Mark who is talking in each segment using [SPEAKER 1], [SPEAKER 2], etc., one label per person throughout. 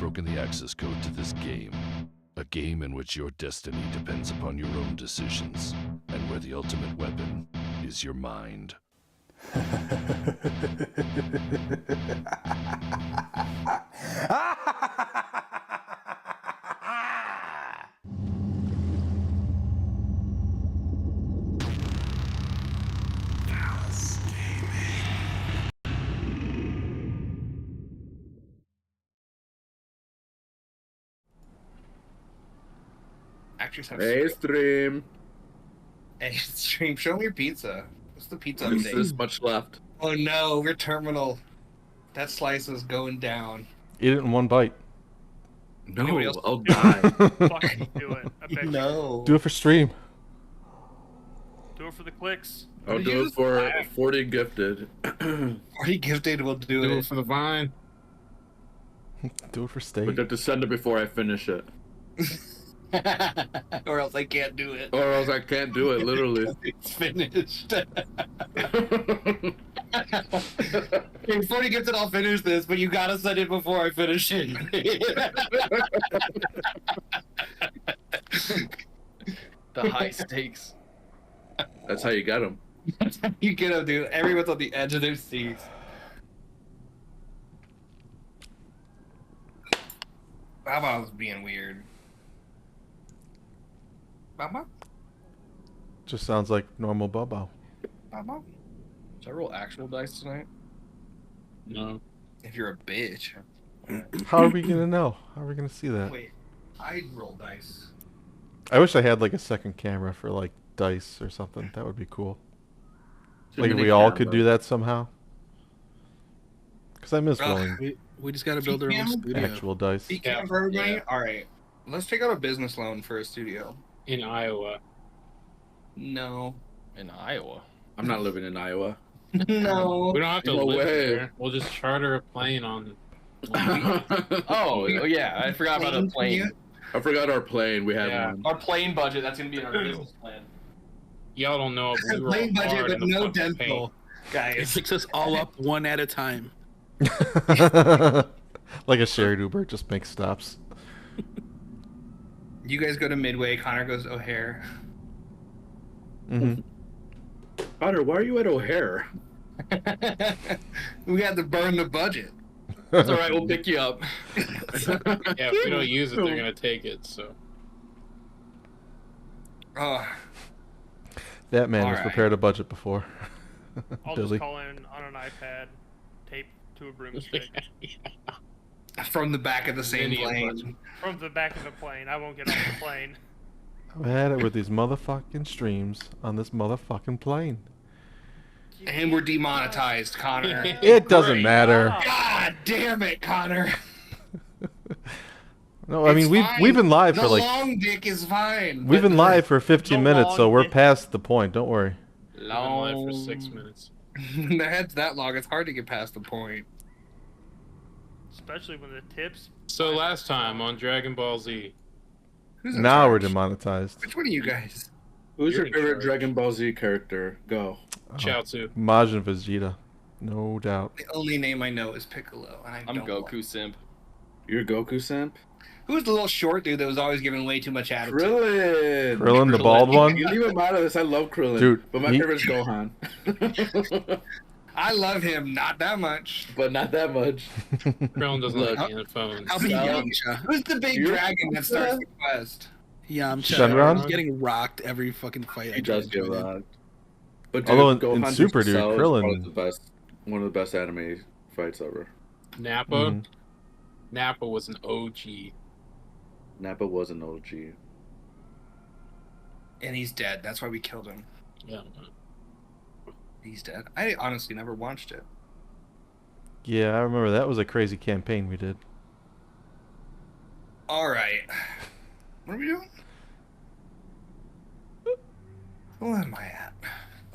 [SPEAKER 1] broken the access code to this game. A game in which your destiny depends upon your own decisions, and where the ultimate weapon is your mind.
[SPEAKER 2] Thalass Gaming.
[SPEAKER 3] Hey, stream.
[SPEAKER 2] Hey, stream. Show me your pizza. What's the pizza
[SPEAKER 3] There's
[SPEAKER 2] update?
[SPEAKER 3] this much left.
[SPEAKER 2] Oh no, we're terminal. That slice is going down.
[SPEAKER 4] Eat it in one bite.
[SPEAKER 3] No,
[SPEAKER 2] Anybody else?
[SPEAKER 3] I'll die.
[SPEAKER 5] Fucking do it. I bet you.
[SPEAKER 2] No.
[SPEAKER 4] Do it for stream.
[SPEAKER 5] Do it for the clicks.
[SPEAKER 3] I'll do it for 40 gifted.
[SPEAKER 2] Already gifted will do
[SPEAKER 6] Do
[SPEAKER 2] it.
[SPEAKER 6] it for the vine.
[SPEAKER 4] Do it for
[SPEAKER 3] But
[SPEAKER 4] steak.
[SPEAKER 3] you have to send it before I finish it.
[SPEAKER 2] Or else I can't do it.
[SPEAKER 3] Or else I can't do it, literally.
[SPEAKER 2] It's finished. Before you get it, I'll finish this, but you gotta send it before I finish it.
[SPEAKER 7] The high stakes.
[SPEAKER 3] That's how you get them.
[SPEAKER 2] You get them, dude. Everyone's on the edge of their seats. Baba was being weird. Baba?
[SPEAKER 4] Just sounds like normal Bobo.
[SPEAKER 2] Baba?
[SPEAKER 7] Should I roll actual dice tonight?
[SPEAKER 6] No.
[SPEAKER 2] If you're a bitch.
[SPEAKER 4] How are we gonna know? How are we gonna see that?
[SPEAKER 2] Wait, I roll dice.
[SPEAKER 4] I wish I had like a second camera for like dice or something. That would be cool. Like if we all could do that somehow. Because I miss rolling
[SPEAKER 8] We just gotta build our own studio.
[SPEAKER 4] actual dice.
[SPEAKER 2] Be camp for everybody? Alright. Let's take out a business loan for a studio.
[SPEAKER 6] In Iowa.
[SPEAKER 2] No.
[SPEAKER 7] In Iowa.
[SPEAKER 3] I'm not living in Iowa.
[SPEAKER 2] No.
[SPEAKER 6] We don't have to
[SPEAKER 3] No
[SPEAKER 6] live
[SPEAKER 3] way.
[SPEAKER 6] there. We'll just charter a plane on.
[SPEAKER 7] Oh yeah, I forgot about a plane.
[SPEAKER 3] I forgot our plane. We had
[SPEAKER 6] Yeah.
[SPEAKER 3] one.
[SPEAKER 7] Our plane budget, that's gonna be in our business plan.
[SPEAKER 6] Y'all don't know. But we were
[SPEAKER 2] Plane
[SPEAKER 6] all
[SPEAKER 2] budget,
[SPEAKER 6] hard
[SPEAKER 2] but
[SPEAKER 6] in the
[SPEAKER 2] no
[SPEAKER 6] fucking
[SPEAKER 2] dental.
[SPEAKER 6] paint.
[SPEAKER 8] It
[SPEAKER 2] Guys.
[SPEAKER 8] picks us all up one at a time.
[SPEAKER 4] Like a shared Uber, just make stops.
[SPEAKER 2] You guys go to Midway, Connor goes to O'Hare.
[SPEAKER 4] Mm-hmm.
[SPEAKER 3] Otter, why are you at O'Hare?
[SPEAKER 2] We had to burn the budget.
[SPEAKER 7] It's alright, we'll pick you up.
[SPEAKER 6] Yeah, if we don't use it, they're gonna take it. So.
[SPEAKER 2] Oh,
[SPEAKER 4] That man has
[SPEAKER 2] Alright.
[SPEAKER 4] prepared a budget before.
[SPEAKER 5] I'll
[SPEAKER 4] Billy.
[SPEAKER 5] just call in on an iPad, taped to a broomstick
[SPEAKER 2] from the back of the same
[SPEAKER 6] Mini
[SPEAKER 2] plane.
[SPEAKER 5] from the back of the plane. I won't get off the plane.
[SPEAKER 4] I've had it with these motherfucking streams on this motherfucking plane.
[SPEAKER 2] And we're demonetized, Connor.
[SPEAKER 4] It doesn't
[SPEAKER 2] Great.
[SPEAKER 4] matter.
[SPEAKER 2] God damn it, Connor.
[SPEAKER 4] No, I mean
[SPEAKER 2] It's
[SPEAKER 4] we've
[SPEAKER 2] fine.
[SPEAKER 4] been live
[SPEAKER 2] the
[SPEAKER 4] for like
[SPEAKER 2] long dick is fine.
[SPEAKER 4] we've been live for 15
[SPEAKER 5] The
[SPEAKER 4] minutes, so
[SPEAKER 5] long
[SPEAKER 4] we're
[SPEAKER 5] dick.
[SPEAKER 4] past the point. Don't worry.
[SPEAKER 6] We've been live for 6 minutes.
[SPEAKER 2] The head's that long. It's hard to get past the point.
[SPEAKER 5] Especially when the tips.
[SPEAKER 6] So last time on Dragon Ball Z,
[SPEAKER 2] Who's in
[SPEAKER 4] Now we're
[SPEAKER 2] charge?
[SPEAKER 4] demonetized.
[SPEAKER 2] Which one of you guys?
[SPEAKER 3] Who's
[SPEAKER 6] You're
[SPEAKER 3] your
[SPEAKER 6] in
[SPEAKER 3] favorite
[SPEAKER 6] charge.
[SPEAKER 3] Dragon Ball Z character? Go.
[SPEAKER 6] Chaozu.
[SPEAKER 4] Majin Vegeta, no doubt.
[SPEAKER 2] The only name I know is Piccolo, and
[SPEAKER 7] I'm
[SPEAKER 2] don't
[SPEAKER 7] Goku simp.
[SPEAKER 3] You're Goku simp?
[SPEAKER 2] Who's the little short dude that was always giving way too much attitude?
[SPEAKER 3] Krillin!
[SPEAKER 4] Krillin, the bald one.
[SPEAKER 3] You leave him out of this. I love Krillin.
[SPEAKER 4] Dude,
[SPEAKER 3] but my
[SPEAKER 4] he-
[SPEAKER 3] favorite's Gohan.
[SPEAKER 2] I love him, not that much.
[SPEAKER 3] but not that much.
[SPEAKER 6] Krillin doesn't
[SPEAKER 3] Look.
[SPEAKER 6] like headphones.
[SPEAKER 8] How about
[SPEAKER 3] Sound-
[SPEAKER 8] Yamcha?
[SPEAKER 2] Who's the big
[SPEAKER 3] You're-
[SPEAKER 2] dragon that starts the quest?
[SPEAKER 8] Yamcha.
[SPEAKER 4] Shenron?
[SPEAKER 8] He's getting rocked every fucking fight.
[SPEAKER 3] He does get rocked. But
[SPEAKER 4] Although in
[SPEAKER 3] Gohan
[SPEAKER 4] Super, dude,
[SPEAKER 3] himself is
[SPEAKER 4] Krillin-
[SPEAKER 3] probably one of the best anime fights ever.
[SPEAKER 6] Nappa.
[SPEAKER 4] Mhm.
[SPEAKER 6] Nappa was an OG.
[SPEAKER 3] Nappa was an OG.
[SPEAKER 2] And he's dead. That's why we killed him.
[SPEAKER 6] Yeah.
[SPEAKER 2] He's dead. I honestly never watched it.
[SPEAKER 4] Yeah, I remember that was a crazy campaign we did.
[SPEAKER 2] All right. What are we doing? Where am I at?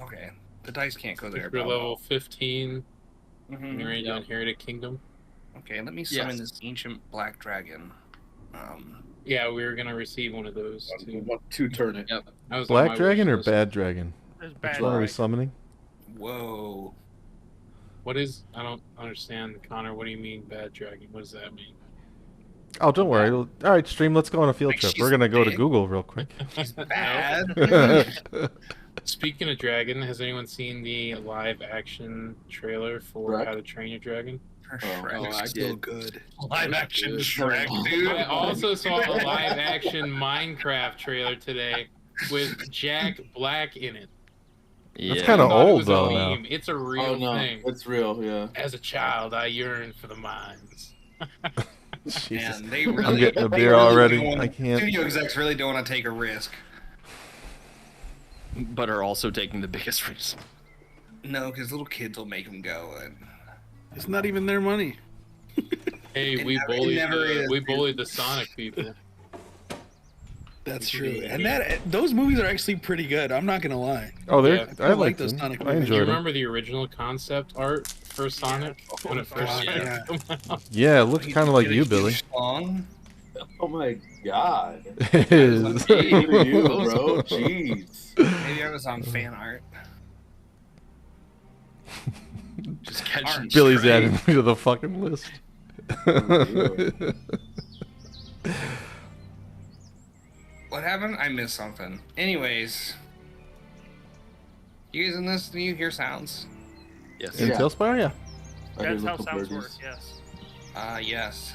[SPEAKER 2] Okay. The dice can't go there.
[SPEAKER 6] If you're level 15,
[SPEAKER 2] Mhm.
[SPEAKER 6] you're ready to inherit a kingdom.
[SPEAKER 2] Okay, let me summon
[SPEAKER 7] Yes.
[SPEAKER 2] this ancient black dragon.
[SPEAKER 6] Yeah, we were gonna receive one of those too.
[SPEAKER 3] Want to turn it.
[SPEAKER 7] Yep.
[SPEAKER 6] I was on
[SPEAKER 4] Black
[SPEAKER 6] my
[SPEAKER 4] dragon
[SPEAKER 6] wish
[SPEAKER 4] or
[SPEAKER 6] list.
[SPEAKER 4] bad dragon?
[SPEAKER 5] There's
[SPEAKER 4] Which
[SPEAKER 5] bad.
[SPEAKER 4] one are we
[SPEAKER 2] Right.
[SPEAKER 4] summoning?
[SPEAKER 2] Whoa.
[SPEAKER 6] What is? I don't understand, Connor. What do you mean bad dragon? What does that mean?
[SPEAKER 4] Oh, don't worry. All right, stream. Let's go on a field
[SPEAKER 2] Like,
[SPEAKER 4] trip.
[SPEAKER 2] she's
[SPEAKER 4] We're gonna go to
[SPEAKER 2] big.
[SPEAKER 4] Google real quick.
[SPEAKER 2] Bad.
[SPEAKER 6] Speaking of dragon, has anyone seen the live action trailer for
[SPEAKER 3] Shrek?
[SPEAKER 6] How to Train Your Dragon?
[SPEAKER 3] Oh, I
[SPEAKER 8] Still
[SPEAKER 3] did.
[SPEAKER 8] good.
[SPEAKER 2] Live action
[SPEAKER 3] Good.
[SPEAKER 2] Shrek, dude.
[SPEAKER 6] I also saw a live action Minecraft trailer today with Jack Black in it.
[SPEAKER 4] That's
[SPEAKER 7] Yeah.
[SPEAKER 4] kind
[SPEAKER 6] I
[SPEAKER 4] of
[SPEAKER 6] thought it
[SPEAKER 4] old
[SPEAKER 6] was a
[SPEAKER 4] though now.
[SPEAKER 6] meme. It's a real
[SPEAKER 3] Oh no,
[SPEAKER 6] thing.
[SPEAKER 3] it's real. Yeah.
[SPEAKER 6] As a child, I yearned for the mines.
[SPEAKER 4] Jesus.
[SPEAKER 2] Man, they really,
[SPEAKER 4] I'm getting a
[SPEAKER 2] they
[SPEAKER 4] beer
[SPEAKER 2] really
[SPEAKER 4] already.
[SPEAKER 2] don't-
[SPEAKER 4] I can't.
[SPEAKER 2] Studio execs really don't want to take a risk.
[SPEAKER 7] But are also taking the biggest risk.
[SPEAKER 2] No, because little kids will make them go. And
[SPEAKER 8] It's not even their money.
[SPEAKER 6] Hey,
[SPEAKER 2] It
[SPEAKER 6] we
[SPEAKER 2] never- it
[SPEAKER 6] bullied
[SPEAKER 2] never is,
[SPEAKER 6] we
[SPEAKER 2] dude.
[SPEAKER 6] bullied the Sonic people.
[SPEAKER 8] That's true. And those movies are actually pretty good. I'm not gonna lie.
[SPEAKER 4] Oh, they're.
[SPEAKER 6] Yeah.
[SPEAKER 4] I
[SPEAKER 8] I like
[SPEAKER 4] like
[SPEAKER 8] those
[SPEAKER 4] them.
[SPEAKER 8] Sonic
[SPEAKER 4] I
[SPEAKER 8] movies.
[SPEAKER 6] Do you
[SPEAKER 4] enjoyed them.
[SPEAKER 6] remember the original concept art for Sonic when it first
[SPEAKER 8] God,
[SPEAKER 6] started
[SPEAKER 8] yeah.
[SPEAKER 6] to come out?
[SPEAKER 4] Yeah, it looks kind of like
[SPEAKER 2] Get a
[SPEAKER 4] you,
[SPEAKER 2] huge
[SPEAKER 4] Billy.
[SPEAKER 2] Song.
[SPEAKER 3] Oh my god.
[SPEAKER 4] It is.
[SPEAKER 3] Good for you, bro. Jeez.
[SPEAKER 2] Maybe I was on fan art.
[SPEAKER 7] Just catching
[SPEAKER 4] Billy's
[SPEAKER 7] straight.
[SPEAKER 4] adding me to the fucking list.
[SPEAKER 2] What happened? I missed something. Anyways. You guys in this? Do you hear sounds?
[SPEAKER 7] Yes.
[SPEAKER 4] In
[SPEAKER 3] Yeah.
[SPEAKER 4] TaleSpire, yeah.
[SPEAKER 3] I hear
[SPEAKER 5] That's how
[SPEAKER 3] little
[SPEAKER 5] sounds
[SPEAKER 3] birdies.
[SPEAKER 5] work. Yes.
[SPEAKER 2] Yes.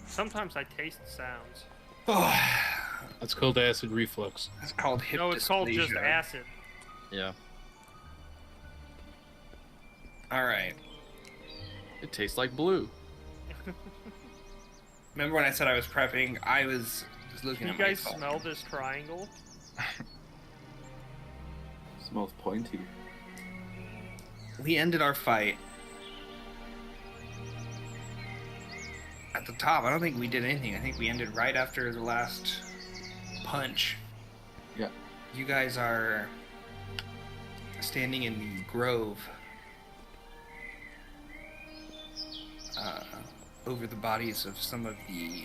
[SPEAKER 5] Sometimes I taste sounds.
[SPEAKER 6] That's called acid reflux.
[SPEAKER 2] That's called hip
[SPEAKER 5] No, it's called just
[SPEAKER 2] dysplasia.
[SPEAKER 5] acid.
[SPEAKER 7] Yeah.
[SPEAKER 2] Alright.
[SPEAKER 7] It tastes like blue.
[SPEAKER 2] Remember when I said I was prepping? I was just looking
[SPEAKER 5] Can you
[SPEAKER 2] at my
[SPEAKER 5] guys
[SPEAKER 2] phone.
[SPEAKER 5] smell this triangle?
[SPEAKER 3] Smells pointy.
[SPEAKER 2] We ended our fight at the top. I don't think we did anything. I think we ended right after the last punch.
[SPEAKER 3] Yeah.
[SPEAKER 2] You guys are standing in the grove over the bodies of some of the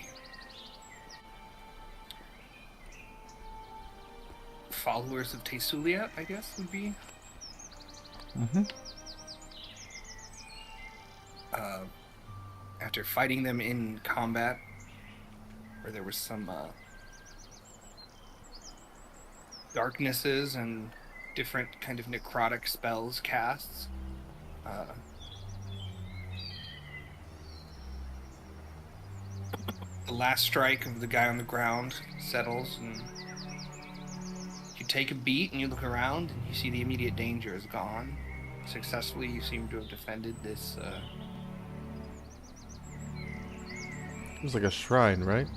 [SPEAKER 2] followers of Tesuliat, I guess would be.
[SPEAKER 4] Mm-hmm.
[SPEAKER 2] After fighting them in combat, where there was some darknesses and different kind of necrotic spells casts. The last strike of the guy on the ground settles, and you take a beat and you look around and you see the immediate danger is gone. Successfully, you seem to have defended this.
[SPEAKER 4] It was like a shrine, right?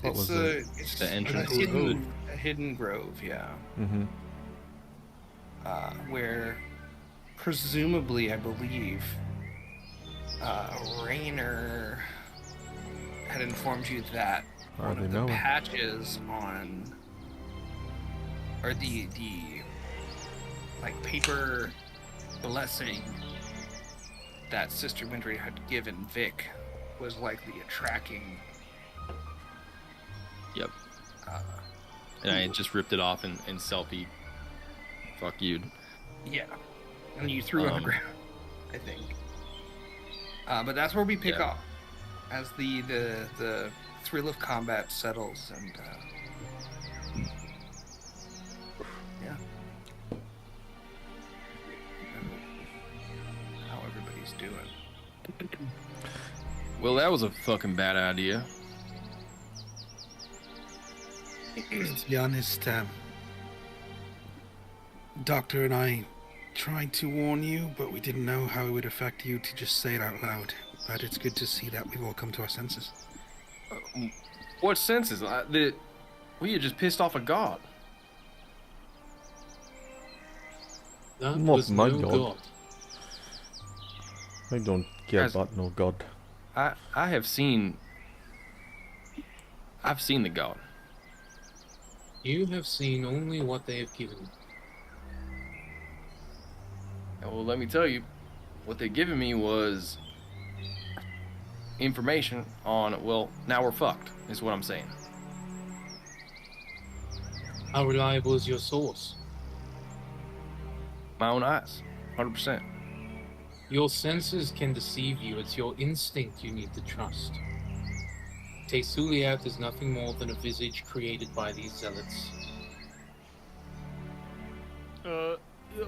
[SPEAKER 4] What
[SPEAKER 2] It's
[SPEAKER 4] was
[SPEAKER 2] a
[SPEAKER 4] it?
[SPEAKER 2] it's
[SPEAKER 7] The entrance
[SPEAKER 2] a
[SPEAKER 7] to the
[SPEAKER 2] hidden grove, yeah.
[SPEAKER 4] Mm-hmm.
[SPEAKER 2] Where presumably, I believe, Rainer had informed you that
[SPEAKER 4] Oh,
[SPEAKER 2] one
[SPEAKER 4] they
[SPEAKER 2] of the
[SPEAKER 4] know.
[SPEAKER 2] patches on, or the like paper blessing that Sister Wintry had given Vic was likely a tracking.
[SPEAKER 7] Yep.
[SPEAKER 2] Uh,
[SPEAKER 7] And I just ripped it off and selfie. Fuck you.
[SPEAKER 2] Yeah, and you threw it on the ground, I think. But that's where we pick
[SPEAKER 7] Yeah.
[SPEAKER 2] up as the thrill of combat settles, and yeah, how everybody's doing.
[SPEAKER 7] Well, that was a fucking bad idea.
[SPEAKER 8] To be honest, Doctor and I tried to warn you, but we didn't know how it would affect you to just say it out loud. But it's good to see that we've all come to our senses.
[SPEAKER 7] What senses? We had just pissed off a god.
[SPEAKER 6] That
[SPEAKER 4] Not
[SPEAKER 6] was
[SPEAKER 4] my
[SPEAKER 6] no
[SPEAKER 4] god.
[SPEAKER 6] god.
[SPEAKER 4] I don't care
[SPEAKER 7] Guys-
[SPEAKER 4] about no god.
[SPEAKER 7] I've seen the god.
[SPEAKER 6] You have seen only what they have given you.
[SPEAKER 7] And well, let me tell you, what they've given me was information on, well, now we're fucked, is what I'm saying.
[SPEAKER 6] How reliable is your source?
[SPEAKER 7] My own eyes, 100%.
[SPEAKER 6] Your senses can deceive you. It's your instinct you need to trust. TaleSpire is nothing more than a visage created by these zealots.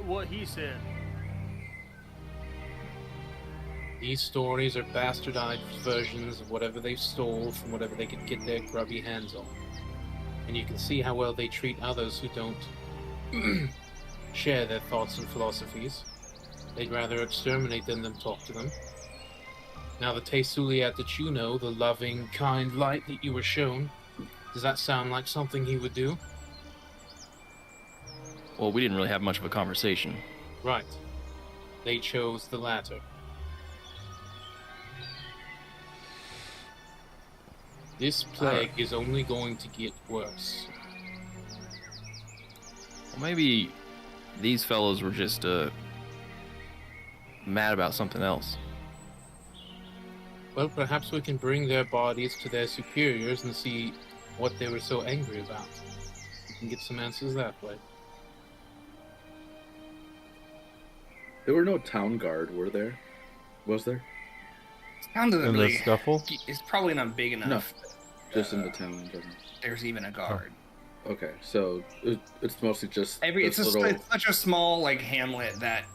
[SPEAKER 5] What he said.
[SPEAKER 6] These stories are bastardized versions of whatever they stole from whatever they could get their grubby hands on. And you can see how well they treat others who don't share their thoughts and philosophies. They'd rather exterminate them than talk to them. Now the TaleSpire that you know, the loving, kind light that you were shown, does that sound like something he would do?
[SPEAKER 7] Well, we didn't really have much of a conversation.
[SPEAKER 6] Right. They chose the latter. This plague is only going to get worse.
[SPEAKER 7] Well, maybe these fellows were just mad about something else.
[SPEAKER 6] Well, perhaps we can bring their bodies to their superiors and see what they were so angry about. We can get some answers that way.
[SPEAKER 3] There were no town guard, were there? Was there?
[SPEAKER 2] Town doesn't
[SPEAKER 4] In the
[SPEAKER 2] really.
[SPEAKER 4] scuffle?
[SPEAKER 2] It's probably not big enough.
[SPEAKER 3] Just in the town in general.
[SPEAKER 2] There's even a guard.
[SPEAKER 3] Okay, so it's mostly just
[SPEAKER 2] It's
[SPEAKER 3] this little...
[SPEAKER 2] it's such a small like hamlet that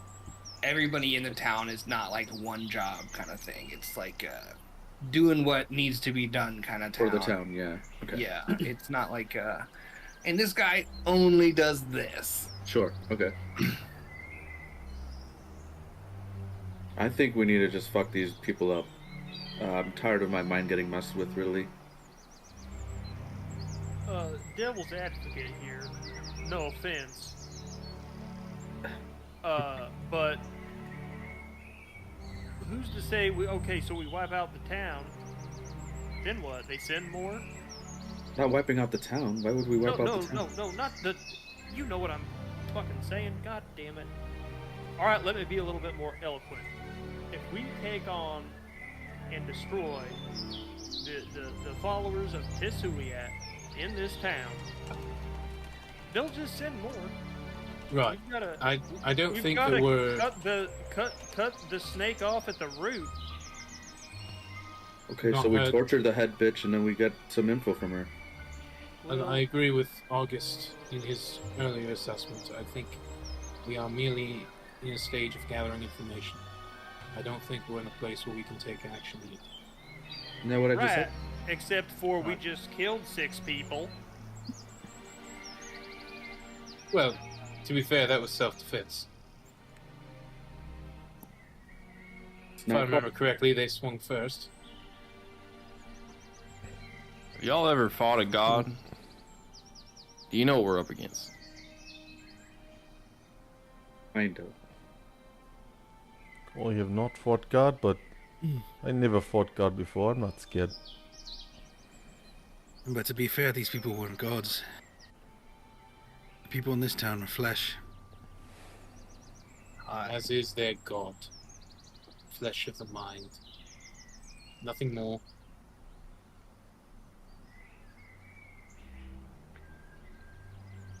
[SPEAKER 2] everybody in the town is not like one job kind of thing. It's like doing what needs to be done kind of town.
[SPEAKER 3] For the town, yeah. Okay.
[SPEAKER 2] Yeah, it's not like and this guy only does this.
[SPEAKER 3] Sure, okay. I think we need to just fuck these people up. I'm tired of my mind getting messed with, really.
[SPEAKER 5] Devil's advocate here. No offense. But who's to say so we wipe out the town. Then what? They send more?
[SPEAKER 3] Not wiping out the town. Why would we wipe out the town?
[SPEAKER 5] No, not the. You know what I'm fucking saying. God damn it. All right, let me be a little bit more eloquent. If we take on and destroy the followers of TaleSpire in this town, they'll just send more.
[SPEAKER 6] Right. I don't think that we're...
[SPEAKER 5] Cut the snake off at the root.
[SPEAKER 3] Okay,
[SPEAKER 6] Not
[SPEAKER 3] so we
[SPEAKER 6] heard.
[SPEAKER 3] tortured the head bitch and then we get some info from her.
[SPEAKER 6] I agree with August in his earlier assessment. I think we are merely in a stage of gathering information. I don't think we're in a place where we can take action yet.
[SPEAKER 3] Isn't that what I just said?
[SPEAKER 5] Except for we just killed 6 people.
[SPEAKER 6] Well, to be fair, that was self-defense. If I remember correctly, they swung first.
[SPEAKER 7] Have y'all ever fought a god? Do you know what we're up against?
[SPEAKER 3] Kind of.
[SPEAKER 4] Well, you have not fought God, but I never fought God before. I'm not scared.
[SPEAKER 8] But to be fair, these people weren't gods. The people in this town are flesh.
[SPEAKER 6] As is their god. Flesh of the mind. Nothing more.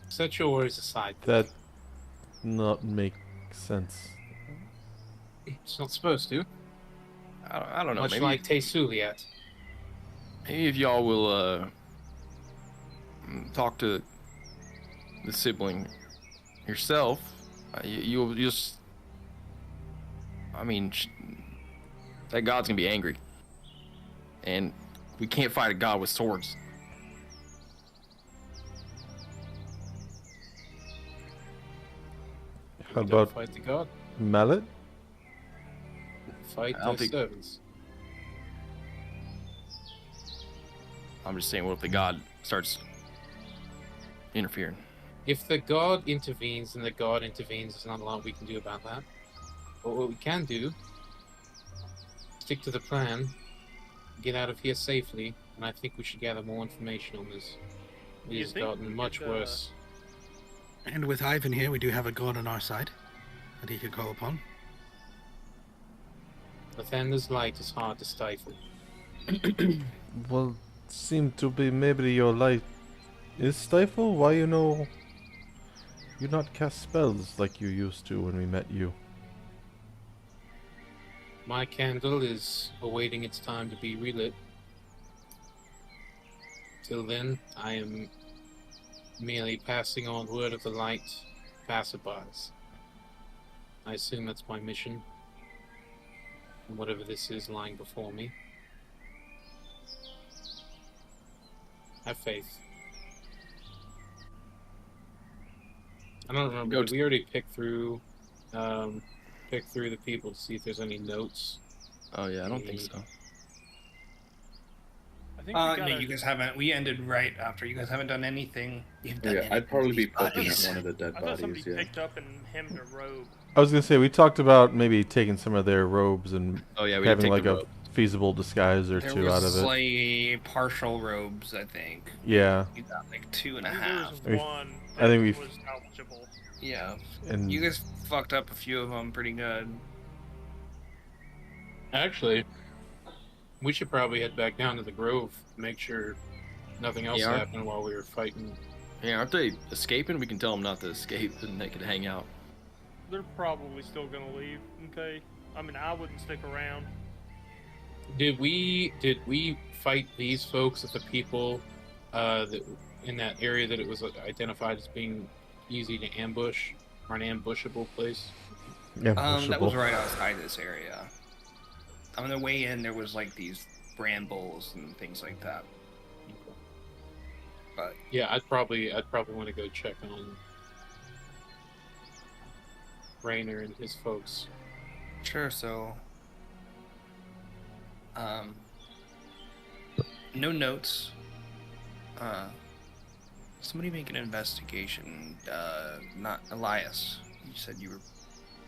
[SPEAKER 6] Set your worries aside.
[SPEAKER 4] That not make sense.
[SPEAKER 6] It's not supposed to.
[SPEAKER 7] I don't know.
[SPEAKER 6] Much
[SPEAKER 7] Maybe,
[SPEAKER 6] like TaleSpire.
[SPEAKER 7] maybe if y'all will talk to the sibling yourself, you'll just... I mean, that god's gonna be angry. And we can't fight a god with swords.
[SPEAKER 4] How
[SPEAKER 6] Don't
[SPEAKER 4] about
[SPEAKER 6] fight the god?
[SPEAKER 4] mallet?
[SPEAKER 6] Fight
[SPEAKER 7] I don't
[SPEAKER 6] the
[SPEAKER 7] think-
[SPEAKER 6] servants.
[SPEAKER 7] I'm just saying, what if the god starts interfering?
[SPEAKER 6] If the god intervenes, then the god intervenes. There's not a lot we can do about that. But what we can do, stick to the plan, get out of here safely, and I think we should gather more information on this. It
[SPEAKER 5] You
[SPEAKER 6] has
[SPEAKER 5] think
[SPEAKER 6] gotten
[SPEAKER 5] we
[SPEAKER 6] much
[SPEAKER 5] could,
[SPEAKER 6] worse.
[SPEAKER 8] And with Ivan here, we do have a god on our side that he could call upon.
[SPEAKER 6] Lathander's light is hard to stifle.
[SPEAKER 4] Well, seem to be maybe your light is stifle. Why you not cast spells like you used to when we met you?
[SPEAKER 6] My candle is awaiting its time to be relit. Till then, I am merely passing on word of the light to passerbys. I assume that's my mission. And whatever this is lying before me. Have faith. I don't remember. Did we already pick through the people to see if there's any notes?
[SPEAKER 7] Oh yeah, I don't think so.
[SPEAKER 5] I think we
[SPEAKER 2] No,
[SPEAKER 5] gotta-
[SPEAKER 2] you guys haven't. We ended right after. You guys haven't done anything. You've done
[SPEAKER 3] Yeah,
[SPEAKER 2] anything
[SPEAKER 3] I'd probably
[SPEAKER 2] with
[SPEAKER 3] be
[SPEAKER 2] these
[SPEAKER 3] poking at
[SPEAKER 2] bodies.
[SPEAKER 3] one of the dead
[SPEAKER 5] I thought somebody
[SPEAKER 3] bodies. Yeah.
[SPEAKER 5] picked up and hemmed a robe.
[SPEAKER 4] I was gonna say we talked about maybe taking some of their robes and
[SPEAKER 7] Oh yeah, we
[SPEAKER 4] having
[SPEAKER 7] take
[SPEAKER 4] like
[SPEAKER 7] the
[SPEAKER 4] a
[SPEAKER 7] robe.
[SPEAKER 4] feasible disguise or
[SPEAKER 2] There
[SPEAKER 4] two out
[SPEAKER 2] was
[SPEAKER 4] of it.
[SPEAKER 2] like partial robes, I think.
[SPEAKER 4] Yeah,
[SPEAKER 2] You got like 2.5.
[SPEAKER 5] There was
[SPEAKER 4] We-
[SPEAKER 5] one
[SPEAKER 4] I think
[SPEAKER 5] that
[SPEAKER 4] we've-
[SPEAKER 5] was salvageable.
[SPEAKER 2] Yeah.
[SPEAKER 4] and
[SPEAKER 2] You guys fucked up a few of them pretty good.
[SPEAKER 6] Actually, we should probably head back down to the Grove, make sure nothing else
[SPEAKER 7] Yeah.
[SPEAKER 6] happened while we were fighting.
[SPEAKER 7] Yeah, aren't they escaping? We can tell them not to escape, and they could hang out.
[SPEAKER 5] They're probably still gonna leave. Okay. I mean, I wouldn't stick around.
[SPEAKER 6] Did we fight these folks as the people that in that area that it was identified as being easy to ambush or an ambushable place?
[SPEAKER 4] yeah,
[SPEAKER 2] That was right outside this area. On the way in, there was like these brambles and things like that. But
[SPEAKER 6] Yeah, I'd probably want to go check on Rainer and his folks.
[SPEAKER 2] sure, so no notes. Somebody make an investigation. Not Elias. You said you were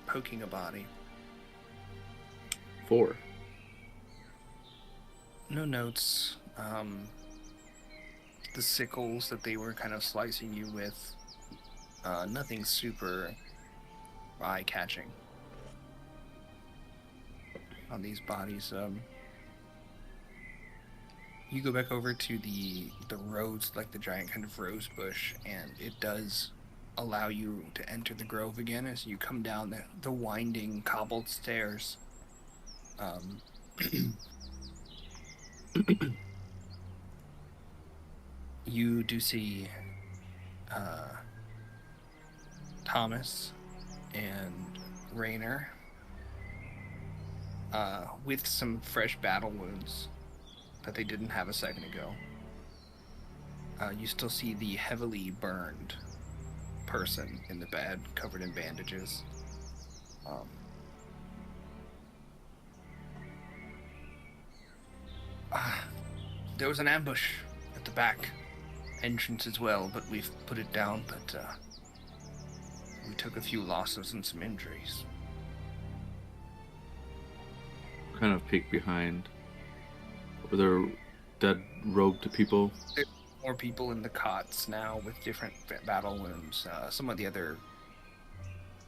[SPEAKER 2] poking a body.
[SPEAKER 3] 4.
[SPEAKER 2] No notes. The sickles that they were kind of slicing you with. Nothing super eye-catching on these bodies. You go back over to the rose, like the giant kind of rose bush, and it does allow you to enter the grove again as you come down the winding cobbled stairs. You do see Thomas and Rainer with some fresh battle wounds that they didn't have a second ago. You still see the heavily burned person in the bed, covered in bandages. There was an ambush at the back entrance as well, but we've put it down. But we took a few losses and some injuries.
[SPEAKER 3] Kind of peek behind. Were there dead robed people?
[SPEAKER 2] More people in the cots now with different battle wounds. Some of the other,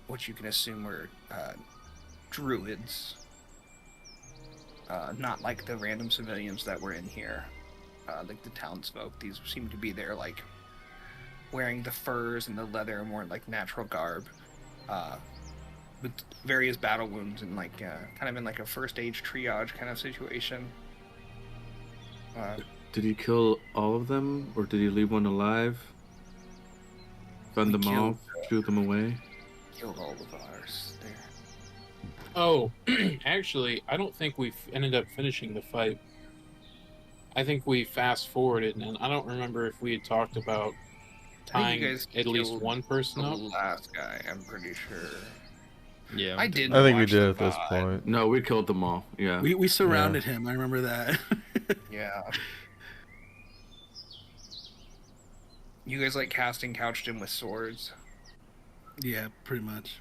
[SPEAKER 2] what you can assume were druids. Not like the random civilians that were in here. Like the townsfolk. These seem to be there, like, wearing the furs and the leather, more like natural garb. With various battle wounds and, like, kind of in like a first age triage kind of situation.
[SPEAKER 3] Did you kill all of them, or did you leave one alive? Fend them all, shoo them away?
[SPEAKER 2] Killed all of ours there.
[SPEAKER 6] Oh, actually, I don't think we ended up finishing the fight. I think we fast forwarded, and I don't remember if we had talked about
[SPEAKER 2] I think you
[SPEAKER 6] tying
[SPEAKER 2] guys
[SPEAKER 6] at least
[SPEAKER 2] killed
[SPEAKER 6] one person
[SPEAKER 2] The
[SPEAKER 6] up.
[SPEAKER 2] last guy, I'm pretty sure.
[SPEAKER 7] Yeah.
[SPEAKER 2] I did.
[SPEAKER 4] I think we
[SPEAKER 2] watch
[SPEAKER 4] did
[SPEAKER 2] the
[SPEAKER 4] at this
[SPEAKER 2] VOD.
[SPEAKER 4] point.
[SPEAKER 3] No, we killed them all. Yeah.
[SPEAKER 8] We surrounded him. I remember that.
[SPEAKER 2] Yeah. You guys like casting couched him with swords?
[SPEAKER 8] Yeah, pretty much.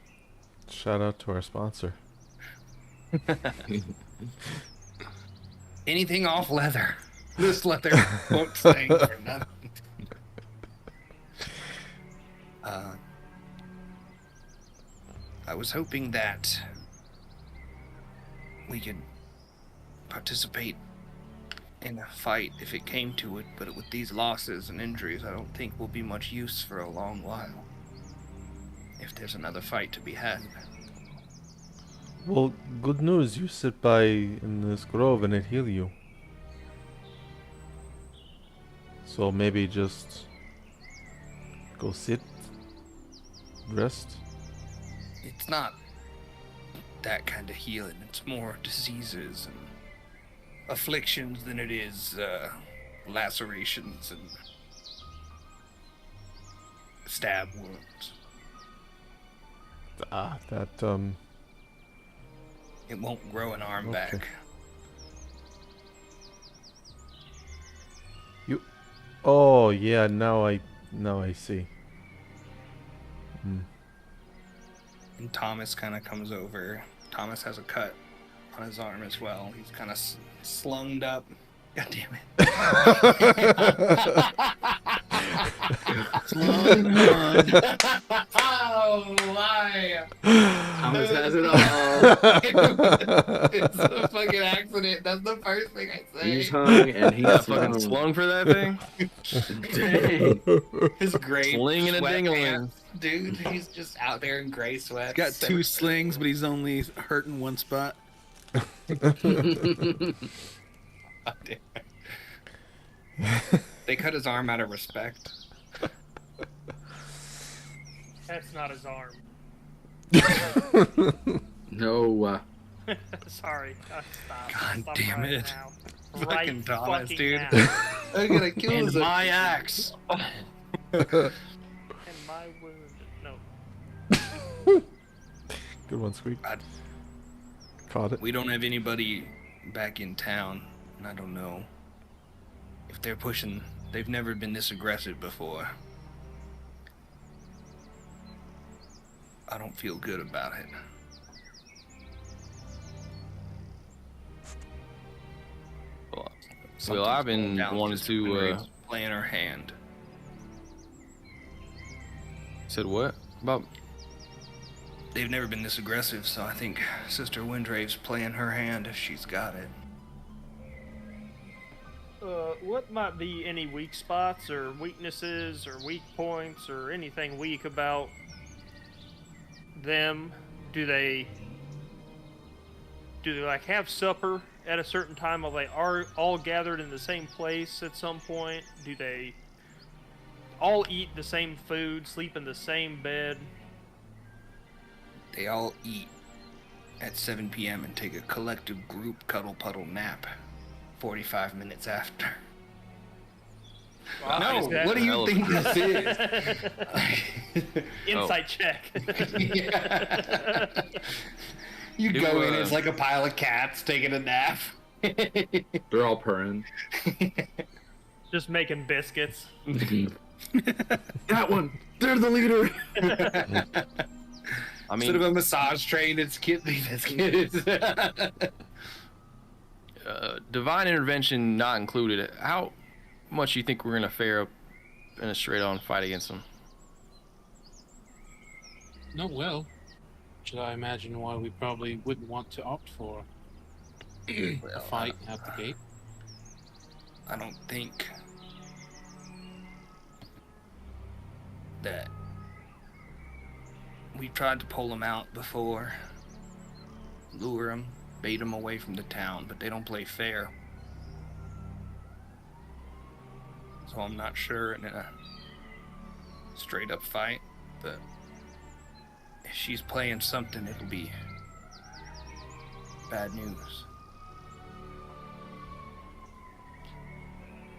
[SPEAKER 4] Shout out to our sponsor.
[SPEAKER 2] Anything off leather. This leather won't sting for nothing. I was hoping that we could participate in a fight if it came to it, but with these losses and injuries, I don't think we'll be much use for a long while. If there's another fight to be had.
[SPEAKER 4] Well, good news. You sit by in this grove and it heal you. So maybe just go sit, rest.
[SPEAKER 2] It's not that kind of healing. It's more diseases and afflictions than it is lacerations and stab wounds.
[SPEAKER 4] That
[SPEAKER 2] It won't grow an arm
[SPEAKER 4] Okay.
[SPEAKER 2] back.
[SPEAKER 4] Oh yeah, now I see.
[SPEAKER 2] And Thomas kind of comes over. Thomas has a cut on his arm as well. He's kind of slunged up. God damn it.
[SPEAKER 6] Oh, why?
[SPEAKER 3] Thomas has it all.
[SPEAKER 6] It's a fucking accident. That's the first thing I say.
[SPEAKER 3] He's hung and he's
[SPEAKER 7] Got fucking
[SPEAKER 3] hung.
[SPEAKER 7] slung for that thing.
[SPEAKER 3] Dang.
[SPEAKER 2] His gray
[SPEAKER 7] Sling and a ding-a-ling.
[SPEAKER 2] sweatpants, dude. He's just out there in gray sweats.
[SPEAKER 8] Got 2 slings, but he's only hurting one spot.
[SPEAKER 2] They cut his arm out of respect.
[SPEAKER 5] That's not his arm.
[SPEAKER 3] No.
[SPEAKER 5] Sorry. Stop.
[SPEAKER 2] God
[SPEAKER 5] Stop
[SPEAKER 2] damn
[SPEAKER 5] right
[SPEAKER 2] it.
[SPEAKER 5] now.
[SPEAKER 2] Fucking
[SPEAKER 5] Right
[SPEAKER 2] Thomas,
[SPEAKER 5] fucking
[SPEAKER 2] dude.
[SPEAKER 5] now.
[SPEAKER 6] I'm gonna kill
[SPEAKER 7] And
[SPEAKER 6] him.
[SPEAKER 7] my axe.
[SPEAKER 5] And my wound. No.
[SPEAKER 4] Good one, Squeak.
[SPEAKER 2] God.
[SPEAKER 4] Caught it.
[SPEAKER 2] We don't have anybody back in town, and I don't know if they're pushing. They've never been this aggressive before. I don't feel good about it.
[SPEAKER 7] Well, I've been
[SPEAKER 2] Something's going down
[SPEAKER 7] wanting
[SPEAKER 2] Sister
[SPEAKER 7] to.
[SPEAKER 2] Windrave's playing her hand.
[SPEAKER 7] Said what about?
[SPEAKER 2] They've never been this aggressive, so I think Sister Windrave's playing her hand if she's got it.
[SPEAKER 5] What might be any weak spots or weaknesses or weak points or anything weak about them? Do they like have supper at a certain time? Are they all gathered in the same place at some point? Do they all eat the same food, sleep in the same bed?
[SPEAKER 2] They all eat at 7 p.m. and take a collective group cuddle puddle nap 45 minutes after.
[SPEAKER 5] Wow,
[SPEAKER 2] No,
[SPEAKER 5] is that-
[SPEAKER 2] what do you think this is?
[SPEAKER 5] Insight check.
[SPEAKER 2] You
[SPEAKER 7] Who,
[SPEAKER 2] go in, it's like a pile of cats taking a nap.
[SPEAKER 3] They're all purring.
[SPEAKER 5] Just making biscuits.
[SPEAKER 3] That one. They're the leader.
[SPEAKER 7] I
[SPEAKER 2] Instead of
[SPEAKER 7] mean,
[SPEAKER 2] a massage train, it's kidney biscuits.
[SPEAKER 7] divine intervention not included. How much do you think we're gonna fare up in a straight-on fight against them?
[SPEAKER 6] Not well. Should I imagine why we probably wouldn't want to opt for a fight out the gate?
[SPEAKER 2] I don't think that we tried to pull them out before, lure them, bait them away from the town, but they don't play fair. So I'm not sure in a straight up fight, but if she's playing something, it'll be bad news.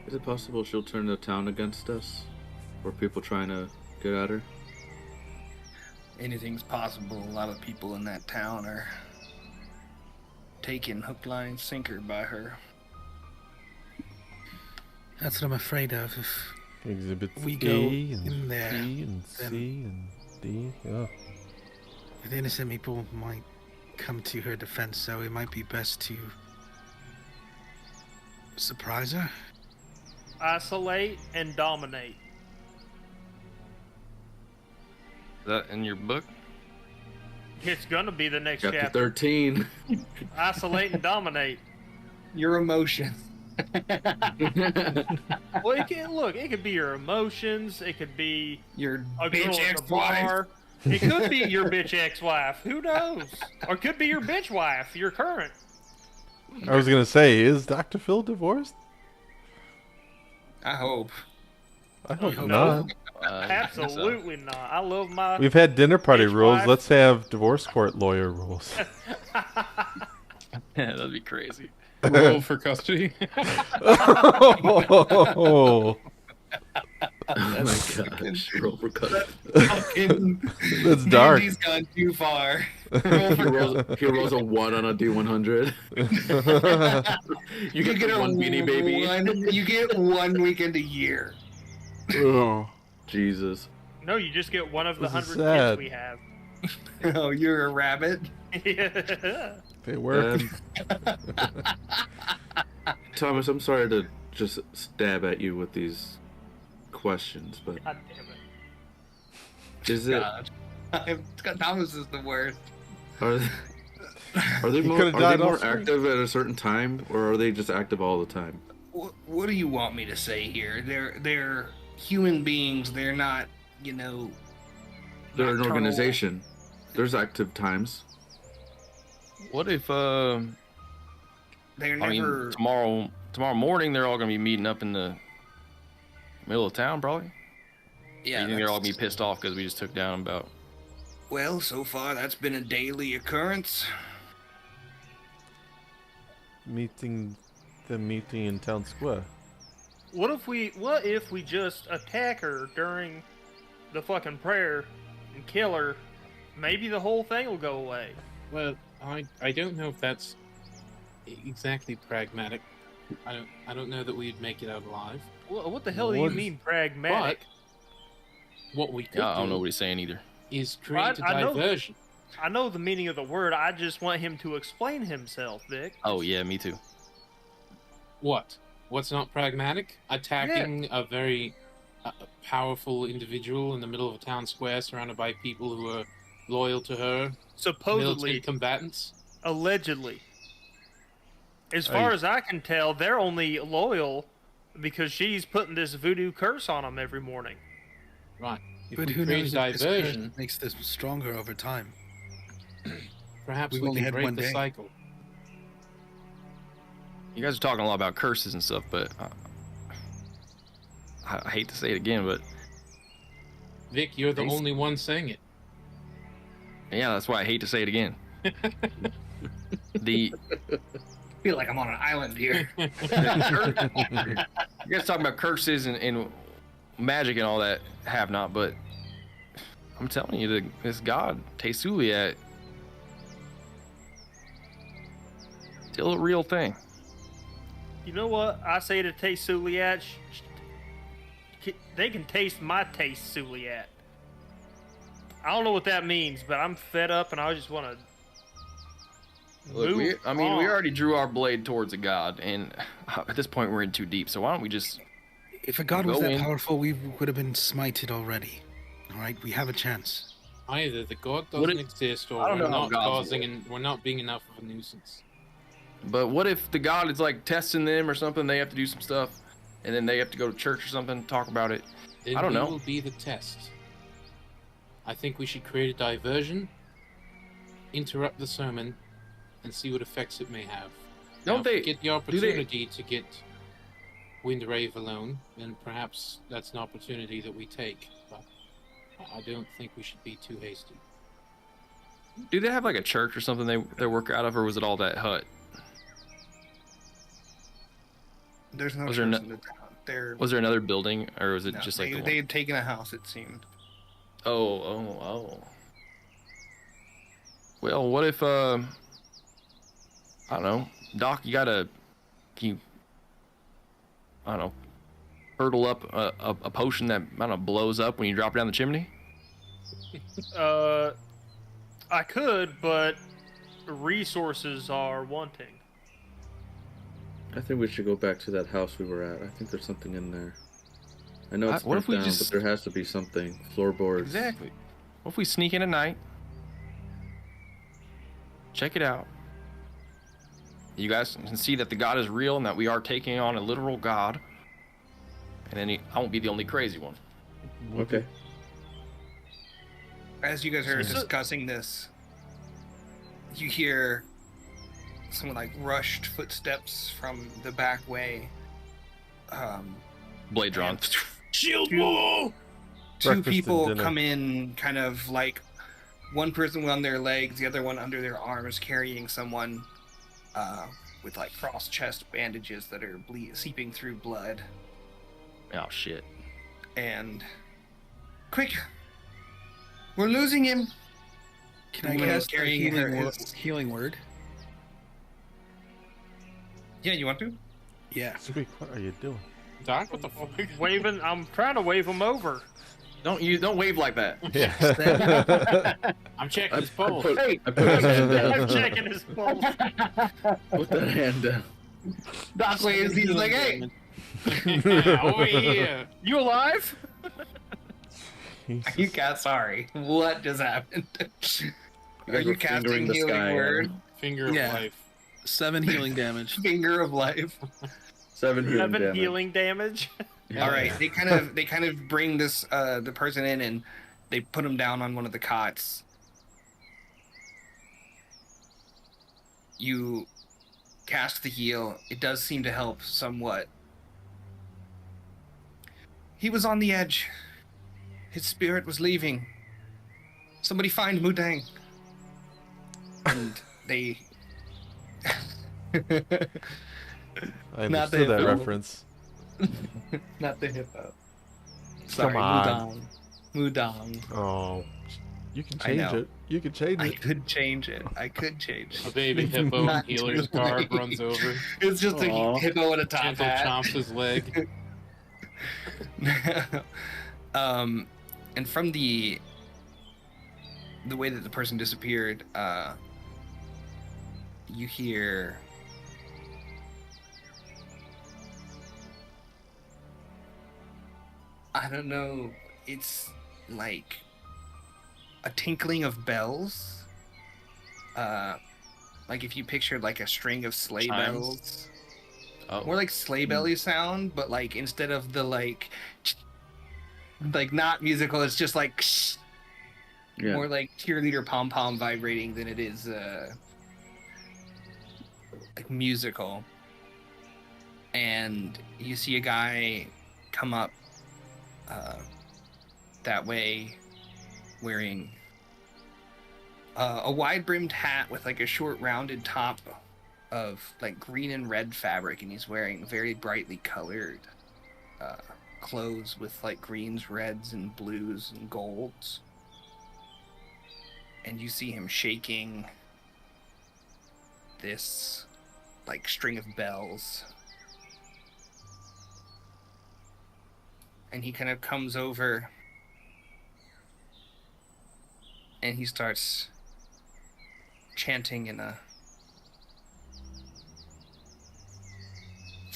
[SPEAKER 3] Is it possible she'll turn the town against us? Or people trying to get at her?
[SPEAKER 2] Anything's possible. A lot of people in that town are taken hook, line, sinker by her.
[SPEAKER 8] That's what I'm afraid of. If
[SPEAKER 4] Exhibit
[SPEAKER 8] we
[SPEAKER 4] A
[SPEAKER 8] go
[SPEAKER 4] and
[SPEAKER 8] in there,
[SPEAKER 4] C and
[SPEAKER 8] then-
[SPEAKER 4] C and D. Yeah.
[SPEAKER 8] the innocent people might come to her defense, so it might be best to surprise her.
[SPEAKER 5] Isolate and dominate.
[SPEAKER 7] Is that in your book?
[SPEAKER 5] It's gonna be the next
[SPEAKER 3] Chapter
[SPEAKER 5] chapter.
[SPEAKER 3] 13.
[SPEAKER 5] Isolate and dominate.
[SPEAKER 2] Your emotions.
[SPEAKER 5] Well, it could be your emotions. It could be
[SPEAKER 2] Your
[SPEAKER 5] a girl
[SPEAKER 2] bitch
[SPEAKER 5] at the
[SPEAKER 2] ex-wife.
[SPEAKER 5] bar. It could be your bitch ex-wife. Who knows? Or it could be your bitch wife, your current.
[SPEAKER 4] I was gonna say, is Dr. Phil divorced?
[SPEAKER 2] I hope.
[SPEAKER 4] I hope
[SPEAKER 5] No.
[SPEAKER 4] not.
[SPEAKER 5] Absolutely not. I love my.
[SPEAKER 4] We've had dinner party
[SPEAKER 5] bitch
[SPEAKER 4] rules.
[SPEAKER 5] wife.
[SPEAKER 4] Let's have divorce court lawyer rules.
[SPEAKER 7] Yeah, that'd be crazy.
[SPEAKER 6] Roll for custody.
[SPEAKER 4] Oh,
[SPEAKER 3] Oh my gosh. Roll for custody.
[SPEAKER 4] that's dark.
[SPEAKER 2] He's gone too far.
[SPEAKER 3] He rolls a 1 on a D100. You get one beanie baby.
[SPEAKER 2] You get 1 weekend a year.
[SPEAKER 4] Oh,
[SPEAKER 3] Jesus.
[SPEAKER 5] No, you just get one of the
[SPEAKER 4] This is
[SPEAKER 5] 100 kids
[SPEAKER 4] sad.
[SPEAKER 5] we have.
[SPEAKER 2] Oh, you're a rabbit.
[SPEAKER 5] Yeah.
[SPEAKER 4] they work.
[SPEAKER 3] Thomas, I'm sorry to just stab at you with these questions, but
[SPEAKER 5] God damn it.
[SPEAKER 3] is it
[SPEAKER 2] Thomas is the worst.
[SPEAKER 3] are they
[SPEAKER 4] He
[SPEAKER 3] more,
[SPEAKER 4] could've
[SPEAKER 3] are
[SPEAKER 4] died
[SPEAKER 3] they more
[SPEAKER 4] off screen.
[SPEAKER 3] active at a certain time, or are they just active all the time?
[SPEAKER 2] What do you want me to say here? They're human beings. They're not,
[SPEAKER 3] They're an
[SPEAKER 2] nocturnal.
[SPEAKER 3] organization. There's active times.
[SPEAKER 7] What if
[SPEAKER 2] They're
[SPEAKER 7] I mean
[SPEAKER 2] never.
[SPEAKER 7] tomorrow morning they're all gonna be meeting up in the middle of town probably?
[SPEAKER 2] Yeah.
[SPEAKER 7] You think they're all gonna
[SPEAKER 2] that's-
[SPEAKER 7] be pissed off because we just took down about
[SPEAKER 2] Well, so far that's been a daily occurrence.
[SPEAKER 4] meeting in town square.
[SPEAKER 5] What if we just attack her during the fucking prayer and kill her? Maybe the whole thing will go away.
[SPEAKER 6] Well, I don't know if that's exactly pragmatic. I don't know that we'd make it out alive.
[SPEAKER 5] What the hell do you
[SPEAKER 4] What?
[SPEAKER 5] mean pragmatic?
[SPEAKER 6] But what we could
[SPEAKER 7] yeah, I don't know
[SPEAKER 6] do
[SPEAKER 7] what he's saying either.
[SPEAKER 6] is create a
[SPEAKER 5] I know-
[SPEAKER 6] diversion.
[SPEAKER 5] I know the meaning of the word. I just want him to explain himself, Vic.
[SPEAKER 7] Oh yeah, me too.
[SPEAKER 6] What? What's not pragmatic? Attacking a very powerful individual in the middle of a town square surrounded by people who are loyal to her,
[SPEAKER 5] Supposedly,
[SPEAKER 6] militant combatants.
[SPEAKER 5] allegedly. As far as I can tell, they're only loyal because she's putting this voodoo curse on them every morning.
[SPEAKER 6] Right. If
[SPEAKER 8] But
[SPEAKER 6] we
[SPEAKER 8] who
[SPEAKER 6] create
[SPEAKER 8] knows
[SPEAKER 6] a
[SPEAKER 8] if this curse
[SPEAKER 6] diversion,
[SPEAKER 8] makes this stronger over time.
[SPEAKER 6] perhaps
[SPEAKER 8] We've
[SPEAKER 6] we
[SPEAKER 8] only
[SPEAKER 6] can
[SPEAKER 8] had
[SPEAKER 6] break
[SPEAKER 8] one
[SPEAKER 6] the
[SPEAKER 8] day.
[SPEAKER 6] cycle.
[SPEAKER 7] You guys are talking a lot about curses and stuff, but I hate to say it again, but
[SPEAKER 6] Vic, you're the
[SPEAKER 2] Thanks.
[SPEAKER 6] only one saying it.
[SPEAKER 7] yeah, that's why I hate to say it again. The
[SPEAKER 2] I feel like I'm on an island here.
[SPEAKER 7] you guys talking about curses and magic and all that have not, but I'm telling you, this god Tesuliat still a real thing.
[SPEAKER 5] You know what? I say to taste Suliat, they can taste my taste Suliat. I don't know what that means, but I'm fed up and I just want to.
[SPEAKER 7] Look, we already drew our blade towards a god, and at this point we're in too deep. So why don't we just?
[SPEAKER 8] If a god was
[SPEAKER 7] Go
[SPEAKER 8] that
[SPEAKER 7] in.
[SPEAKER 8] powerful, we would have been smited already. All right, we have a chance.
[SPEAKER 6] Either the god
[SPEAKER 7] What
[SPEAKER 6] doesn't
[SPEAKER 7] if-
[SPEAKER 6] exist,
[SPEAKER 7] I
[SPEAKER 6] or
[SPEAKER 7] don't
[SPEAKER 6] we're
[SPEAKER 7] know how
[SPEAKER 6] not
[SPEAKER 7] gods
[SPEAKER 6] causing, and we're not being enough of a nuisance.
[SPEAKER 7] But what if the god is like testing them or something? They have to do some stuff, and then they have to go to church or something, talk about it.
[SPEAKER 6] Then
[SPEAKER 7] I don't
[SPEAKER 6] we
[SPEAKER 7] know.
[SPEAKER 6] will be the test. I think we should create a diversion, interrupt the sermon, and see what effects it may have.
[SPEAKER 7] Don't
[SPEAKER 6] Now, if
[SPEAKER 7] they-
[SPEAKER 6] we get the opportunity to get Windrave alone, then perhaps that's an opportunity that we take. But I don't think we should be too hasty.
[SPEAKER 7] Do they have like a church or something they work out of, or was it all that hut?
[SPEAKER 2] There's no
[SPEAKER 7] Was
[SPEAKER 2] church
[SPEAKER 7] there
[SPEAKER 2] in the town. They're
[SPEAKER 7] Was there another building, or was it
[SPEAKER 2] no,
[SPEAKER 7] just
[SPEAKER 2] they,
[SPEAKER 7] like the
[SPEAKER 2] they
[SPEAKER 7] one?
[SPEAKER 2] had taken a house. It seemed.
[SPEAKER 7] Oh. Well, what if I don't know, Doc? Can you I don't know, hurdle up a potion that I don't know blows up when you drop it down the chimney?
[SPEAKER 5] I could, but resources are wanting.
[SPEAKER 3] I think we should go back to that house we were at. I think there's something in there. I know it's
[SPEAKER 7] What if
[SPEAKER 3] burnt
[SPEAKER 7] we
[SPEAKER 3] down,
[SPEAKER 7] just-
[SPEAKER 3] but there has to be something. Floorboards.
[SPEAKER 7] Exactly. What if we sneak in at night? Check it out. You guys can see that the god is real and that we are taking on a literal god. And then I won't be the only crazy one.
[SPEAKER 3] Okay.
[SPEAKER 2] As you guys are
[SPEAKER 5] So-
[SPEAKER 2] discussing this, you hear some like rushed footsteps from the back way.
[SPEAKER 7] Blade drawn.
[SPEAKER 6] Shield
[SPEAKER 2] Two-
[SPEAKER 6] wall!
[SPEAKER 2] Two
[SPEAKER 4] Breakfast and
[SPEAKER 2] people
[SPEAKER 4] dinner.
[SPEAKER 2] come in, kind of like one person on their legs, the other one under their arms, carrying someone with like cross chest bandages that are seeping through blood.
[SPEAKER 7] Oh shit.
[SPEAKER 2] And quick, we're losing him.
[SPEAKER 8] Can I
[SPEAKER 2] The woman
[SPEAKER 8] cast a
[SPEAKER 2] carrying her
[SPEAKER 8] healing word?
[SPEAKER 2] Yeah, you want to?
[SPEAKER 8] Yeah.
[SPEAKER 4] Squeak, what are you doing?
[SPEAKER 6] Doc, what the fuck?
[SPEAKER 5] Waving. I'm trying to wave him over.
[SPEAKER 7] Don't wave like that.
[SPEAKER 4] Yeah.
[SPEAKER 6] I'm checking his pulse.
[SPEAKER 3] I put his hand down.
[SPEAKER 5] I'm checking his pulse.
[SPEAKER 3] Put that hand down.
[SPEAKER 2] Doc waves. He's like, "Hey,
[SPEAKER 6] Oh yeah.
[SPEAKER 5] You alive?
[SPEAKER 2] you cat. Sorry, what just happened? Are
[SPEAKER 3] guys
[SPEAKER 2] you
[SPEAKER 3] were fingering
[SPEAKER 2] casting
[SPEAKER 3] the
[SPEAKER 2] healing
[SPEAKER 3] sky,
[SPEAKER 2] word?
[SPEAKER 6] Finger of
[SPEAKER 8] Yeah.
[SPEAKER 6] life.
[SPEAKER 8] 7 healing damage.
[SPEAKER 2] Finger of life.
[SPEAKER 3] 7 healing
[SPEAKER 5] 7
[SPEAKER 3] damage.
[SPEAKER 5] healing damage.
[SPEAKER 2] All right, they kind of bring this the person in and they put him down on one of the cots. You cast the heal. It does seem to help somewhat. He was on the edge. His spirit was leaving. Somebody find Mudang. And they
[SPEAKER 4] I
[SPEAKER 2] Not the
[SPEAKER 4] understood that
[SPEAKER 2] hippo.
[SPEAKER 4] reference.
[SPEAKER 2] not the hippo. Sorry,
[SPEAKER 4] on.
[SPEAKER 2] Mudang.
[SPEAKER 4] Oh, you can
[SPEAKER 2] I
[SPEAKER 4] change
[SPEAKER 2] know.
[SPEAKER 4] it. You can change
[SPEAKER 2] I
[SPEAKER 4] it.
[SPEAKER 2] could change it. I could change
[SPEAKER 6] A
[SPEAKER 2] it.
[SPEAKER 6] baby hippo in
[SPEAKER 2] Not
[SPEAKER 6] healer's
[SPEAKER 2] too
[SPEAKER 6] garb
[SPEAKER 2] late.
[SPEAKER 6] runs over.
[SPEAKER 2] It's just
[SPEAKER 3] Aw.
[SPEAKER 2] a hippo with a top
[SPEAKER 6] Gentle
[SPEAKER 2] hat.
[SPEAKER 6] chomps his leg.
[SPEAKER 2] And from the way that the person disappeared, you hear I don't know, it's like a tinkling of bells. Like if you pictured like a string of sleigh
[SPEAKER 7] Chimes?
[SPEAKER 2] bells.
[SPEAKER 7] Oh.
[SPEAKER 2] More like sleigh belly sound, but like instead of the like not musical, it's just like
[SPEAKER 3] Yeah.
[SPEAKER 2] more like cheerleader pom pom vibrating than it is like musical. And you see a guy come up that way wearing a wide brimmed hat with like a short rounded top of like green and red fabric, and he's wearing very brightly colored clothes with like greens, reds, and blues and golds. And you see him shaking this like string of bells. And he kind of comes over and he starts chanting in a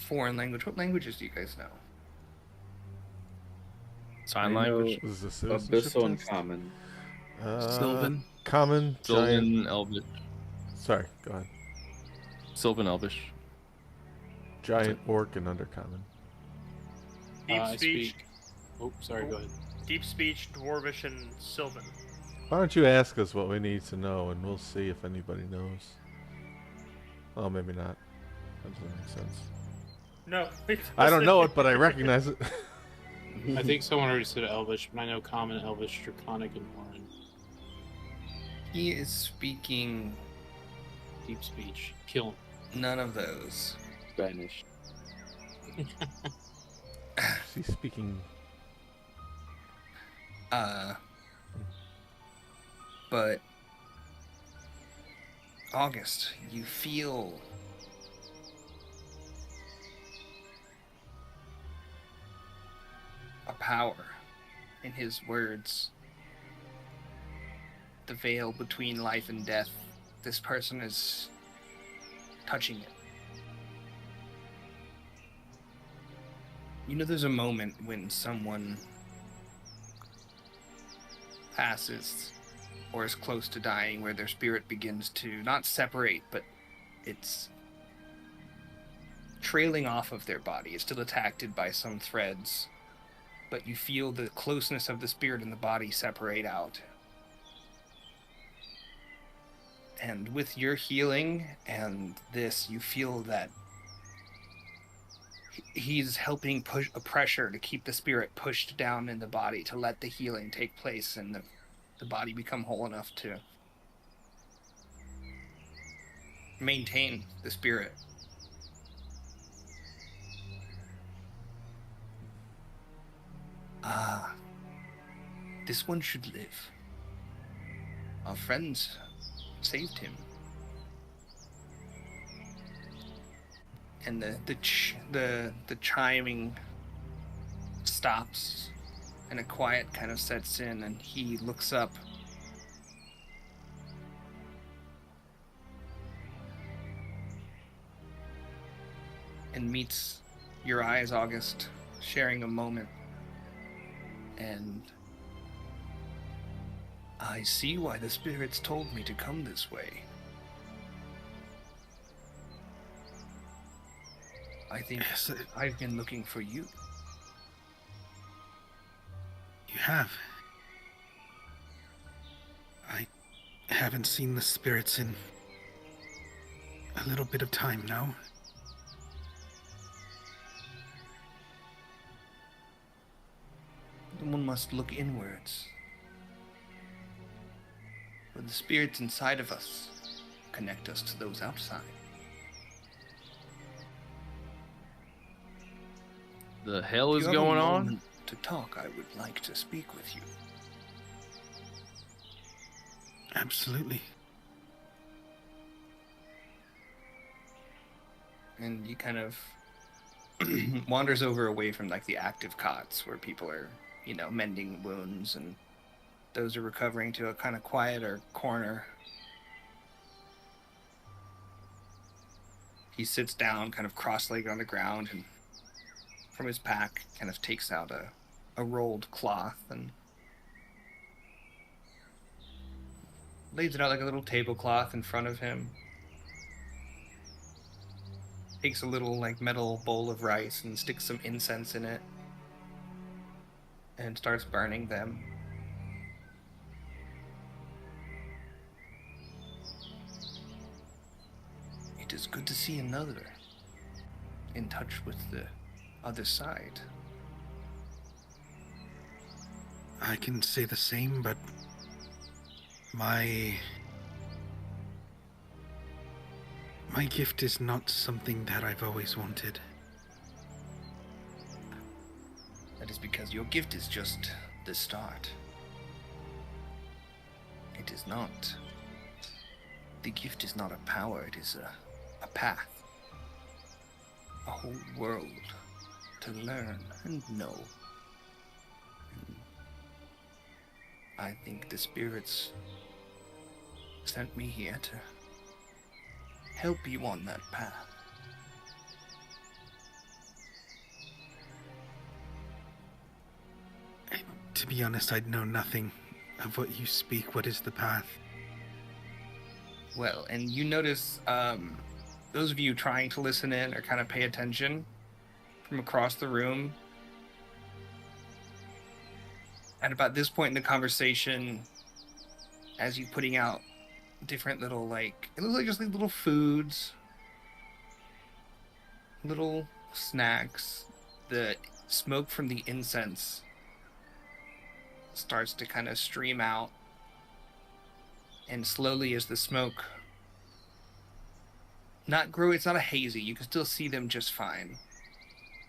[SPEAKER 2] foreign language. What languages do you guys know?
[SPEAKER 7] Sign
[SPEAKER 3] I know
[SPEAKER 7] language.
[SPEAKER 4] Is this a citizenship
[SPEAKER 3] Abyssal and
[SPEAKER 4] test?
[SPEAKER 3] Common.
[SPEAKER 8] Sylvan.
[SPEAKER 4] Common, giant.
[SPEAKER 7] Sylvan, Elvish.
[SPEAKER 4] Sorry, go ahead.
[SPEAKER 7] Sylvan, Elvish.
[SPEAKER 4] Giant, orc, and undercommon.
[SPEAKER 5] Deep
[SPEAKER 6] I
[SPEAKER 5] speech,
[SPEAKER 6] speak. Oh, sorry, go ahead.
[SPEAKER 5] deep speech, dwarvish, and sylvan.
[SPEAKER 4] Why don't you ask us what we need to know, and we'll see if anybody knows. Oh, maybe not. That doesn't make sense.
[SPEAKER 5] No,
[SPEAKER 4] I don't know it, but I recognize it.
[SPEAKER 6] I think someone already said Elvish, but I know Common, Elvish, Draconic, and Warren.
[SPEAKER 2] He is speaking
[SPEAKER 6] Deep speech. Kill him.
[SPEAKER 2] none of those.
[SPEAKER 3] Spanish.
[SPEAKER 4] She's speaking.
[SPEAKER 2] But August, you feel a power in his words. The veil between life and death. This person is touching it. You know, there's a moment when someone passes or is close to dying where their spirit begins to not separate, but it's trailing off of their body. It's still attached by some threads, but you feel the closeness of the spirit and the body separate out. And with your healing and this, you feel that he's helping push a pressure to keep the spirit pushed down in the body, to let the healing take place and the body become whole enough to maintain the spirit. This one should live. Our friends saved him. And the chiming stops, and a quiet kind of sets in, and he looks up. And meets your eyes, August, sharing a moment. And I see why the spirits told me to come this way. I think I've been looking for you.
[SPEAKER 8] You have. I haven't seen the spirits in a little bit of time now.
[SPEAKER 2] One must look inwards. For the spirits inside of us connect us to those outside.
[SPEAKER 7] The hell is
[SPEAKER 2] If you have a
[SPEAKER 7] going on?
[SPEAKER 2] moment to talk, I would like to speak with you.
[SPEAKER 8] Absolutely.
[SPEAKER 2] And he kind of wanders over away from like the active cots where people are, you know, mending wounds, and those are recovering, to a kind of quieter corner. He sits down kind of cross-legged on the ground, and from his pack kind of takes out a rolled cloth and lays it out like a little tablecloth in front of him. Takes a little like metal bowl of rice and sticks some incense in it and starts burning them. It is good to see another in touch with the other side.
[SPEAKER 8] I can say the same, but my gift is not something that I've always wanted.
[SPEAKER 2] That is because your gift is just the start. It is not. The gift is not a power, it is a path. A whole world to learn and know. And I think the spirits sent me here to help you on that path.
[SPEAKER 8] To be honest, I'd know nothing of what you speak. What is the path?
[SPEAKER 2] Well, and you notice, those of you trying to listen in or kind of pay attention from across the room, at about this point in the conversation, as you putting out different little, like, it looks like just like little foods, little snacks, the smoke from the incense starts to kind of stream out, and slowly as the smoke it's not a hazy, you can still see them just fine,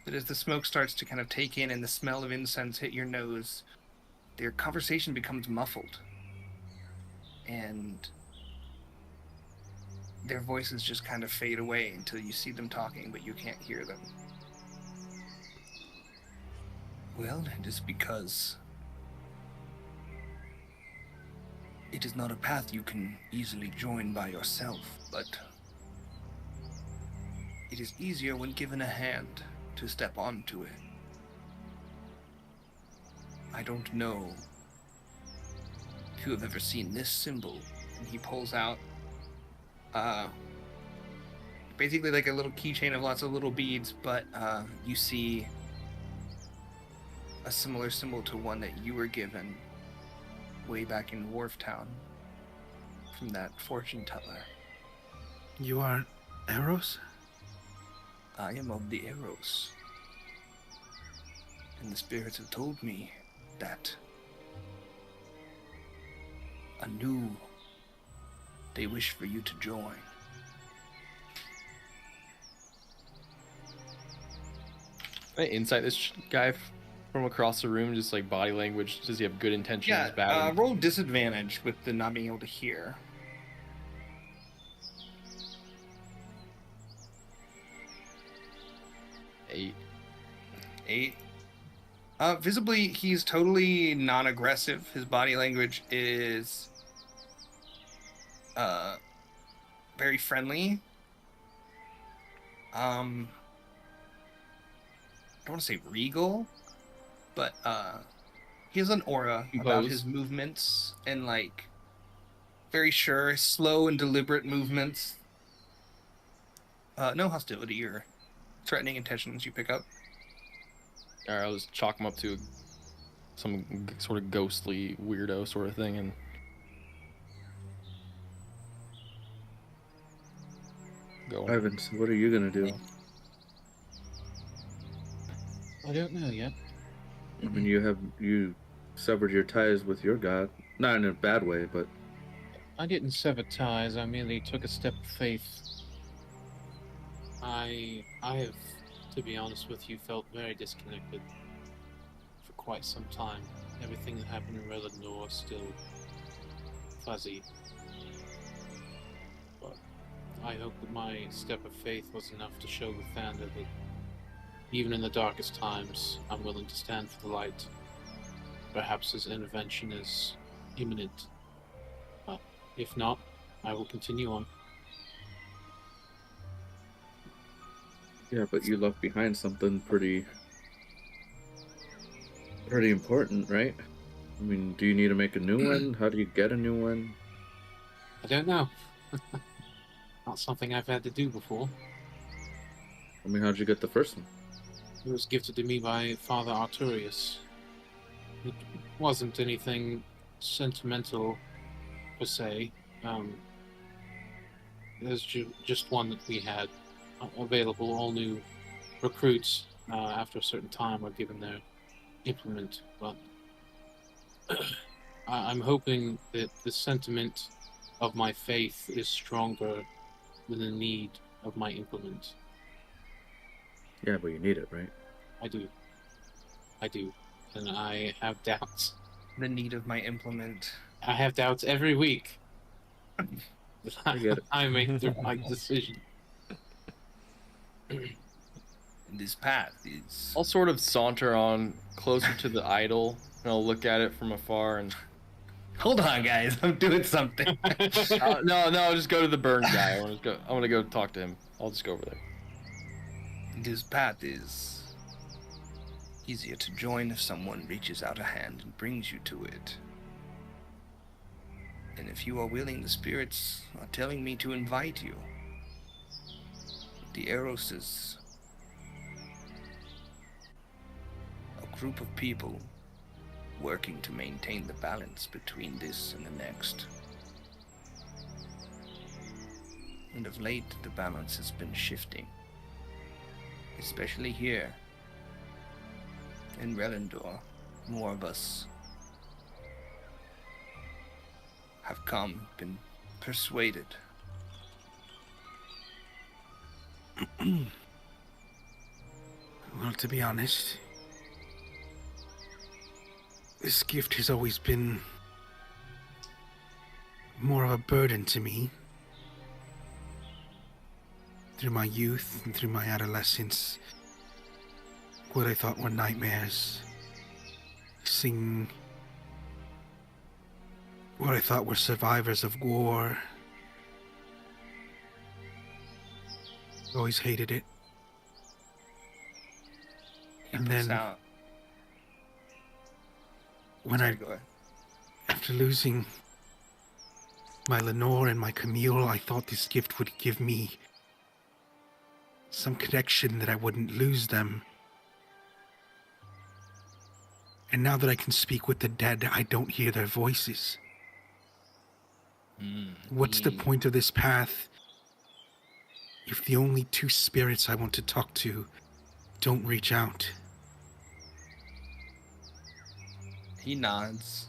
[SPEAKER 2] but as the smoke starts to kind of take in and the smell of incense hit your nose, their conversation becomes muffled, and their voices just kind of fade away until you see them talking, but you can't hear them. Well, it is because it is not a path you can easily join by yourself, but it is easier when given a hand to step onto it. I don't know if you have ever seen this symbol. And he pulls out basically like a little keychain of lots of little beads, but you see a similar symbol to one that you were given way back in Wharftown. from that fortune teller.
[SPEAKER 8] You are Eros?
[SPEAKER 2] I am of the Eros. And the spirits have told me that they wish for you to join.
[SPEAKER 7] Can I insight this guy from across the room? Just like body language. Does he have good intentions? Bad?
[SPEAKER 2] Roll disadvantage with the not being able to hear. 8. Visibly, he's totally non-aggressive. His body language is very friendly. I don't want to say regal, but he has an aura about his movements and like very sure, slow and deliberate movements. No hostility or threatening intentions you pick up.
[SPEAKER 7] All right, I'll just chalk him up to some sort of ghostly weirdo sort of thing, and go.
[SPEAKER 3] Ivan, so what are you gonna do?
[SPEAKER 6] I don't know yet.
[SPEAKER 3] I mean, you severed your ties with your god, not in a bad way, but
[SPEAKER 6] I didn't sever ties. I merely took a step of faith. I have, to be honest with you, felt very disconnected for quite some time. Everything that happened in Relinor is still fuzzy. But I hope that my step of faith was enough to show Lathander that even in the darkest times, I'm willing to stand for the light. Perhaps his intervention is imminent. But if not, I will continue on.
[SPEAKER 3] yeah, but you left behind something pretty important, right? I mean, do you need to make a new one? How do you get a new one?
[SPEAKER 6] I don't know. Not something I've had to do before.
[SPEAKER 3] I mean, how'd you get the first one?
[SPEAKER 6] It was gifted to me by Father Arturius. It wasn't anything sentimental, per se. There's just one that we had available. All new recruits, after a certain time, were given their implement. But I'm hoping that the sentiment of my faith is stronger than the need of my implement.
[SPEAKER 3] Yeah, but you need it, right?
[SPEAKER 6] I do. And I have doubts.
[SPEAKER 2] The need of my implement.
[SPEAKER 6] I have doubts every week.
[SPEAKER 3] I get it.
[SPEAKER 6] I make the right decision.
[SPEAKER 2] And this path is...
[SPEAKER 7] I'll sort of saunter on closer to the idol, and I'll look at it from afar and...
[SPEAKER 2] Hold on, guys. I'm doing something.
[SPEAKER 7] no, I'll just go to the burn guy. I want to go talk to him. I'll just go over there.
[SPEAKER 2] This path is easier to join if someone reaches out a hand and brings you to it. And if you are willing, the spirits are telling me to invite you. The Eros is a group of people working to maintain the balance between this and the next. And of late, the balance has been shifting. Especially here in Relindor, more of us have been persuaded.
[SPEAKER 8] Well, to be honest, this gift has always been more of a burden to me. Through my youth and through my adolescence, what I thought were nightmares, seeing what I thought were survivors of war. Always hated it. And then after losing my Lenore and my Camille, I thought this gift would give me some connection that I wouldn't lose them. And now that I can speak with the dead, I don't hear their voices. What's the point of this path if the only two spirits I want to talk to don't reach out?
[SPEAKER 2] He nods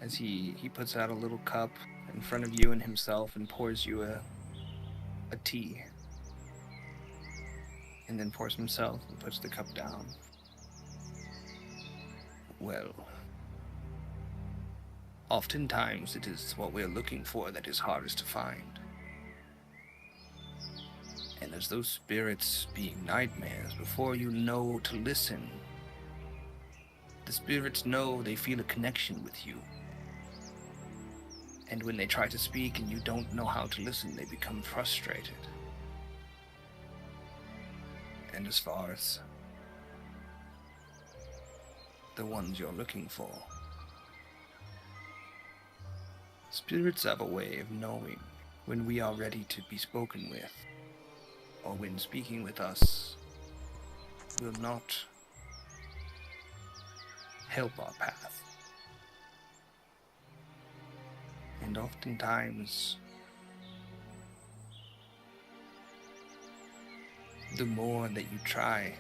[SPEAKER 2] as he puts out a little cup in front of you and himself and pours you a tea. And then pours himself and puts the cup down. Well, oftentimes it is what we're looking for that is hardest to find. And as those spirits being nightmares, before you know to listen, the spirits know they feel a connection with you. And when they try to speak and you don't know how to listen, they become frustrated. And as far as the ones you're looking for, spirits have a way of knowing when we are ready to be spoken with, or when speaking with us will not help our path. And oftentimes, the more that you try,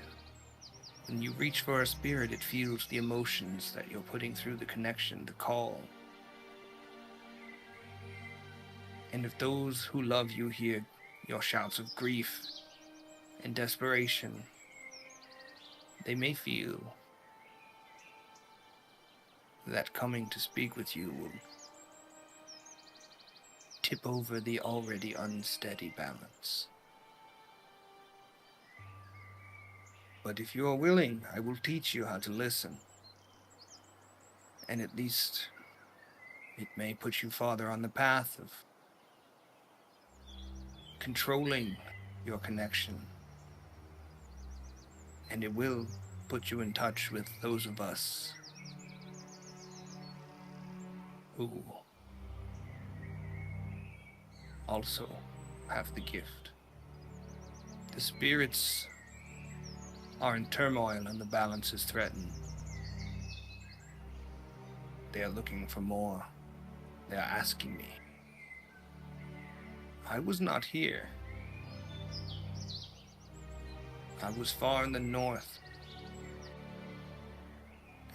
[SPEAKER 2] when you reach for a spirit, it feels the emotions that you're putting through the connection, the call. And if those who love you hear your shouts of grief and desperation, they may feel that coming to speak with you will tip over the already unsteady balance. But if you are willing, I will teach you how to listen. And at least it may put you farther on the path of controlling your connection. And it will put you in touch with those of us who also have the gift. The spirits are in turmoil and the balance is threatened. They are looking for more. They are asking me. I was not here. I was far in the north.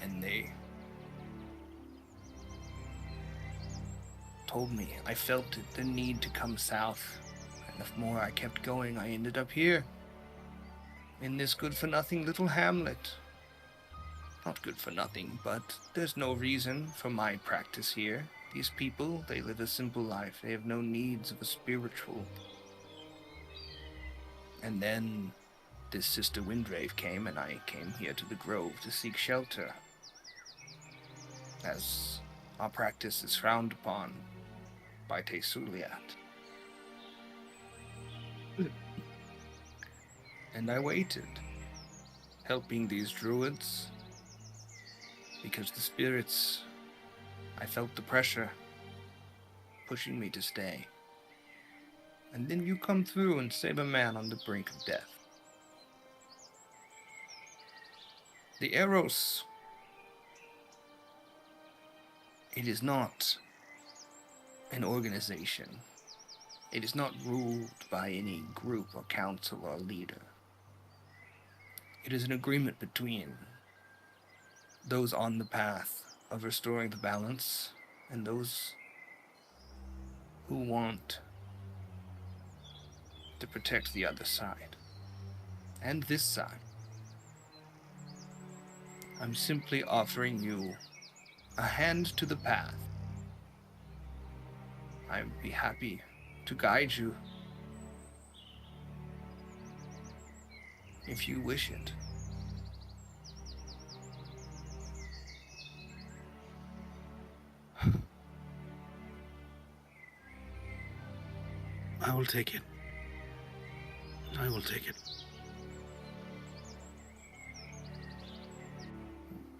[SPEAKER 2] And they told me. I felt it, the need to come south. And the more I kept going, I ended up here. In this good-for-nothing little hamlet. Not good for nothing, but there's no reason for my practice here. These people, they live a simple life. They have no needs of a spiritual. And then this Sister Windrave came, and I came here to the grove to seek shelter. As our practice is frowned upon by Tesuliat. And I waited, helping these druids, because the spirits, I felt the pressure pushing me to stay. And then you come through and save a man on the brink of death. The Eros, it is not an organization. It is not ruled by any group or council or leader. It is an agreement between those on the path of restoring the balance and those who want to protect the other side and this side. I'm simply offering you a hand to the path. I'd be happy to guide you if you wish it.
[SPEAKER 8] I will take it. I will take it.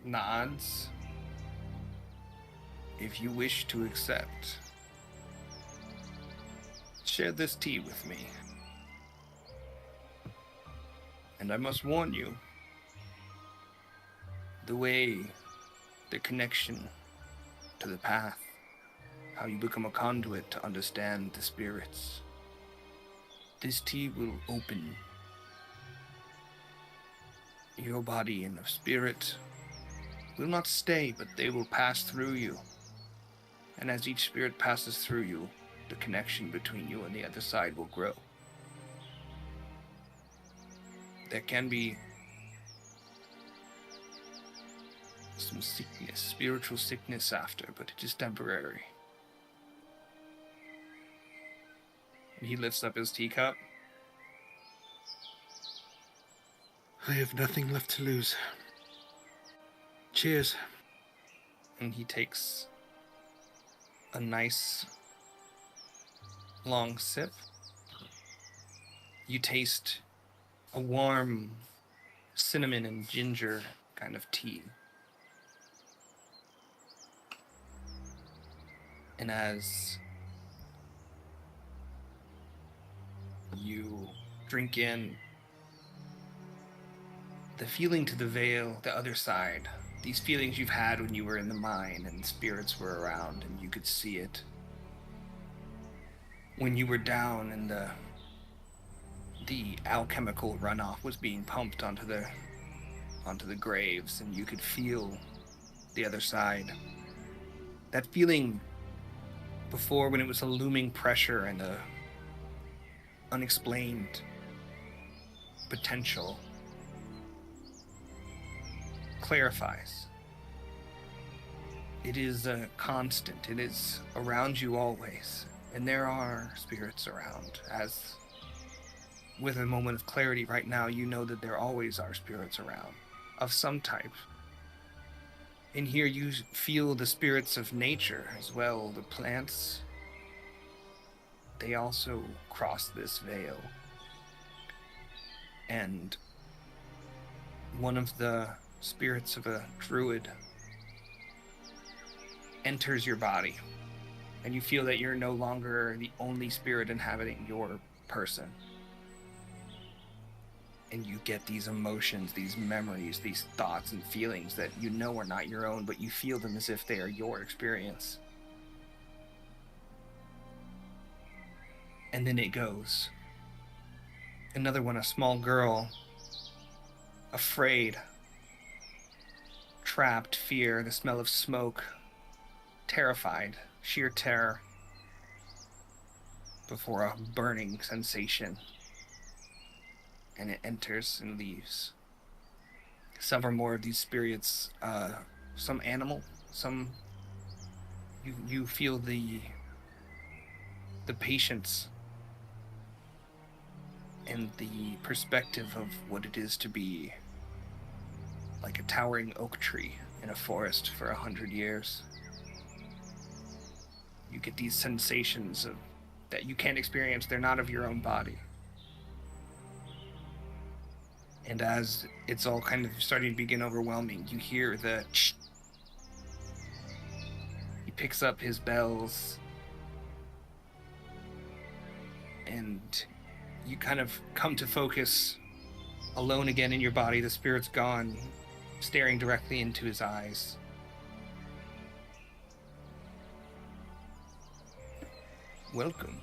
[SPEAKER 2] Nods. If you wish to accept, share this tea with me. And I must warn you, the way, the connection to the path how you become a conduit to understand the spirits. This tea will open your body, and the spirit will not stay, but they will pass through you. And as each spirit passes through you, the connection between you and the other side will grow. There can be some sickness, spiritual sickness after, but it is temporary. He lifts up his teacup.
[SPEAKER 8] I have nothing left to lose. Cheers.
[SPEAKER 2] And he takes a nice long sip. You taste a warm cinnamon and ginger kind of tea. And as you drink in, the feeling to the veil, the other side, these feelings you've had when you were in the mine and spirits were around and you could see it. When you were down and the alchemical runoff was being pumped onto the graves and you could feel the other side. That feeling before, when it was a looming pressure and a unexplained potential, clarifies. It is a constant. It is around you always. And there are spirits around. As with a moment of clarity right now, you know that there always are spirits around of some type. In here you feel the spirits of nature as well. The plants, they also cross this veil. And one of the spirits of a druid enters your body, and you feel that you're no longer the only spirit inhabiting your person. And you get these emotions, these memories, these thoughts and feelings that you know are not your own, but you feel them as if they are your experience. And then it goes. Another one, a small girl, afraid, trapped, fear, the smell of smoke, terrified, sheer terror, before a burning sensation. And it enters and leaves. Several more of these spirits, some animal, some you feel the patience and the perspective of what it is to be like a towering oak tree in a forest for 100 years. You get these sensations of that you can't experience. They're not of your own body. And as it's all kind of starting to begin overwhelming, you hear the ch. He picks up his bells, and you kind of come to focus alone again in your body. The spirit's gone, staring directly into his eyes. Welcome.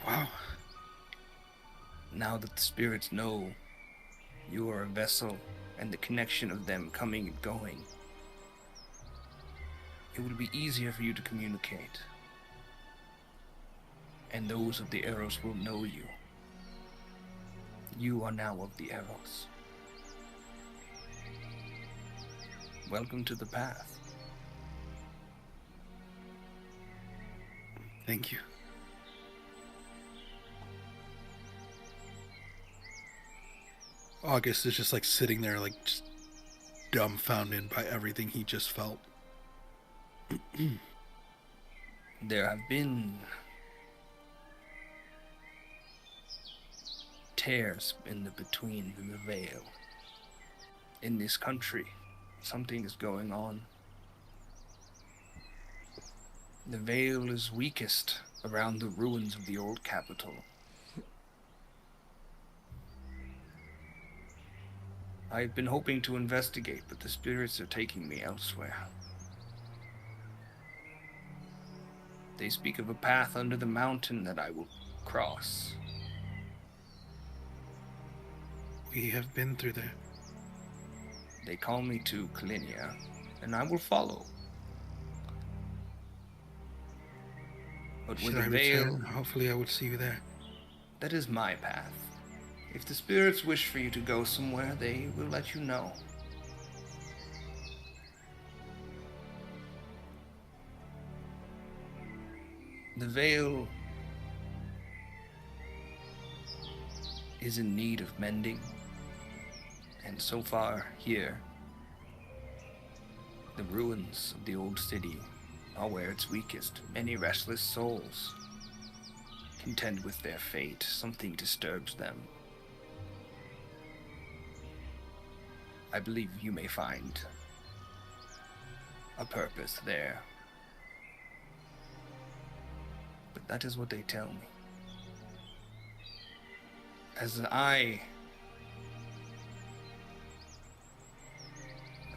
[SPEAKER 8] Wow.
[SPEAKER 2] Now that the spirits know you are a vessel and the connection of them coming and going, it will be easier for you to communicate. And those of the arrows will know you. You are now of the arrows. Welcome to the path.
[SPEAKER 8] Thank you. August is just like sitting there, like just dumbfounded by everything he just felt.
[SPEAKER 2] There have been tears between the veil. In this country, something is going on. The veil is weakest around the ruins of the old capital. I've been hoping to investigate, but the spirits are taking me elsewhere. They speak of a path under the mountain that I will cross.
[SPEAKER 8] We have been through there.
[SPEAKER 2] They call me to Kalinia, and I will follow. But with
[SPEAKER 8] Should I
[SPEAKER 2] the veil,
[SPEAKER 8] return? Hopefully I will see you there.
[SPEAKER 2] that is my path. If the spirits wish for you to go somewhere, they will let you know. The veil is in need of mending, and so far here, the ruins of the old city are where it's weakest. Many restless souls contend with their fate. Something disturbs them. I believe you may find a purpose there. But that is what they tell me. As I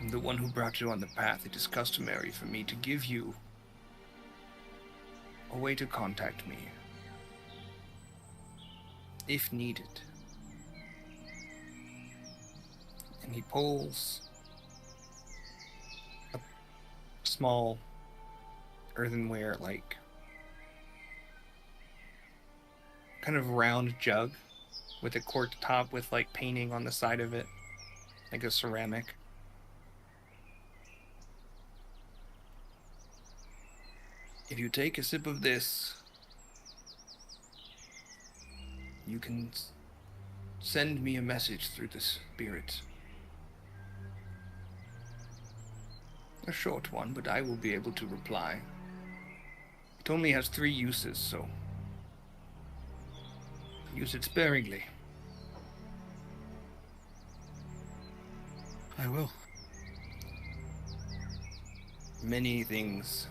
[SPEAKER 2] am the one who brought you on the path, it is customary for me to give you a way to contact me, if needed. And he pulls a small earthenware, like, kind of round jug with a corked top with, like, painting on the side of it, like a ceramic. If you take a sip of this, you can send me a message through the spirit. A short one, but I will be able to reply. It only has 3 uses, so use it sparingly.
[SPEAKER 8] I will.
[SPEAKER 2] Many things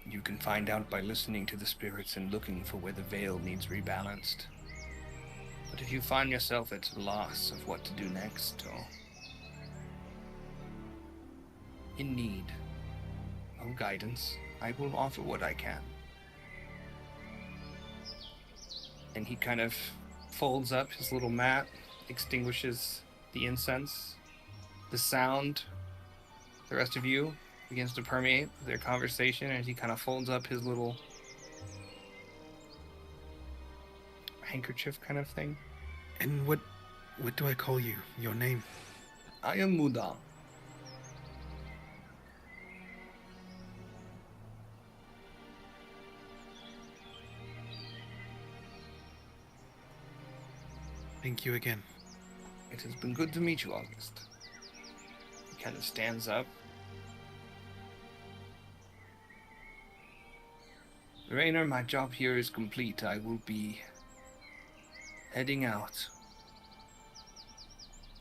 [SPEAKER 2] you can find out by listening to the spirits and looking for where the veil needs rebalanced. But if you find yourself at a loss of what to do next, or in need of guidance, I will offer what I can. And he kind of folds up his little mat, extinguishes the incense. The sound, the rest of you, begins to permeate their conversation as he kind of folds up his little handkerchief kind of thing.
[SPEAKER 8] And what do I call you? Your name?
[SPEAKER 2] I am Mudam.
[SPEAKER 8] Thank you again.
[SPEAKER 2] It has been good to meet you, August. He kind of stands up. Rainer, my job here is complete. I will be heading out.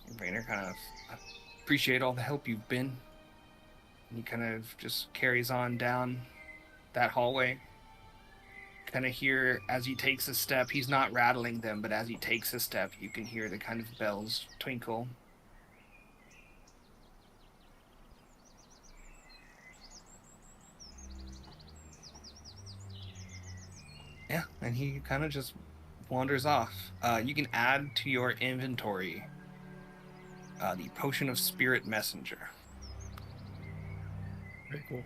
[SPEAKER 2] And Rainer kind of appreciate all the help you've been. And he kind of just carries on down that hallway. Kind of hear as he takes a step, he's not rattling them, but as he takes a step, you can hear the kind of bells twinkle. Yeah, and he kind of just wanders off. You can add to your inventory the Potion of Spirit Messenger.
[SPEAKER 6] Very cool.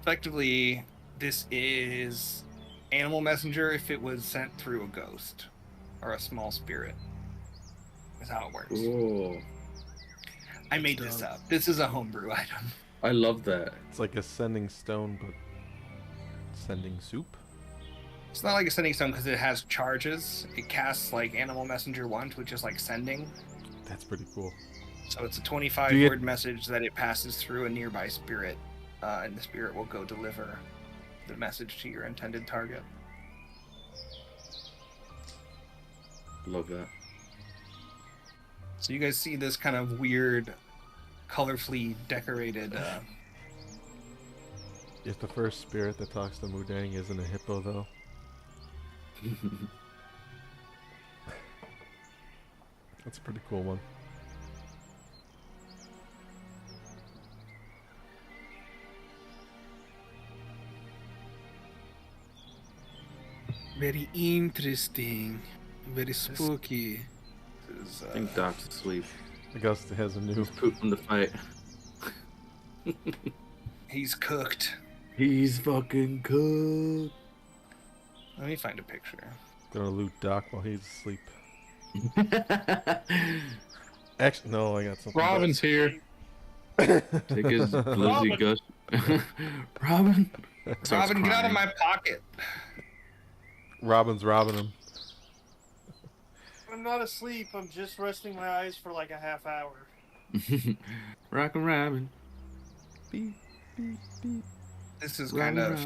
[SPEAKER 2] Effectively, this is Animal Messenger if it was sent through a ghost or a small spirit. That's how it works.
[SPEAKER 3] Cool.
[SPEAKER 2] I made this up. This is a homebrew item.
[SPEAKER 3] I love that.
[SPEAKER 4] It's like a sending stone, but sending soup?
[SPEAKER 2] It's not like a sending stone because it has charges. It casts like Animal Messenger once, which is like sending.
[SPEAKER 4] That's pretty cool.
[SPEAKER 2] So it's a 25-word message that it passes through a nearby spirit, and the spirit will go deliver the message to your intended target.
[SPEAKER 3] Love that.
[SPEAKER 2] So you guys see this kind of weird, colorfully decorated...
[SPEAKER 4] If the first spirit that talks to Mudang isn't a hippo, though. That's a pretty cool one.
[SPEAKER 8] Very interesting. Very spooky.
[SPEAKER 3] I think Doc's asleep.
[SPEAKER 4] Augusta has a new.
[SPEAKER 3] He's pooped from the fight.
[SPEAKER 2] He's cooked.
[SPEAKER 3] He's fucking cooked.
[SPEAKER 2] Let me find a picture.
[SPEAKER 4] Gonna loot Doc while he's asleep. Actually, no, I got something.
[SPEAKER 6] Robin's here.
[SPEAKER 3] Take his glizzy gush. Robin.
[SPEAKER 2] Robin, get out of my pocket.
[SPEAKER 4] Robin's robbing him.
[SPEAKER 5] I'm not asleep. I'm just resting my eyes for like a half hour.
[SPEAKER 3] Rockin' Robin.
[SPEAKER 4] Beep, beep, beep.
[SPEAKER 2] This is kind of.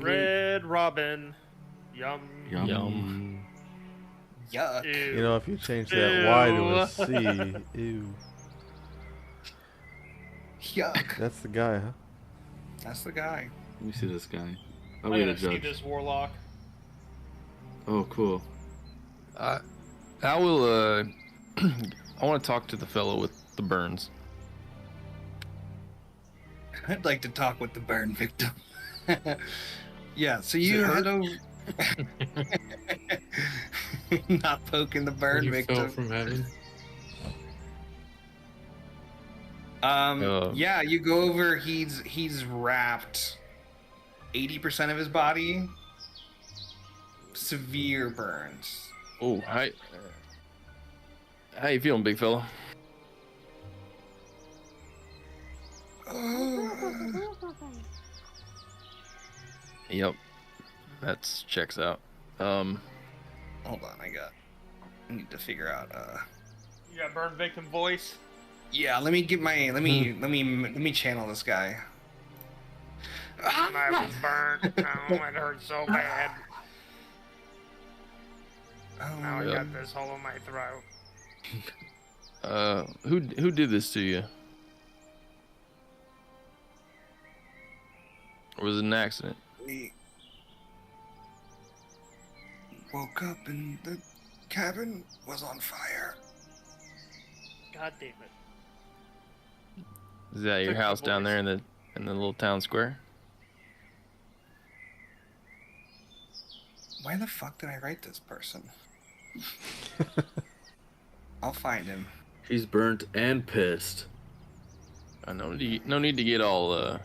[SPEAKER 5] Red Robin. Yum.
[SPEAKER 3] Yum.
[SPEAKER 2] Yuck.
[SPEAKER 5] Ew.
[SPEAKER 4] You know, if you change that Y to a C, ew.
[SPEAKER 2] Yuck.
[SPEAKER 4] That's the guy, huh?
[SPEAKER 2] That's the guy.
[SPEAKER 3] Let me see this guy.
[SPEAKER 5] I
[SPEAKER 3] Oh, we had a
[SPEAKER 5] gotta see
[SPEAKER 3] judge.
[SPEAKER 5] this warlock.
[SPEAKER 3] Oh, cool.
[SPEAKER 7] I will. I want to talk to the fellow with the burns.
[SPEAKER 2] I'd like to talk with the burn victim. Yeah, so you head over. Not poking the burn
[SPEAKER 6] You fell
[SPEAKER 2] victim.
[SPEAKER 6] from heaven.
[SPEAKER 2] Yeah, you go over. He's wrapped 80% of his body. Severe burns.
[SPEAKER 7] Oh, hi. How you feeling, big fella? Yep, that's checks out.
[SPEAKER 2] Hold on, I need to figure out.
[SPEAKER 5] You got burn victim voice.
[SPEAKER 2] Yeah, let me get my. Let me channel this guy.
[SPEAKER 5] I was burned. Oh, it hurt so bad. Now I
[SPEAKER 7] Yeah.
[SPEAKER 5] got this hole in my throat.
[SPEAKER 7] Who did this to you? Or was it an accident?
[SPEAKER 2] We woke up and the cabin was on fire.
[SPEAKER 5] God damn it.
[SPEAKER 7] Is that your
[SPEAKER 5] Took the
[SPEAKER 7] house down
[SPEAKER 5] voice.
[SPEAKER 7] there in the little town square?
[SPEAKER 2] Why the fuck did I write this person? I'll find him.
[SPEAKER 3] He's burnt and pissed.
[SPEAKER 7] No need to get all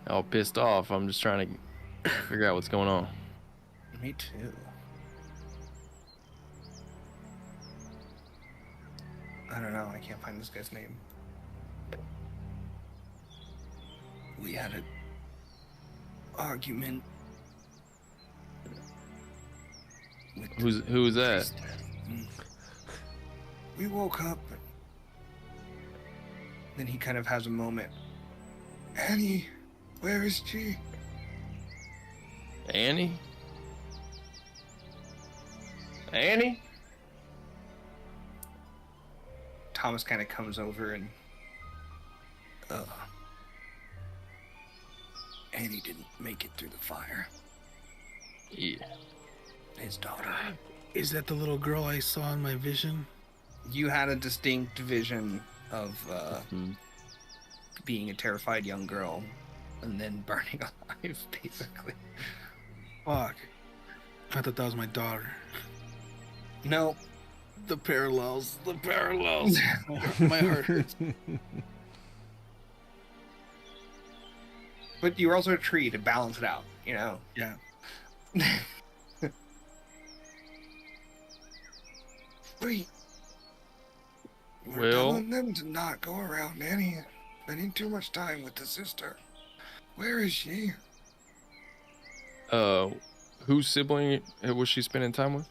[SPEAKER 7] all pissed off. I'm just trying to figure out what's going on.
[SPEAKER 2] Me too. I don't know. I can't find this guy's name. We had an argument. With
[SPEAKER 7] Who was that?
[SPEAKER 2] We woke up. Then he kind of has a moment. Annie, where is she?
[SPEAKER 7] Annie? Annie?
[SPEAKER 2] Thomas kind of comes over and. Annie didn't make it through the fire.
[SPEAKER 7] Yeah.
[SPEAKER 2] His daughter.
[SPEAKER 8] Is that the little girl I saw in my vision?
[SPEAKER 2] You had a distinct vision of being a terrified young girl and then burning alive, basically.
[SPEAKER 8] Fuck. I thought that was my daughter.
[SPEAKER 2] No.
[SPEAKER 8] The parallels. The parallels. My heart hurts.
[SPEAKER 2] But you were also a tree to balance it out, you know?
[SPEAKER 8] Yeah.
[SPEAKER 2] We're
[SPEAKER 7] Well-
[SPEAKER 2] telling them to not go around Annie spending too much time with the sister. Where is she?
[SPEAKER 7] Whose sibling was she spending time with?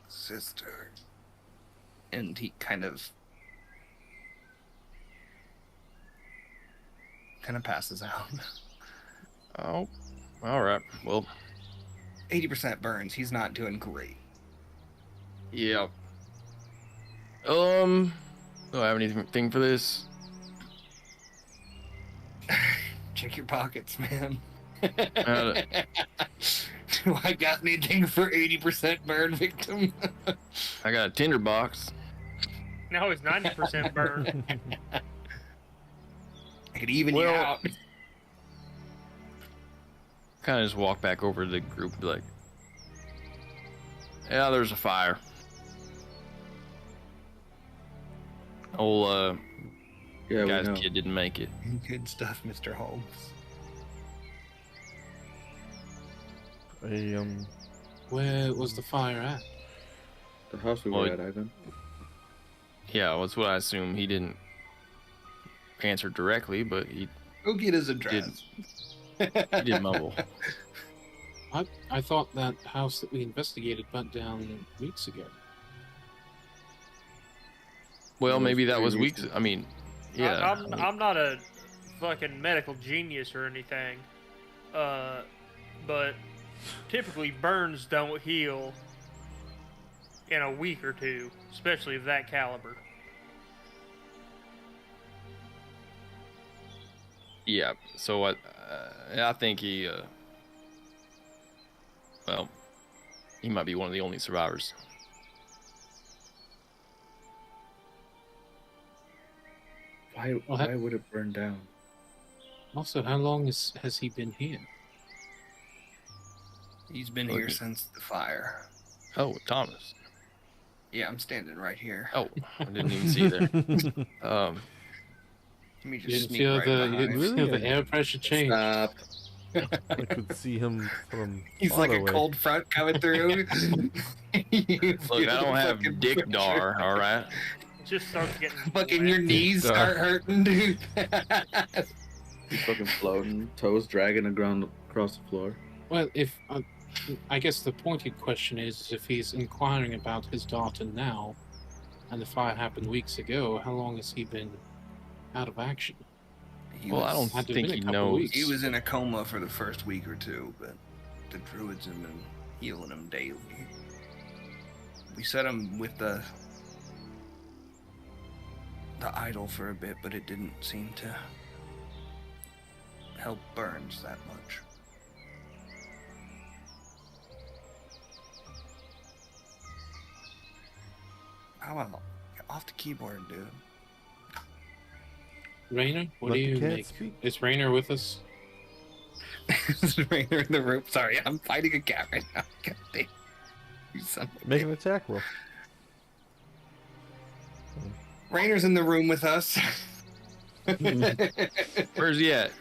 [SPEAKER 2] Sister. And he kind of passes out.
[SPEAKER 7] Oh, all right. Well,
[SPEAKER 2] 80% burns. He's not doing great.
[SPEAKER 7] yeah. Do I have anything for this?
[SPEAKER 2] Check your pockets, man.
[SPEAKER 7] Uh,
[SPEAKER 2] Do I got anything for 80% burn victim?
[SPEAKER 7] I got a tinderbox.
[SPEAKER 5] Now he's 90% burned.
[SPEAKER 2] I could even you
[SPEAKER 7] Well-
[SPEAKER 2] out.
[SPEAKER 7] Kind of just walk back over to the group and be like, yeah, there's a fire. Old
[SPEAKER 3] Yeah, we
[SPEAKER 7] guy's
[SPEAKER 3] know.
[SPEAKER 7] kid didn't make it.
[SPEAKER 2] Good stuff, Mr. Holmes.
[SPEAKER 6] Where was the fire at?
[SPEAKER 3] The house we
[SPEAKER 7] Well,
[SPEAKER 3] were at, Ivan.
[SPEAKER 7] Yeah, that's what I assume. He didn't answer directly, but he
[SPEAKER 2] Go get his address.
[SPEAKER 7] did mumble.
[SPEAKER 6] I thought that house that we investigated burnt down weeks ago.
[SPEAKER 7] Well,
[SPEAKER 3] Well,
[SPEAKER 7] maybe
[SPEAKER 3] it's
[SPEAKER 7] that
[SPEAKER 3] pretty
[SPEAKER 7] was weeks.
[SPEAKER 3] recent.
[SPEAKER 7] I mean, yeah.
[SPEAKER 5] I'm not a fucking medical genius or anything, but typically burns don't heal in a week or two, especially of that caliber.
[SPEAKER 7] Yeah. So I think he. Well, he might be one of the only survivors.
[SPEAKER 3] Why would it burn down?
[SPEAKER 6] Also, how long has he been here?
[SPEAKER 2] He's been here since the fire.
[SPEAKER 7] Oh, Thomas.
[SPEAKER 2] Yeah, I'm standing right here.
[SPEAKER 7] Oh, I didn't even see you there.
[SPEAKER 2] Let me
[SPEAKER 6] You
[SPEAKER 2] just
[SPEAKER 6] didn't
[SPEAKER 2] sneak
[SPEAKER 6] feel
[SPEAKER 2] right
[SPEAKER 6] the
[SPEAKER 2] behind.
[SPEAKER 6] you didn't feel the air pressure change.
[SPEAKER 3] Stop.
[SPEAKER 4] I could see him from
[SPEAKER 2] He's
[SPEAKER 4] far
[SPEAKER 2] like a
[SPEAKER 4] away.
[SPEAKER 2] cold front coming through.
[SPEAKER 7] Look, I don't have dick dar, all right?
[SPEAKER 5] Just starts getting
[SPEAKER 2] Fucking your
[SPEAKER 5] wet.
[SPEAKER 2] knees start hurting, dude.
[SPEAKER 3] He's fucking floating, toes dragging the ground across the floor.
[SPEAKER 6] Well, if I guess the pointed question is if he's inquiring about his daughter now, and the fire happened weeks ago, how long has he been out of action?
[SPEAKER 7] Well, I don't
[SPEAKER 6] had to
[SPEAKER 7] think
[SPEAKER 6] been a
[SPEAKER 7] he
[SPEAKER 6] couple
[SPEAKER 7] knows.
[SPEAKER 6] weeks.
[SPEAKER 2] He was in a coma for the first week or two, but the druids have been healing him daily. We set him with the idol for a bit, but it didn't seem to help Burns that much. How about get off the keyboard, dude?
[SPEAKER 6] Rainer, what
[SPEAKER 4] Let
[SPEAKER 6] do
[SPEAKER 4] the
[SPEAKER 6] you
[SPEAKER 4] cat
[SPEAKER 6] make?
[SPEAKER 4] speak.
[SPEAKER 6] Is Rainer with us?
[SPEAKER 2] Rainer in the room. Sorry, I'm fighting a cat right now. God damn. You son of a
[SPEAKER 4] Make an attack roll.
[SPEAKER 2] Rainer's in the room with us.
[SPEAKER 7] Where's he at?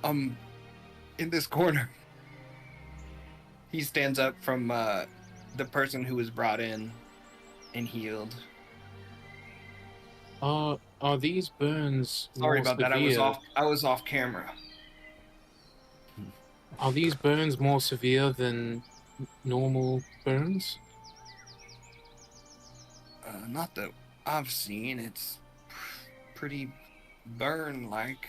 [SPEAKER 2] In this corner. He stands up from the person who was brought in and healed.
[SPEAKER 6] Are these burns
[SPEAKER 2] Sorry
[SPEAKER 6] more
[SPEAKER 2] about that.
[SPEAKER 6] severe?
[SPEAKER 2] I was off camera.
[SPEAKER 6] Are these burns more severe than normal burns?
[SPEAKER 2] Not that I've seen. It's pretty burn-like.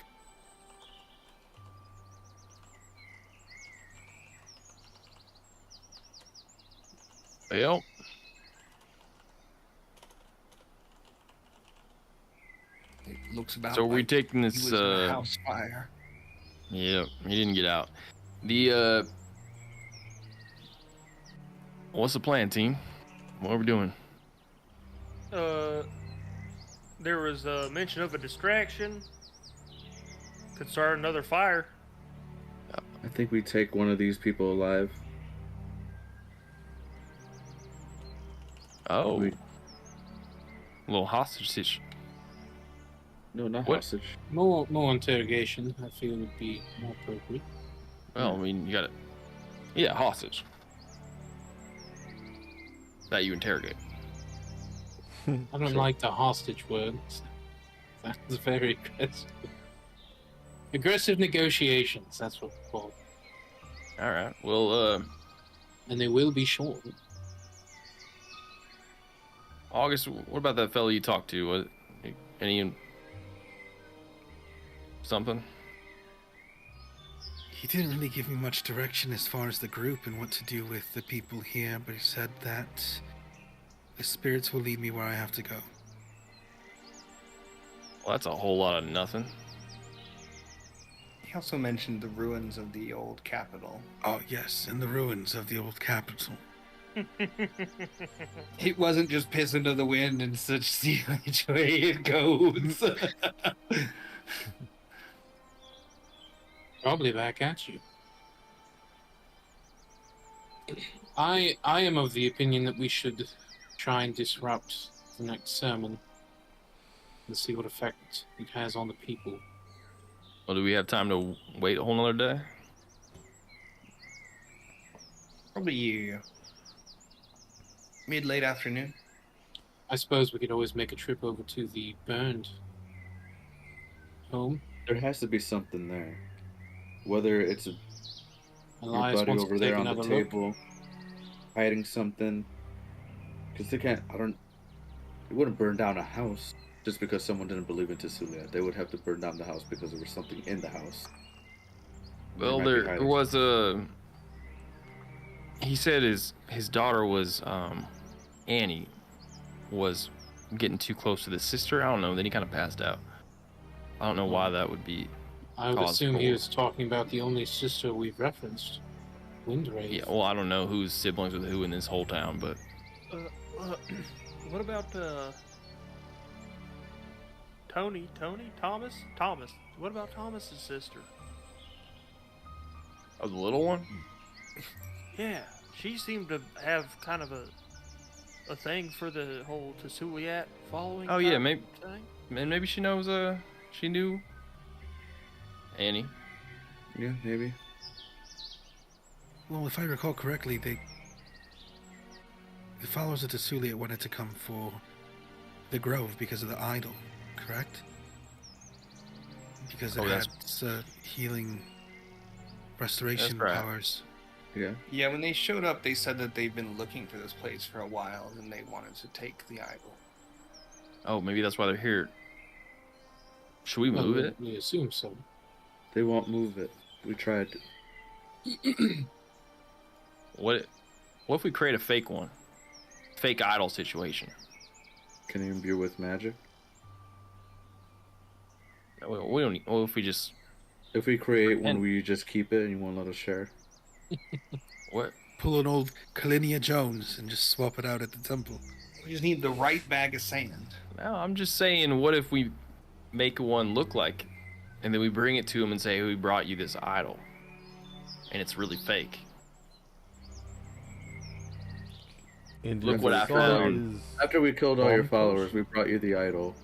[SPEAKER 7] Well,
[SPEAKER 2] It looks about
[SPEAKER 7] so we're
[SPEAKER 2] like
[SPEAKER 7] taking
[SPEAKER 2] he
[SPEAKER 7] this.
[SPEAKER 2] was in a house fire.
[SPEAKER 7] Yeah, he didn't get out. The what's the plan, team? What are we doing?
[SPEAKER 5] There was a mention of a distraction. Could start another fire.
[SPEAKER 3] I think we take one of these people alive.
[SPEAKER 7] Oh,
[SPEAKER 3] We-
[SPEAKER 7] a little hostage situation.
[SPEAKER 3] No, not
[SPEAKER 7] What?
[SPEAKER 3] hostage.
[SPEAKER 6] More interrogation, I feel would be more appropriate.
[SPEAKER 7] Well, I mean, you got it. Yeah, hostage. That you interrogate.
[SPEAKER 6] I don't like the hostage word. That's very aggressive. Aggressive negotiations, that's what we call it.
[SPEAKER 7] All right. Well,
[SPEAKER 6] And they will be short.
[SPEAKER 7] August, what about that fellow you talked to? Any something?
[SPEAKER 8] He didn't really give me much direction as far as the group and what to do with the people here, but he said that the spirits will lead me where I have to go.
[SPEAKER 7] Well, that's a whole lot of nothing.
[SPEAKER 2] He also mentioned the ruins of the old capital.
[SPEAKER 8] Oh, yes, in the ruins of the old capital.
[SPEAKER 2] It wasn't just piss into the wind and such see which way it goes.
[SPEAKER 6] Probably back at you. I am of the opinion that we should try and disrupt the next sermon and see what effect it has on the people.
[SPEAKER 7] Well, do we have time to wait a whole nother day?
[SPEAKER 2] Probably mid-late afternoon.
[SPEAKER 6] I suppose we could always make a trip over to the burned home.
[SPEAKER 3] There has to be something there. Whether it's your
[SPEAKER 6] Elias
[SPEAKER 3] buddy
[SPEAKER 6] wants
[SPEAKER 3] over
[SPEAKER 6] to
[SPEAKER 3] there
[SPEAKER 6] take
[SPEAKER 3] on the
[SPEAKER 6] another look.
[SPEAKER 3] table, hiding something. Because they can't, it wouldn't burn down a house just because someone didn't believe in Tasulia. They would have to burn down the house because there was something in the house.
[SPEAKER 7] Well,
[SPEAKER 3] They might be
[SPEAKER 7] there
[SPEAKER 3] hiding
[SPEAKER 7] was a. He said his daughter was Annie was getting too close to the sister. I don't know. Then he kind of passed out. I don't know why that would be.
[SPEAKER 6] I would
[SPEAKER 7] cause
[SPEAKER 6] assume he
[SPEAKER 7] for-
[SPEAKER 6] was talking about the only sister we've referenced, Windwraith.
[SPEAKER 7] Yeah, well, I don't know who's siblings with who in this whole town, but
[SPEAKER 5] What about Thomas? What about Thomas's sister?
[SPEAKER 7] oh, the little one.
[SPEAKER 5] Yeah, she seemed to have kind of a thing for the whole Tasuliat following.
[SPEAKER 7] Oh, yeah,
[SPEAKER 5] type
[SPEAKER 7] maybe-
[SPEAKER 5] thing.
[SPEAKER 7] And maybe she knows. She knew Annie.
[SPEAKER 3] Yeah, maybe.
[SPEAKER 8] Well, if I recall correctly, the followers of Tasulia wanted to come for the grove because of the idol, correct? Because it
[SPEAKER 7] Oh,
[SPEAKER 8] had
[SPEAKER 7] that's-
[SPEAKER 8] healing, restoration
[SPEAKER 7] right.
[SPEAKER 8] powers.
[SPEAKER 3] Yeah.
[SPEAKER 2] Yeah, when they showed up, they said that they've been looking for this place for a while, and they wanted to take the idol.
[SPEAKER 7] Oh, maybe that's why they're here. Should we move it?
[SPEAKER 6] We assume so.
[SPEAKER 3] They won't move it. We tried.
[SPEAKER 7] What if we create a fake one? Fake idol situation.
[SPEAKER 3] Can you imbue with magic?
[SPEAKER 7] We don't. Well, if we just
[SPEAKER 3] If we create one,
[SPEAKER 7] And-
[SPEAKER 3] will you just keep it and you won't let us share?
[SPEAKER 7] what?
[SPEAKER 8] Pull an old Kalinia Jones and just swap it out at the temple.
[SPEAKER 2] We just need the right bag of sand.
[SPEAKER 7] No, I'm just saying. What if we make one look like, and then we bring it to him and say, "We brought you this idol," and it's really fake.
[SPEAKER 4] And
[SPEAKER 7] Look what I
[SPEAKER 4] your
[SPEAKER 7] found.
[SPEAKER 4] is-
[SPEAKER 3] After we killed all your
[SPEAKER 4] Bomb
[SPEAKER 3] followers,
[SPEAKER 4] push?
[SPEAKER 3] we brought you the idol.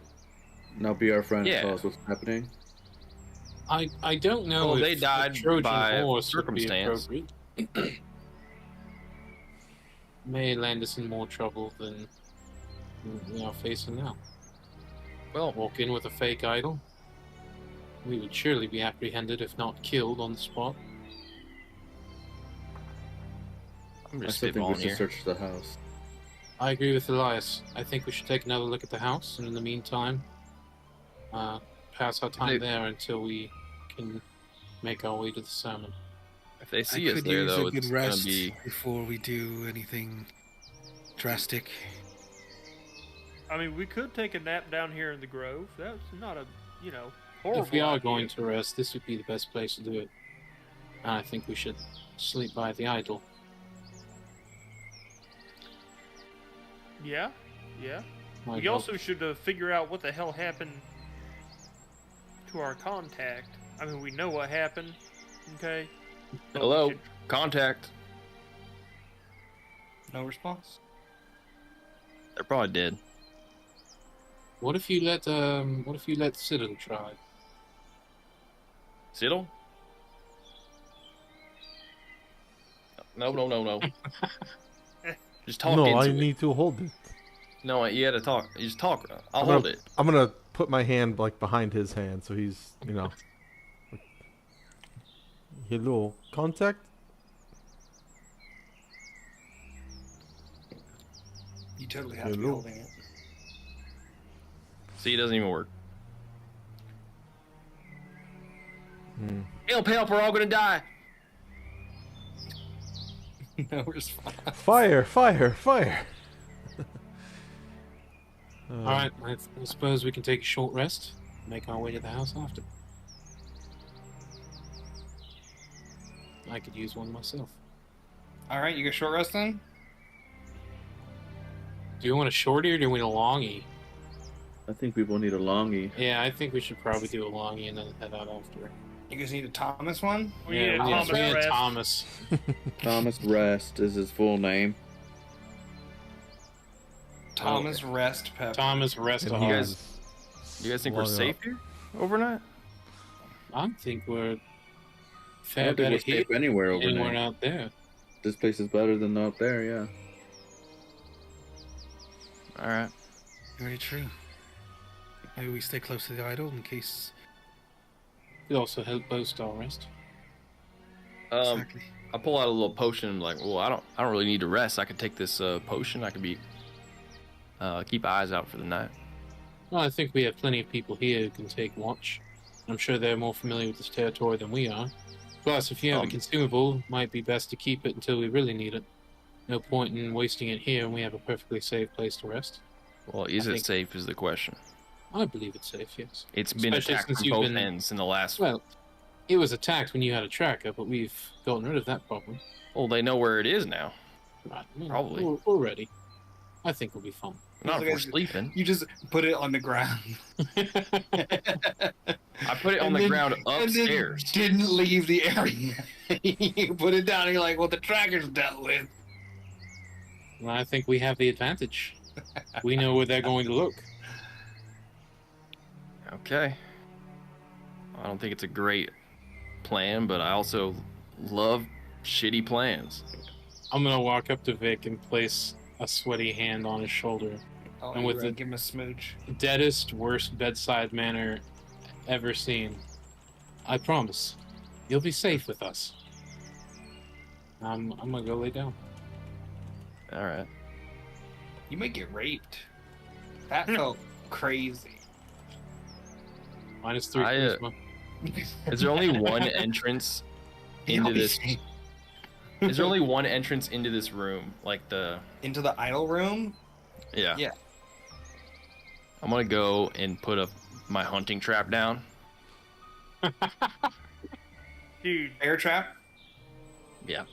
[SPEAKER 3] Now be our friend
[SPEAKER 7] Yeah.
[SPEAKER 3] and tell us what's happening.
[SPEAKER 6] I don't know
[SPEAKER 7] Well,
[SPEAKER 6] if
[SPEAKER 7] they died
[SPEAKER 6] the Trojan
[SPEAKER 7] by
[SPEAKER 6] horse would be
[SPEAKER 7] circumstance.
[SPEAKER 6] appropriate. May land us in more trouble than we are facing now.
[SPEAKER 7] Well,
[SPEAKER 6] Walk in with a fake idol. We would surely be apprehended, if not killed, on the spot.
[SPEAKER 7] I'm
[SPEAKER 3] I
[SPEAKER 7] just
[SPEAKER 3] still think we
[SPEAKER 7] spitballing
[SPEAKER 3] should
[SPEAKER 7] here.
[SPEAKER 3] search the house.
[SPEAKER 6] I agree with Elias. I think we should take another look at the house, and in the meantime, pass our time
[SPEAKER 7] They-
[SPEAKER 6] there until we can make our way to the sermon.
[SPEAKER 7] If they
[SPEAKER 8] I
[SPEAKER 7] see us
[SPEAKER 8] could
[SPEAKER 7] there,
[SPEAKER 8] use
[SPEAKER 7] though,
[SPEAKER 8] a good
[SPEAKER 7] it's gonna
[SPEAKER 8] rest
[SPEAKER 7] be.
[SPEAKER 8] before we do anything drastic.
[SPEAKER 5] I mean, we could take a nap down here in the grove. That's not a, horrible.
[SPEAKER 6] If we are
[SPEAKER 5] idea.
[SPEAKER 6] going to rest, this would be the best place to do it. And I think we should sleep by the idol.
[SPEAKER 5] Yeah.
[SPEAKER 6] Might
[SPEAKER 5] We
[SPEAKER 6] help.
[SPEAKER 5] also should figure out what the hell happened to our contact. I mean, we know what happened, okay? But we
[SPEAKER 7] Hello,
[SPEAKER 5] should-
[SPEAKER 7] contact.
[SPEAKER 2] No response.
[SPEAKER 7] They're probably dead.
[SPEAKER 6] What if you let Citadel try?
[SPEAKER 7] Siddle? No. Just talk
[SPEAKER 4] No,
[SPEAKER 7] into
[SPEAKER 4] I
[SPEAKER 7] it.
[SPEAKER 4] need to hold it.
[SPEAKER 7] No, you had to talk. You just talk. I'll
[SPEAKER 4] I'm
[SPEAKER 7] hold
[SPEAKER 4] gonna,
[SPEAKER 7] it.
[SPEAKER 4] I'm gonna put my hand like behind his hand, so he's, Hello, contact.
[SPEAKER 2] You totally have to be
[SPEAKER 4] Hello.
[SPEAKER 2] holding it.
[SPEAKER 7] See, it doesn't even work.
[SPEAKER 4] Hmm.
[SPEAKER 7] Help, we're all gonna die.
[SPEAKER 2] No response.
[SPEAKER 4] Fire!
[SPEAKER 6] Alright, I suppose we can take a short rest, make our way to the house after. I could use one myself.
[SPEAKER 2] All right, you get short rest then.
[SPEAKER 6] Do you want a shorty or do you want a longie?
[SPEAKER 3] I think people need a longie.
[SPEAKER 6] Yeah, I think we should probably do a longie and then head out after.
[SPEAKER 2] You guys need a Thomas one?
[SPEAKER 5] We need a Thomas
[SPEAKER 6] we need
[SPEAKER 5] Rest.
[SPEAKER 6] Thomas.
[SPEAKER 3] Thomas Rest is his full name.
[SPEAKER 2] Thomas Rest Pepper.
[SPEAKER 6] Thomas Rest.
[SPEAKER 4] And
[SPEAKER 7] You
[SPEAKER 4] he
[SPEAKER 7] guys-
[SPEAKER 4] was
[SPEAKER 7] You guys think we're
[SPEAKER 4] long
[SPEAKER 7] safe
[SPEAKER 4] enough.
[SPEAKER 7] here overnight?
[SPEAKER 6] I think we're
[SPEAKER 3] I
[SPEAKER 6] fair
[SPEAKER 3] don't think
[SPEAKER 6] better
[SPEAKER 3] we're
[SPEAKER 6] here
[SPEAKER 3] safe anywhere
[SPEAKER 6] than anywhere
[SPEAKER 3] overnight.
[SPEAKER 6] out there.
[SPEAKER 3] This place is better than out there, yeah.
[SPEAKER 7] All right.
[SPEAKER 8] Very true. Maybe we stay close to the idol in case.
[SPEAKER 6] Could also help boast our rest.
[SPEAKER 8] Exactly.
[SPEAKER 7] I pull out a little potion. I'm like, well, I don't really need to rest. I could take this potion. I could keep eyes out for the night.
[SPEAKER 6] Well, I think we have plenty of people here who can take watch. I'm sure they're more familiar with this territory than we are. Plus, if you have a consumable, it might be best to keep it until we really need it. No point in wasting it here when we have a perfectly safe place to rest.
[SPEAKER 7] Well, is
[SPEAKER 6] I
[SPEAKER 7] it
[SPEAKER 6] think-
[SPEAKER 7] safe is the question.
[SPEAKER 6] I believe it's safe, yes.
[SPEAKER 7] It's been
[SPEAKER 6] Especially
[SPEAKER 7] attacked
[SPEAKER 6] since
[SPEAKER 7] from
[SPEAKER 6] you've
[SPEAKER 7] both
[SPEAKER 6] been-
[SPEAKER 7] ends in the last.
[SPEAKER 6] Well, it was attacked when you had a tracker, but we've gotten rid of that problem.
[SPEAKER 7] Well, they know where it is now.
[SPEAKER 6] Right.
[SPEAKER 7] Probably.
[SPEAKER 6] We're ready. I think we'll be fine.
[SPEAKER 7] Not if we're
[SPEAKER 2] Guys-
[SPEAKER 7] sleeping.
[SPEAKER 2] You just put it on the ground.
[SPEAKER 7] I put it on
[SPEAKER 2] And
[SPEAKER 7] the
[SPEAKER 2] then-
[SPEAKER 7] ground
[SPEAKER 2] and then
[SPEAKER 7] upstairs.
[SPEAKER 2] didn't leave the area. You put it down and you're like, well, the tracker's dealt with.
[SPEAKER 6] Well, I think we have the advantage. We know where they're going to look.
[SPEAKER 7] Okay. I don't think it's a great plan, but I also love shitty plans.
[SPEAKER 6] I'm gonna walk up to Vic and place a sweaty hand on his shoulder.
[SPEAKER 2] Oh,
[SPEAKER 6] And
[SPEAKER 2] you're
[SPEAKER 6] with
[SPEAKER 2] right,
[SPEAKER 6] the-
[SPEAKER 2] give him a smooch.
[SPEAKER 6] Deadest, worst bedside manner ever seen. I promise, you'll be safe with us. I'm gonna go lay down.
[SPEAKER 7] All right.
[SPEAKER 2] You might get raped. That felt crazy.
[SPEAKER 6] -3
[SPEAKER 7] I,
[SPEAKER 6] charisma.
[SPEAKER 7] Is there only one entrance into this? Is there only one entrance into this room? Like the
[SPEAKER 2] Into the idol room?
[SPEAKER 7] yeah.
[SPEAKER 2] Yeah.
[SPEAKER 7] I'm gonna go and put my hunting trap down.
[SPEAKER 5] Dude,
[SPEAKER 2] Bear trap?
[SPEAKER 7] Yeah.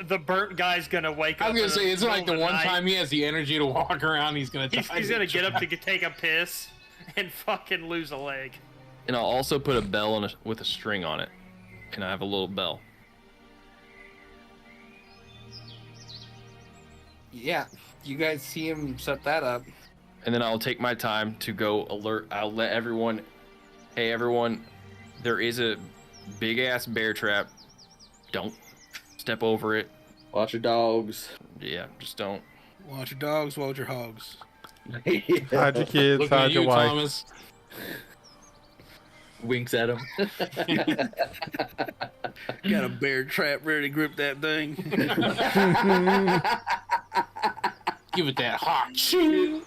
[SPEAKER 5] the burnt guy's gonna wake up.
[SPEAKER 6] I was gonna
[SPEAKER 5] in
[SPEAKER 6] say, it's
[SPEAKER 5] the
[SPEAKER 6] like the
[SPEAKER 5] middle of
[SPEAKER 6] one
[SPEAKER 5] night.
[SPEAKER 6] time he has the energy to walk around, he's gonna die.
[SPEAKER 5] He's gonna get up to take a piss and fucking lose a leg.
[SPEAKER 7] And I'll also put a bell with a string on it. And I have a little bell.
[SPEAKER 2] Yeah. You guys see him set that up.
[SPEAKER 7] And then I'll take my time to go alert. I'll let everyone, hey everyone, there is a big ass bear trap. Don't step over it.
[SPEAKER 3] Watch your dogs.
[SPEAKER 7] Yeah, just don't.
[SPEAKER 8] Watch your dogs, watch your hogs.
[SPEAKER 4] Hide your kids,
[SPEAKER 6] Looking
[SPEAKER 4] hide
[SPEAKER 6] at
[SPEAKER 4] your
[SPEAKER 6] you,
[SPEAKER 4] wife.
[SPEAKER 6] Thomas.
[SPEAKER 3] Winks at him.
[SPEAKER 8] Got a bear trap ready to grip that thing.
[SPEAKER 6] Give it that hot shoe.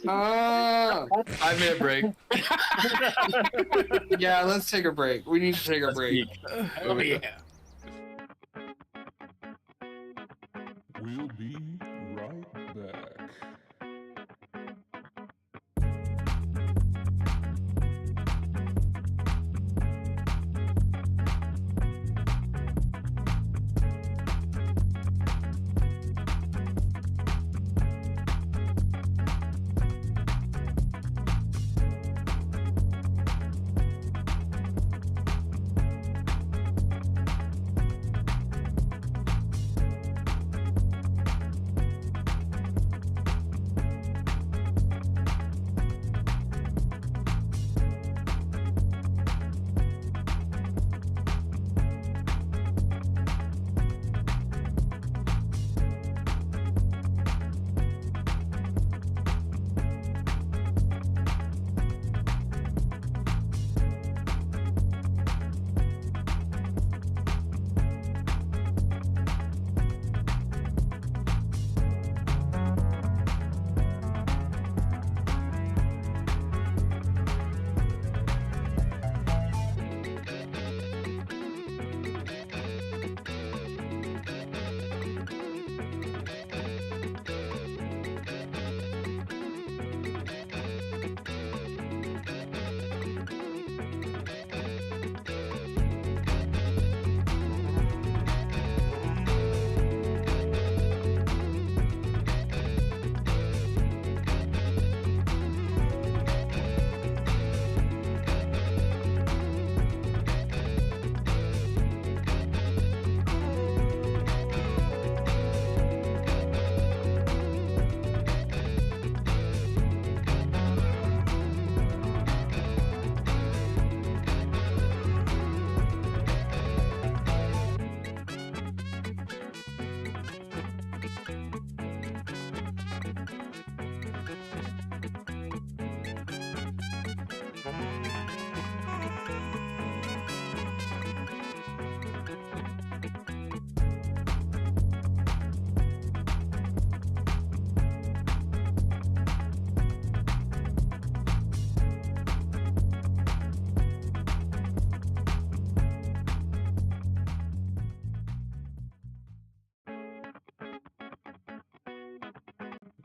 [SPEAKER 2] Ah!
[SPEAKER 7] 5-minute break.
[SPEAKER 2] Yeah, let's take a break. We need to take a break.
[SPEAKER 6] Oh yeah.
[SPEAKER 1] We'll be right back.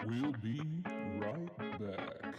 [SPEAKER 1] We'll be right back.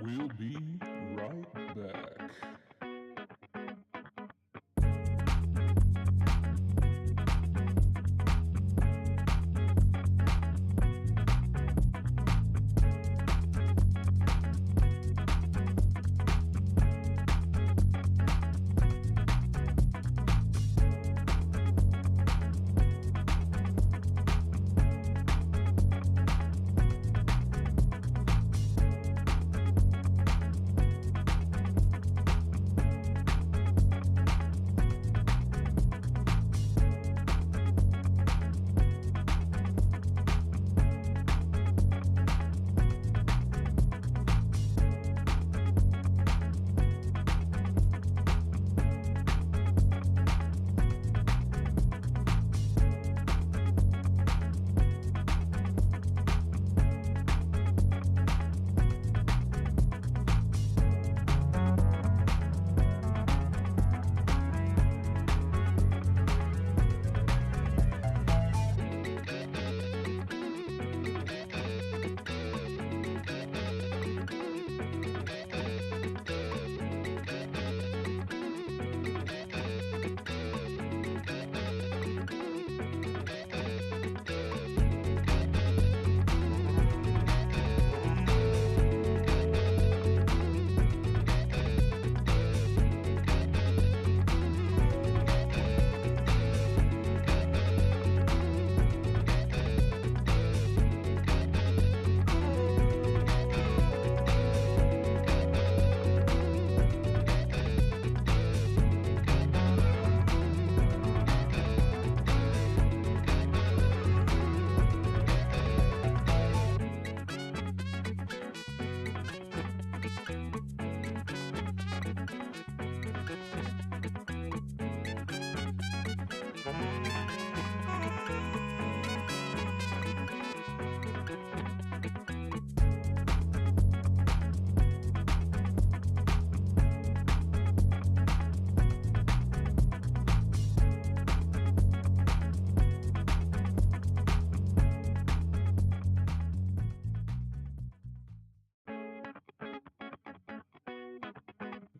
[SPEAKER 1] We'll be right back.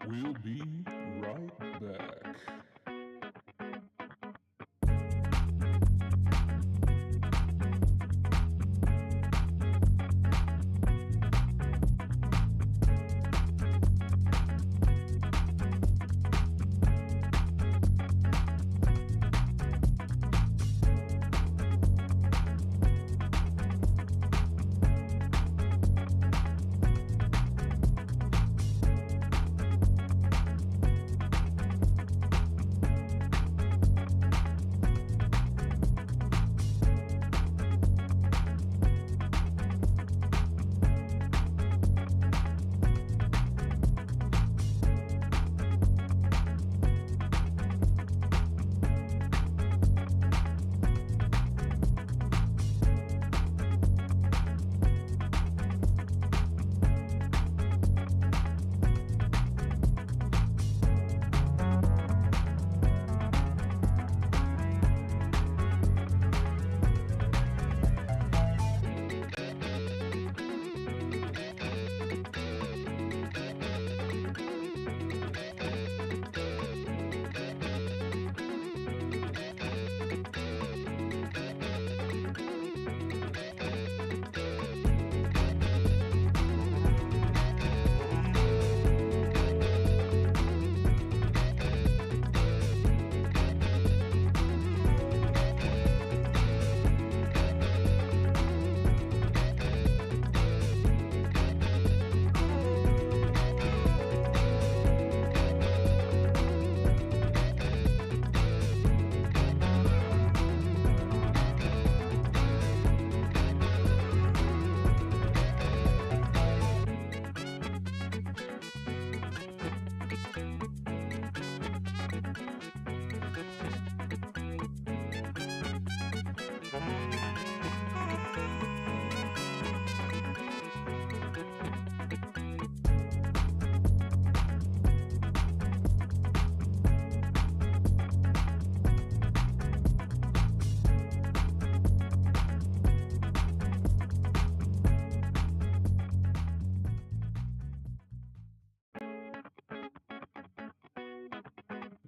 [SPEAKER 1] We'll be right back.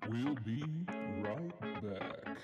[SPEAKER 1] We'll be right back.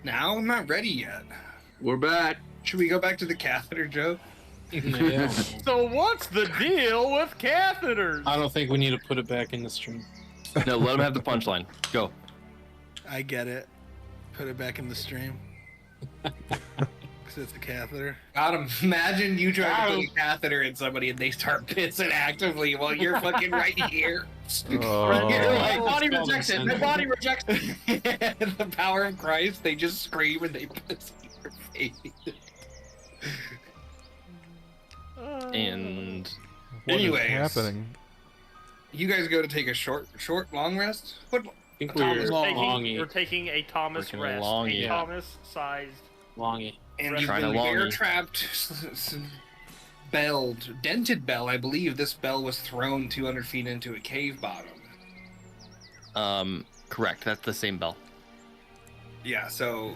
[SPEAKER 2] Now I'm not ready yet.
[SPEAKER 3] We're back.
[SPEAKER 2] Should we go back to the catheter joke?
[SPEAKER 6] Yeah.
[SPEAKER 5] So what's the deal with catheters?
[SPEAKER 6] I don't think we need to put it back in the stream.
[SPEAKER 7] No, let him have the punchline. Go.
[SPEAKER 8] I get it. Put it back in the stream. Because it's a catheter.
[SPEAKER 2] God, imagine you try to put a catheter in somebody and they start pissing actively while you're fucking right here.
[SPEAKER 4] Oh.
[SPEAKER 2] You're like,
[SPEAKER 6] Oh,
[SPEAKER 2] body
[SPEAKER 6] it's
[SPEAKER 2] rejects it.
[SPEAKER 6] common
[SPEAKER 2] My
[SPEAKER 6] sense.
[SPEAKER 2] body rejects it. The power of Christ, they just scream and they piss in your face.
[SPEAKER 7] And
[SPEAKER 4] What is
[SPEAKER 2] Anyways.
[SPEAKER 4] happening?
[SPEAKER 2] You guys go to take a short, long rest? What?
[SPEAKER 6] I think
[SPEAKER 2] Thomas
[SPEAKER 6] we're
[SPEAKER 2] longy.
[SPEAKER 5] We're taking a Thomas
[SPEAKER 7] Freaking
[SPEAKER 5] rest.
[SPEAKER 7] longy.
[SPEAKER 5] A Thomas-sized.
[SPEAKER 6] longy.
[SPEAKER 2] And you've
[SPEAKER 7] Trying to
[SPEAKER 2] been
[SPEAKER 7] long
[SPEAKER 2] bear
[SPEAKER 7] you.
[SPEAKER 2] trapped, belled, dented bell. I believe this bell was thrown 200 feet into a cave bottom.
[SPEAKER 7] Correct. That's the same bell.
[SPEAKER 2] Yeah, so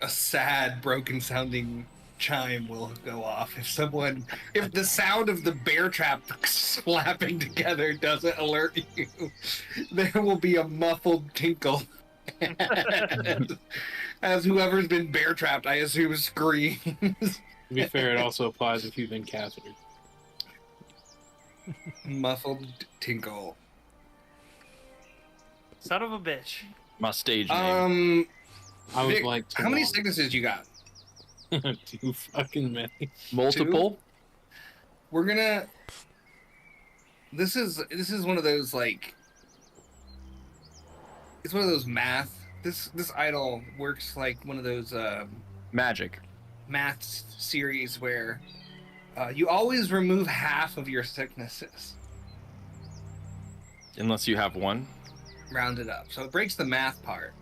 [SPEAKER 2] a sad, broken-sounding chime will go off if the sound of the bear trap slapping together doesn't alert you. There will be a muffled tinkle. As whoever's been bear trapped, I assume, screams.
[SPEAKER 6] To be fair, it also applies if you've been cathetered.
[SPEAKER 2] Muffled tinkle.
[SPEAKER 5] Son of a bitch.
[SPEAKER 7] My stage name.
[SPEAKER 6] I would
[SPEAKER 2] Vic,
[SPEAKER 6] like to.
[SPEAKER 2] how many sicknesses you got?
[SPEAKER 6] Too fucking many.
[SPEAKER 7] Multiple.
[SPEAKER 2] We're gonna. This is one of those like. It's one of those math. This idol works like one of those
[SPEAKER 7] Magic.
[SPEAKER 2] math series where you always remove half of your sicknesses,
[SPEAKER 7] Unless you have one.
[SPEAKER 2] rounded up. So it breaks the math part.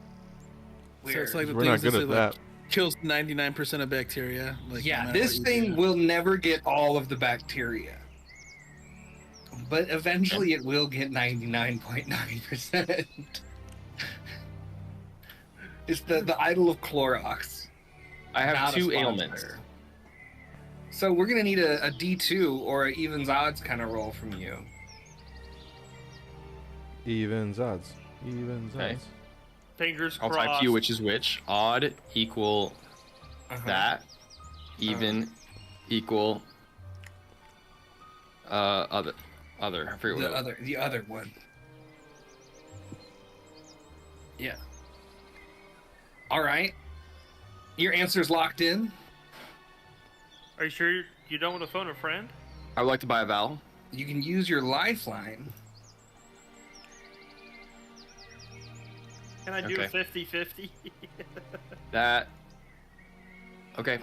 [SPEAKER 8] So it's like the
[SPEAKER 4] We're not
[SPEAKER 8] things
[SPEAKER 4] good
[SPEAKER 8] that say,
[SPEAKER 4] at
[SPEAKER 8] like,
[SPEAKER 4] that.
[SPEAKER 8] kills 99% of bacteria. Like,
[SPEAKER 2] yeah,
[SPEAKER 8] no matter
[SPEAKER 2] this
[SPEAKER 8] what you
[SPEAKER 2] thing
[SPEAKER 8] do.
[SPEAKER 2] will never get all of the bacteria, but eventually it will get 99.9%. It's the idol of Clorox.
[SPEAKER 7] I have
[SPEAKER 2] Not a
[SPEAKER 7] 2
[SPEAKER 2] sponsor.
[SPEAKER 7] ailments.
[SPEAKER 2] So we're gonna need a D2 or an evens odds kind of roll from you.
[SPEAKER 4] Evens odds. Evens
[SPEAKER 7] Okay.
[SPEAKER 4] odds.
[SPEAKER 5] Fingers
[SPEAKER 7] I'll
[SPEAKER 5] crossed.
[SPEAKER 7] type to you which is which. Odd equal
[SPEAKER 2] Uh-huh.
[SPEAKER 7] that. Even equal other. I forget what it was.
[SPEAKER 2] The other one. Yeah. All right. Your answer's locked in.
[SPEAKER 5] Are you sure you don't want to phone a friend?
[SPEAKER 7] I would like to buy a vowel.
[SPEAKER 2] You can use your lifeline.
[SPEAKER 5] Can I do
[SPEAKER 7] Okay.
[SPEAKER 5] a 50-50?
[SPEAKER 7] That. Okay.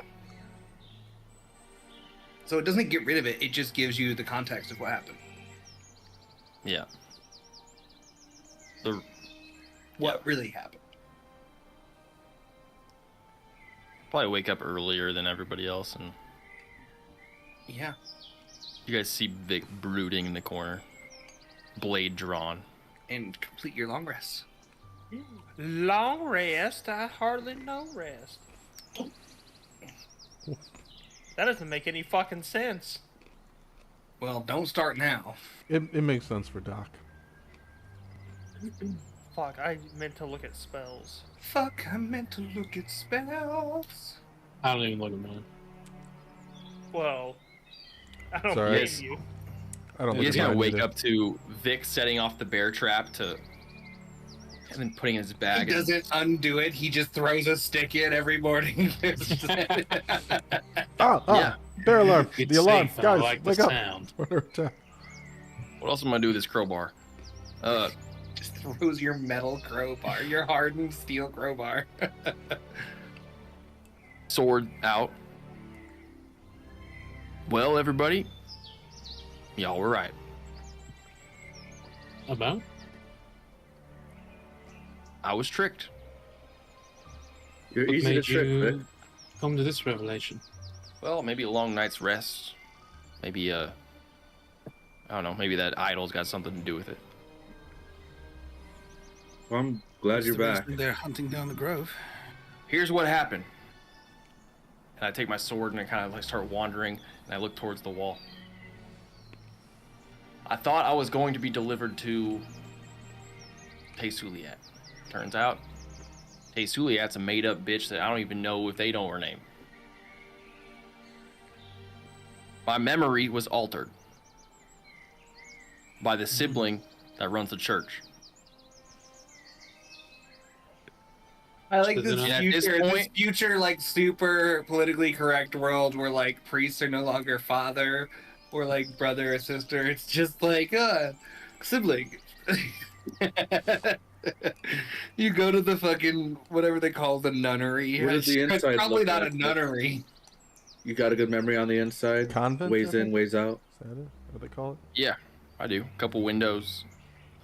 [SPEAKER 2] So it doesn't get rid of it, it just gives you the context of what happened.
[SPEAKER 7] Yeah. The
[SPEAKER 2] What really happened.
[SPEAKER 7] probably wake up earlier than everybody else, and
[SPEAKER 2] Yeah.
[SPEAKER 7] you guys see Vic brooding in the corner, blade drawn.
[SPEAKER 2] And complete your long rest.
[SPEAKER 5] Long rest? I hardly know rest. That doesn't make any fucking sense.
[SPEAKER 2] Well, don't start now.
[SPEAKER 4] It makes sense for Doc.
[SPEAKER 5] Fuck, I meant to look at spells.
[SPEAKER 2] Fuck, I meant to look at spells.
[SPEAKER 6] I don't even look at mine.
[SPEAKER 5] Well, I don't
[SPEAKER 4] Sorry.
[SPEAKER 5] blame
[SPEAKER 7] Yes.
[SPEAKER 5] you.
[SPEAKER 4] I don't
[SPEAKER 7] You
[SPEAKER 4] look
[SPEAKER 7] guys
[SPEAKER 4] at
[SPEAKER 7] gotta
[SPEAKER 4] mine
[SPEAKER 7] wake
[SPEAKER 4] either.
[SPEAKER 7] up to Vic setting off the bear trap to, and then putting in his
[SPEAKER 2] He
[SPEAKER 7] bag. and-
[SPEAKER 2] doesn't undo it, he just throws a stick in every morning.
[SPEAKER 7] Yeah.
[SPEAKER 4] Bear alarm!
[SPEAKER 6] It's
[SPEAKER 4] The alarm!
[SPEAKER 6] safe, and
[SPEAKER 4] Guys,
[SPEAKER 6] I like
[SPEAKER 4] wake
[SPEAKER 6] the
[SPEAKER 4] up!
[SPEAKER 6] sound.
[SPEAKER 4] We're under attack.
[SPEAKER 7] What else am I gonna do with this crowbar?
[SPEAKER 2] Just throws your metal crowbar, your hardened steel crowbar.
[SPEAKER 7] Sword out. Well, everybody, y'all were right.
[SPEAKER 6] About?
[SPEAKER 7] I was tricked.
[SPEAKER 3] You're
[SPEAKER 6] What
[SPEAKER 3] easy to
[SPEAKER 6] made
[SPEAKER 3] trick,
[SPEAKER 6] you
[SPEAKER 3] Vic.
[SPEAKER 6] come to this revelation?
[SPEAKER 7] Well, maybe a long night's rest. Maybe I don't know. Maybe that idol's got something to do with it.
[SPEAKER 3] Well, I'm glad
[SPEAKER 8] That's
[SPEAKER 3] you're
[SPEAKER 8] the
[SPEAKER 3] back.
[SPEAKER 8] reason they're hunting down the grove.
[SPEAKER 7] Here's what happened. And I take my sword and I kind of like start wandering, and I look towards the wall. I thought I was going to be delivered to TaleSpire. Turns out, TaleSpire's a made-up bitch that I don't even know if they know her name. My memory was altered by the sibling that runs the church.
[SPEAKER 2] I like
[SPEAKER 6] But
[SPEAKER 2] this
[SPEAKER 6] then
[SPEAKER 7] at this
[SPEAKER 2] future,
[SPEAKER 7] point-
[SPEAKER 2] like super politically correct world where like priests are no longer father or like brother or sister. It's just like sibling. You go to the fucking whatever they call the nunnery.
[SPEAKER 3] What does the
[SPEAKER 2] It's
[SPEAKER 3] inside
[SPEAKER 2] probably
[SPEAKER 3] look
[SPEAKER 2] not
[SPEAKER 3] like?
[SPEAKER 2] a nunnery.
[SPEAKER 3] You got a good memory on the inside.
[SPEAKER 4] Convent?
[SPEAKER 3] Ways
[SPEAKER 4] I
[SPEAKER 3] in,
[SPEAKER 4] think?
[SPEAKER 3] ways out.
[SPEAKER 4] Is that it? What do they call it?
[SPEAKER 7] Yeah, I do. Couple windows.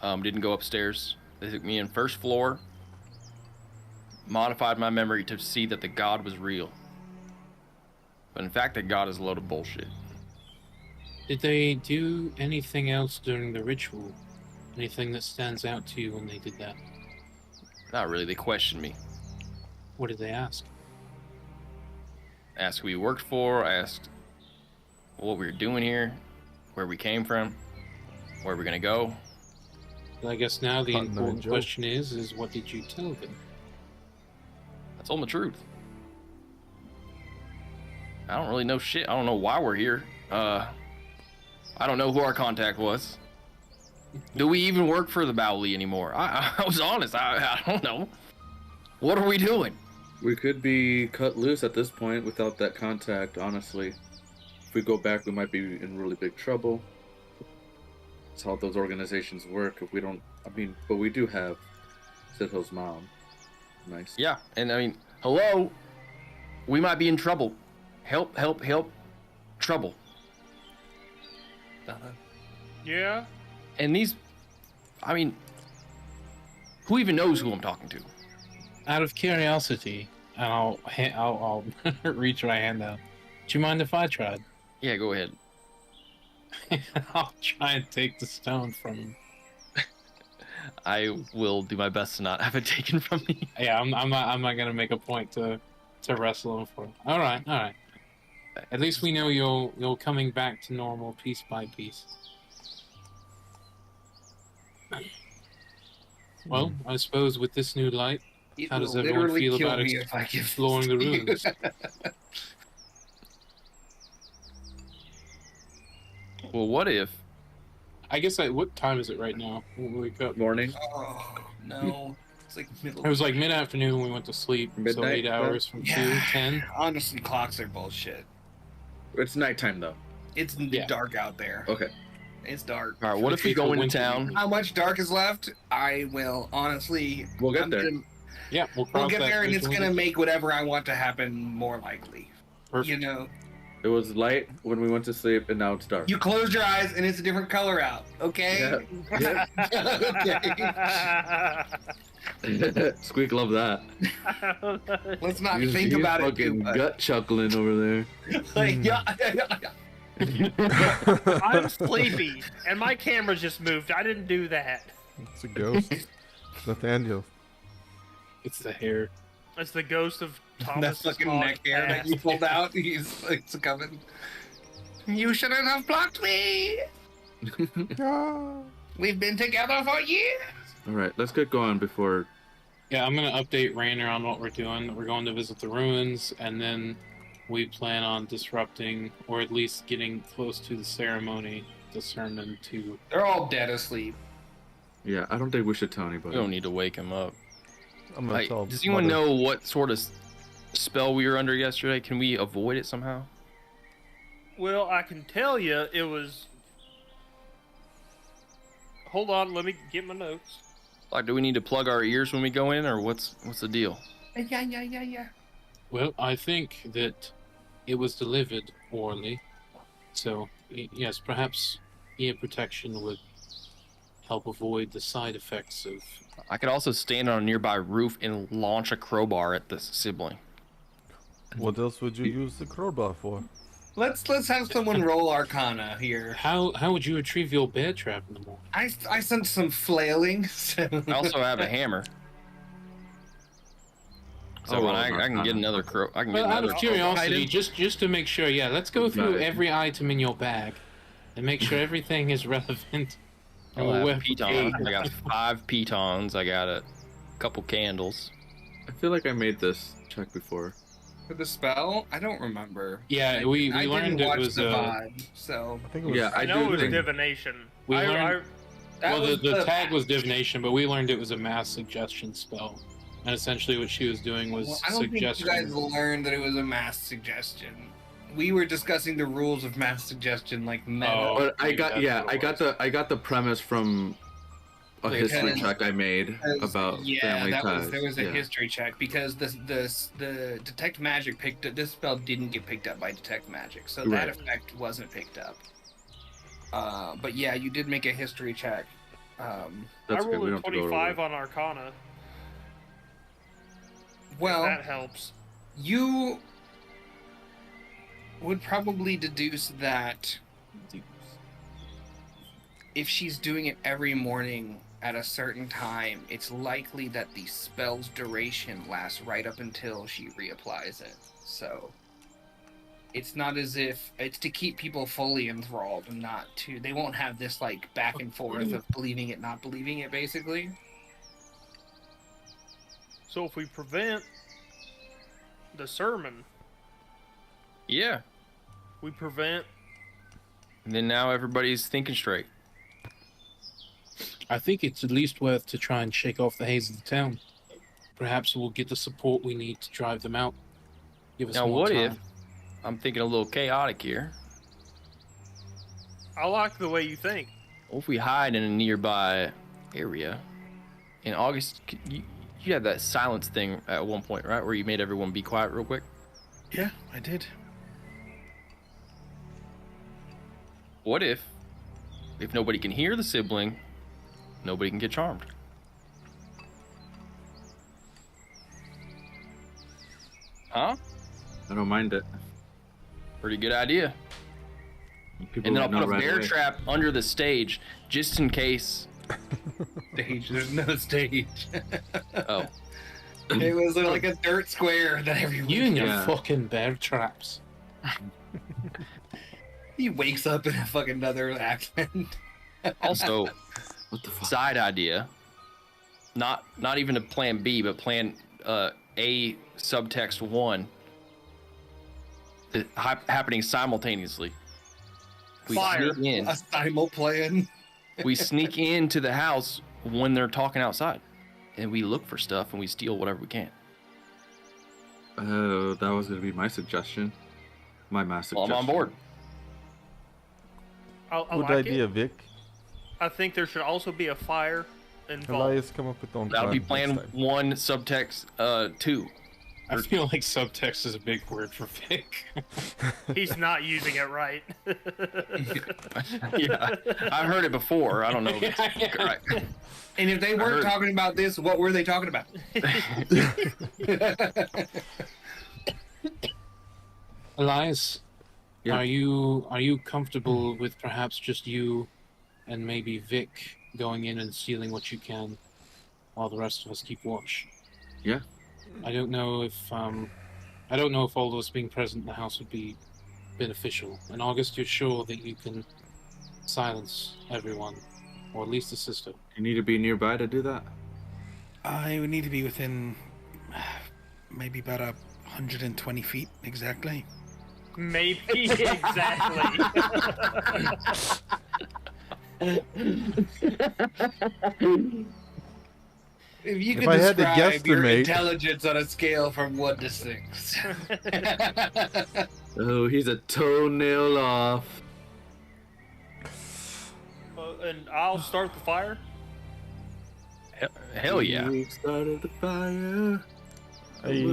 [SPEAKER 7] Didn't go upstairs. They took me in first floor. Modified my memory to see that the god was real. But in fact, that god is a load of bullshit.
[SPEAKER 6] Did they do anything else during the ritual? Anything that stands out to you when they did that?
[SPEAKER 7] Not really. They questioned me.
[SPEAKER 6] What did they ask?
[SPEAKER 7] Asked who we worked for. Asked what we were doing here. Where we came from. Where we're gonna go.
[SPEAKER 6] Well, I guess now the
[SPEAKER 4] Not no
[SPEAKER 6] important
[SPEAKER 4] joke.
[SPEAKER 6] question is what did you tell them?
[SPEAKER 7] I told them the truth. I don't really know shit. I don't know why we're here. I don't know who our contact was. Do we even work for the Bowley anymore? I was honest. I don't know. What are we doing?
[SPEAKER 3] We could be cut loose at this point without that contact, honestly. If we go back, we might be in really big trouble. That's how those organizations work. If we don't, I mean, but we do have Sitho's mom. Nice.
[SPEAKER 7] Yeah, and I mean, hello? We might be in trouble. Help, help, help. Trouble.
[SPEAKER 5] Yeah.
[SPEAKER 7] And these, I mean, who even knows who I'm talking to?
[SPEAKER 6] Out of curiosity, and I'll reach my hand out. Do you mind if I tried?
[SPEAKER 7] Yeah, go ahead.
[SPEAKER 6] I'll try and take the stone from him.
[SPEAKER 7] I will do my best to not have it taken from me.
[SPEAKER 6] Yeah, I'm not gonna make a point to wrestle him for it. All right. At least we know you're coming back to normal piece by piece. Well, I suppose with this new light,
[SPEAKER 2] It
[SPEAKER 6] how does
[SPEAKER 2] will
[SPEAKER 6] everyone
[SPEAKER 2] literally
[SPEAKER 6] feel
[SPEAKER 2] kill
[SPEAKER 6] about
[SPEAKER 2] me if I give
[SPEAKER 6] exploring the
[SPEAKER 2] this to you.
[SPEAKER 6] ruins?
[SPEAKER 7] Well, what if?
[SPEAKER 6] I guess what time is it right now? When we wake up.
[SPEAKER 3] Morning.
[SPEAKER 2] Oh no, it's like middle.
[SPEAKER 6] It was like mid-afternoon when we went to sleep. So
[SPEAKER 3] Midnight,
[SPEAKER 6] 8 hours from 2:10.
[SPEAKER 2] Honestly, clocks are bullshit.
[SPEAKER 3] It's nighttime though.
[SPEAKER 2] It's
[SPEAKER 6] Yeah.
[SPEAKER 2] dark out there.
[SPEAKER 3] Okay.
[SPEAKER 2] It's dark.
[SPEAKER 7] All right, what if we go into town?
[SPEAKER 2] How much dark is left? I will honestly.
[SPEAKER 3] We'll get
[SPEAKER 2] I'm
[SPEAKER 3] there.
[SPEAKER 2] gonna-
[SPEAKER 6] Yeah, we'll
[SPEAKER 2] We'll
[SPEAKER 6] cross
[SPEAKER 2] get
[SPEAKER 6] that
[SPEAKER 2] there, and
[SPEAKER 6] bridge
[SPEAKER 2] it's
[SPEAKER 6] when we
[SPEAKER 2] gonna
[SPEAKER 6] get
[SPEAKER 2] make whatever I want to happen more likely.
[SPEAKER 6] Perfect.
[SPEAKER 2] You know,
[SPEAKER 3] It was light when we went to sleep, and now it's dark.
[SPEAKER 2] you close your eyes, and it's a different color out. Okay. Okay.
[SPEAKER 3] Squeak love that.
[SPEAKER 2] Let's not
[SPEAKER 3] He's
[SPEAKER 2] think about it
[SPEAKER 3] fucking
[SPEAKER 2] too much.
[SPEAKER 3] gut chuckling over there.
[SPEAKER 2] Like, yeah.
[SPEAKER 5] I'm sleepy, and my camera just moved. I didn't do that.
[SPEAKER 4] It's a ghost. Nathaniel.
[SPEAKER 6] It's the hair.
[SPEAKER 5] It's the ghost of
[SPEAKER 2] That
[SPEAKER 5] Thomas.
[SPEAKER 2] fucking neck hair that you pulled out. He's like, it's coming. You shouldn't have blocked me. We've been together for years.
[SPEAKER 3] All right, let's get going before.
[SPEAKER 6] Yeah, I'm gonna update Rainer on what we're doing. We're going to visit the ruins, and then we plan on disrupting, or at least getting close to the ceremony, the sermon to.
[SPEAKER 2] They're all dead asleep.
[SPEAKER 3] Yeah, I don't think we should tell
[SPEAKER 7] We
[SPEAKER 3] anybody.
[SPEAKER 7] don't need to wake him up.
[SPEAKER 4] I'm gonna
[SPEAKER 7] Like,
[SPEAKER 4] tell
[SPEAKER 7] does anyone
[SPEAKER 4] Mother.
[SPEAKER 7] know what sort of spell we were under yesterday? Can we avoid it somehow?
[SPEAKER 5] Well, I can tell you it was. Hold on, let me get my notes.
[SPEAKER 7] Like, do we need to plug our ears when we go in, or what's the deal?
[SPEAKER 2] Yeah.
[SPEAKER 6] Well, I think that it was delivered orally, so yes, perhaps ear protection would help avoid the side effects of.
[SPEAKER 7] I could also stand on a nearby roof and launch a crowbar at the sibling.
[SPEAKER 4] What else would you use the crowbar for?
[SPEAKER 2] Let's have someone roll Arcana here.
[SPEAKER 6] How would you retrieve your bear trap in the morning?
[SPEAKER 2] I sent some flailing. So.
[SPEAKER 7] I also have a hammer. So
[SPEAKER 3] Oh,
[SPEAKER 7] I can get another crow. I can get
[SPEAKER 6] Well, out
[SPEAKER 7] another
[SPEAKER 6] of curiosity,
[SPEAKER 2] item?
[SPEAKER 6] just to make sure, yeah, let's go through
[SPEAKER 3] Right.
[SPEAKER 6] every item in your bag and make sure everything is relevant.
[SPEAKER 7] I have pitons. I got 5 pitons. I got a couple candles.
[SPEAKER 3] I feel like I made this check before.
[SPEAKER 2] For the spell, I don't remember.
[SPEAKER 6] Yeah, we
[SPEAKER 2] I
[SPEAKER 6] learned
[SPEAKER 2] didn't
[SPEAKER 6] it
[SPEAKER 2] watch
[SPEAKER 6] was
[SPEAKER 2] the vibe, so
[SPEAKER 4] I think it was.
[SPEAKER 3] Yeah,
[SPEAKER 5] I
[SPEAKER 3] I
[SPEAKER 5] know it
[SPEAKER 3] do
[SPEAKER 5] was
[SPEAKER 3] think.
[SPEAKER 5] divination.
[SPEAKER 6] We learned-
[SPEAKER 2] that
[SPEAKER 6] well,
[SPEAKER 2] was
[SPEAKER 6] the tag was divination, but we learned it was a mass suggestion spell, and essentially what she was doing was
[SPEAKER 2] Well, I don't think you guys
[SPEAKER 6] suggesting.
[SPEAKER 2] learned that it was a mass suggestion. We were discussing the rules of mass suggestion, like meta.
[SPEAKER 6] Oh.
[SPEAKER 3] But I got
[SPEAKER 6] That's
[SPEAKER 3] yeah,
[SPEAKER 6] what it
[SPEAKER 3] I got the premise from a
[SPEAKER 2] Because-
[SPEAKER 3] history check I made about family ties.
[SPEAKER 2] there was a
[SPEAKER 3] Yeah.
[SPEAKER 2] history check because the detect magic this spell didn't get picked up by detect magic, so that
[SPEAKER 3] Right.
[SPEAKER 2] effect wasn't picked up. But yeah, you did make a history check.
[SPEAKER 5] I
[SPEAKER 3] That's okay. We
[SPEAKER 5] rolled a
[SPEAKER 3] don't have to go over
[SPEAKER 5] 25
[SPEAKER 3] it.
[SPEAKER 5] on Arcana.
[SPEAKER 2] Well,
[SPEAKER 5] If that helps.
[SPEAKER 2] you would probably deduce that if she's doing it every morning at a certain time, it's likely that the spell's duration lasts right up until she reapplies it. So it's not as if it's to keep people fully enthralled and not to. They won't have this like back and forth of believing it, not believing it, basically.
[SPEAKER 5] So if we prevent the sermon,
[SPEAKER 7] Yeah.
[SPEAKER 5] we prevent.
[SPEAKER 7] And then now everybody's thinking straight.
[SPEAKER 6] I think it's at least worth to try and shake off the haze of the town. Perhaps we'll get the support we need to drive them out. Give us
[SPEAKER 7] Now,
[SPEAKER 6] more
[SPEAKER 7] what
[SPEAKER 6] time.
[SPEAKER 7] if I'm thinking a little chaotic here?
[SPEAKER 5] I like the way you think.
[SPEAKER 7] What if we hide in a nearby area? In August, you had that silence thing at one point, right? Where you made everyone be quiet real quick.
[SPEAKER 8] Yeah, I did.
[SPEAKER 7] What if nobody can hear the sibling, nobody can get charmed? Huh?
[SPEAKER 3] I don't mind it.
[SPEAKER 7] Pretty good idea.
[SPEAKER 3] People
[SPEAKER 7] And then I'll
[SPEAKER 3] would know
[SPEAKER 7] put a
[SPEAKER 3] right
[SPEAKER 7] bear
[SPEAKER 3] away.
[SPEAKER 7] trap under the stage just in case.
[SPEAKER 2] Stage. There's no stage.
[SPEAKER 7] Oh,
[SPEAKER 2] It was like a dirt square that everyone.
[SPEAKER 6] You and your
[SPEAKER 3] Yeah.
[SPEAKER 6] fucking bear traps.
[SPEAKER 2] He wakes up in a fucking another accent.
[SPEAKER 7] also,
[SPEAKER 3] What the fuck?
[SPEAKER 7] side idea. Not even a plan B, but plan A subtext 1. Happening simultaneously. We
[SPEAKER 5] Fire.
[SPEAKER 7] sneak in.
[SPEAKER 2] A simul plan.
[SPEAKER 7] We sneak into the house when they're talking outside, and we look for stuff and we steal whatever we can.
[SPEAKER 3] Oh, that was gonna be my suggestion. My mass
[SPEAKER 7] Well,
[SPEAKER 3] suggestion.
[SPEAKER 7] I'm on board.
[SPEAKER 5] I
[SPEAKER 4] Good
[SPEAKER 5] like
[SPEAKER 4] idea,
[SPEAKER 5] it.
[SPEAKER 4] Vic.
[SPEAKER 5] I think there should also be a fire involved.
[SPEAKER 4] Elias, come up with own
[SPEAKER 7] That'll be
[SPEAKER 4] plan
[SPEAKER 7] plan
[SPEAKER 4] next time.
[SPEAKER 7] 1, subtext 2.
[SPEAKER 6] I feel like subtext is a big word for Vic.
[SPEAKER 5] He's not using it right.
[SPEAKER 7] Yeah, I've heard it before. I don't know. If it's right.
[SPEAKER 2] And if they weren't
[SPEAKER 7] heard-
[SPEAKER 2] talking about this, what were they talking about?
[SPEAKER 6] Elias,
[SPEAKER 3] Yeah.
[SPEAKER 6] are you comfortable with perhaps just you and maybe Vic going in and stealing what you can while the rest of us keep watch?
[SPEAKER 3] Yeah.
[SPEAKER 6] I don't know if all of us being present in the house would be beneficial. In August, you're sure that you can silence everyone, or at least assist her.
[SPEAKER 3] You need to be nearby to do that.
[SPEAKER 8] I would need to be within maybe about 120 feet exactly.
[SPEAKER 5] Maybe exactly.
[SPEAKER 2] If you
[SPEAKER 4] If
[SPEAKER 2] could
[SPEAKER 4] I had to
[SPEAKER 2] describe your
[SPEAKER 4] guesstimate-
[SPEAKER 2] intelligence on a scale from 1 to 6.
[SPEAKER 3] Oh, he's a toenail off.
[SPEAKER 5] And I'll start the fire.
[SPEAKER 7] Hell yeah.
[SPEAKER 3] We started the fire.
[SPEAKER 4] Hey,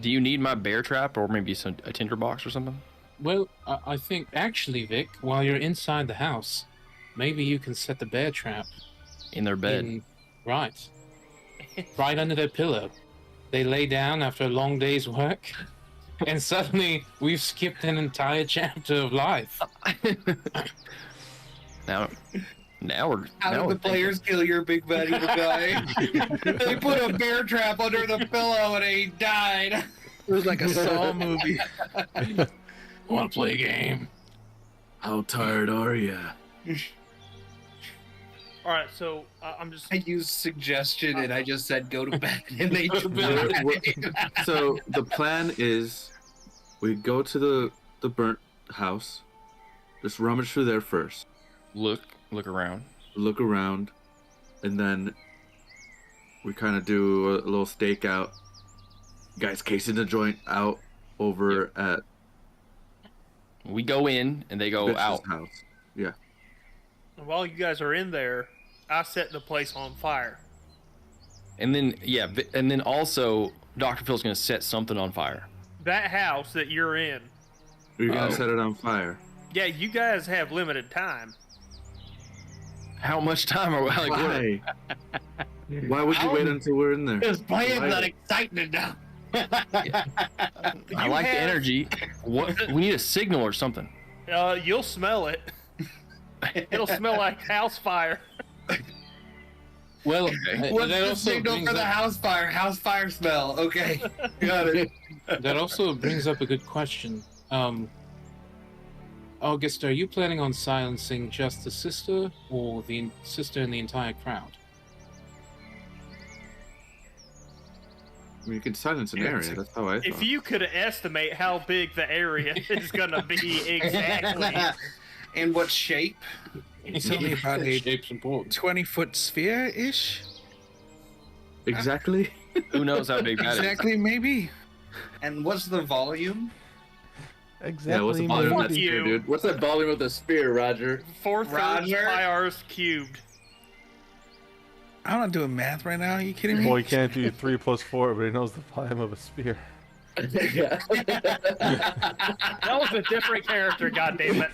[SPEAKER 7] Do you need my bear trap or maybe a tinderbox or something?
[SPEAKER 6] Well, I think actually, Vic, while you're inside the house, maybe you can set the bear trap
[SPEAKER 7] In their bed.
[SPEAKER 6] right under their pillow. They lay down after a long day's work, and suddenly we've skipped an entire chapter of life.
[SPEAKER 7] Now we're
[SPEAKER 2] How
[SPEAKER 7] now
[SPEAKER 2] did
[SPEAKER 7] we're
[SPEAKER 2] the players kill your big bad evil guy? They put a bear trap under the pillow and he died.
[SPEAKER 8] It was like a Saw movie.
[SPEAKER 6] Want to play a game?
[SPEAKER 3] How tired are you?
[SPEAKER 5] All right, so I'm just.
[SPEAKER 2] I used suggestion and I just said go to bed and they
[SPEAKER 3] We're- So the plan is, we go to the burnt house, just rummage through there first,
[SPEAKER 7] look around.
[SPEAKER 3] look around, and then we kind of do a little stakeout. Guys, casing the joint out over at
[SPEAKER 7] We go in and they go
[SPEAKER 3] Bitch's
[SPEAKER 7] out.
[SPEAKER 3] house. Yeah.
[SPEAKER 5] While you guys are in there, I set the place on fire.
[SPEAKER 7] And then and then also Dr. Phil's gonna set something on fire.
[SPEAKER 5] That house that you're in,
[SPEAKER 3] You're gonna
[SPEAKER 7] Oh.
[SPEAKER 3] set it on fire.
[SPEAKER 5] Yeah, you guys have limited time.
[SPEAKER 7] How much time are we? Like,
[SPEAKER 3] Why? Why would you wait until we're in there?
[SPEAKER 2] This playing's
[SPEAKER 3] Why?
[SPEAKER 2] not exciting enough.
[SPEAKER 7] I like the energy. What? We need a signal or something.
[SPEAKER 5] You'll smell it. It'll smell like house fire.
[SPEAKER 6] Well,
[SPEAKER 2] What's
[SPEAKER 6] that
[SPEAKER 2] the
[SPEAKER 6] also
[SPEAKER 2] signal
[SPEAKER 6] brings
[SPEAKER 2] for the
[SPEAKER 6] up-
[SPEAKER 2] house fire? House fire smell. Okay, got it.
[SPEAKER 6] That also brings up a good question. August, are you planning on silencing just the sister, or the sister and the entire crowd?
[SPEAKER 3] I mean, you can silence an area. That's how I thought.
[SPEAKER 5] If you could estimate how big the area is gonna be exactly.
[SPEAKER 2] And what shape?
[SPEAKER 8] It's only about a
[SPEAKER 6] Shape's important.
[SPEAKER 8] 20-foot sphere-ish.
[SPEAKER 3] Exactly.
[SPEAKER 7] Who knows how big that is?
[SPEAKER 8] Exactly, maybe.
[SPEAKER 2] And what's the volume?
[SPEAKER 4] Exactly.
[SPEAKER 3] Yeah, what's the volume of
[SPEAKER 5] Fuck
[SPEAKER 3] that spear,
[SPEAKER 5] you.
[SPEAKER 3] dude? What's that volume of the spear, Roger?
[SPEAKER 5] 4/3
[SPEAKER 2] Roger.
[SPEAKER 5] pi r's cubed.
[SPEAKER 8] I'm not doing math right now. Are you kidding me?
[SPEAKER 4] Well, he can't do 3 plus 4, but he knows the volume of a spear.
[SPEAKER 3] Yeah.
[SPEAKER 5] That was a different character, goddammit.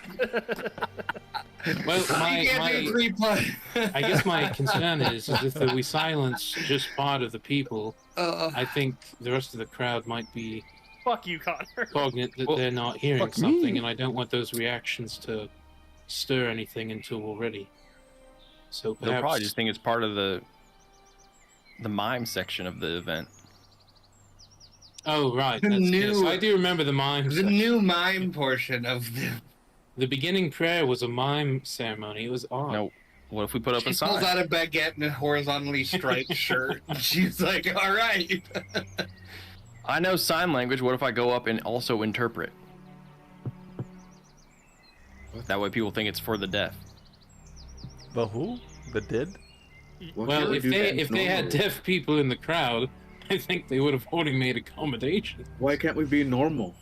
[SPEAKER 6] Well,
[SPEAKER 2] You can't do 3 plus.
[SPEAKER 6] I guess my concern is if we silence just part of the people, I think the rest of the crowd might be
[SPEAKER 5] Fuck you, Connor.
[SPEAKER 6] cognate that
[SPEAKER 7] Well,
[SPEAKER 6] they're not hearing
[SPEAKER 4] fuck
[SPEAKER 6] something,
[SPEAKER 4] me.
[SPEAKER 6] and I don't want those reactions to stir anything until we're ready. So
[SPEAKER 7] They'll
[SPEAKER 6] perhaps
[SPEAKER 7] probably just think it's part of the mime section of the event.
[SPEAKER 6] Oh right,
[SPEAKER 2] The
[SPEAKER 6] yes,
[SPEAKER 2] new-
[SPEAKER 6] I do remember the mime.
[SPEAKER 2] The new mime portion of
[SPEAKER 6] The beginning prayer was a mime ceremony. It was odd.
[SPEAKER 7] No, what if we put up a
[SPEAKER 2] She pulls
[SPEAKER 7] sign?
[SPEAKER 2] out a baguette and a horizontally striped shirt. And she's like, all right.
[SPEAKER 7] I know sign language. What if I go up and also interpret? That way people think it's for the deaf.
[SPEAKER 4] The who? The did?
[SPEAKER 3] Why
[SPEAKER 6] Well,
[SPEAKER 3] can't we
[SPEAKER 6] if
[SPEAKER 3] do
[SPEAKER 6] they
[SPEAKER 3] things
[SPEAKER 6] had
[SPEAKER 3] normally?
[SPEAKER 6] deaf people in the crowd, I think they would have already made accommodation.
[SPEAKER 3] Why can't we be normal?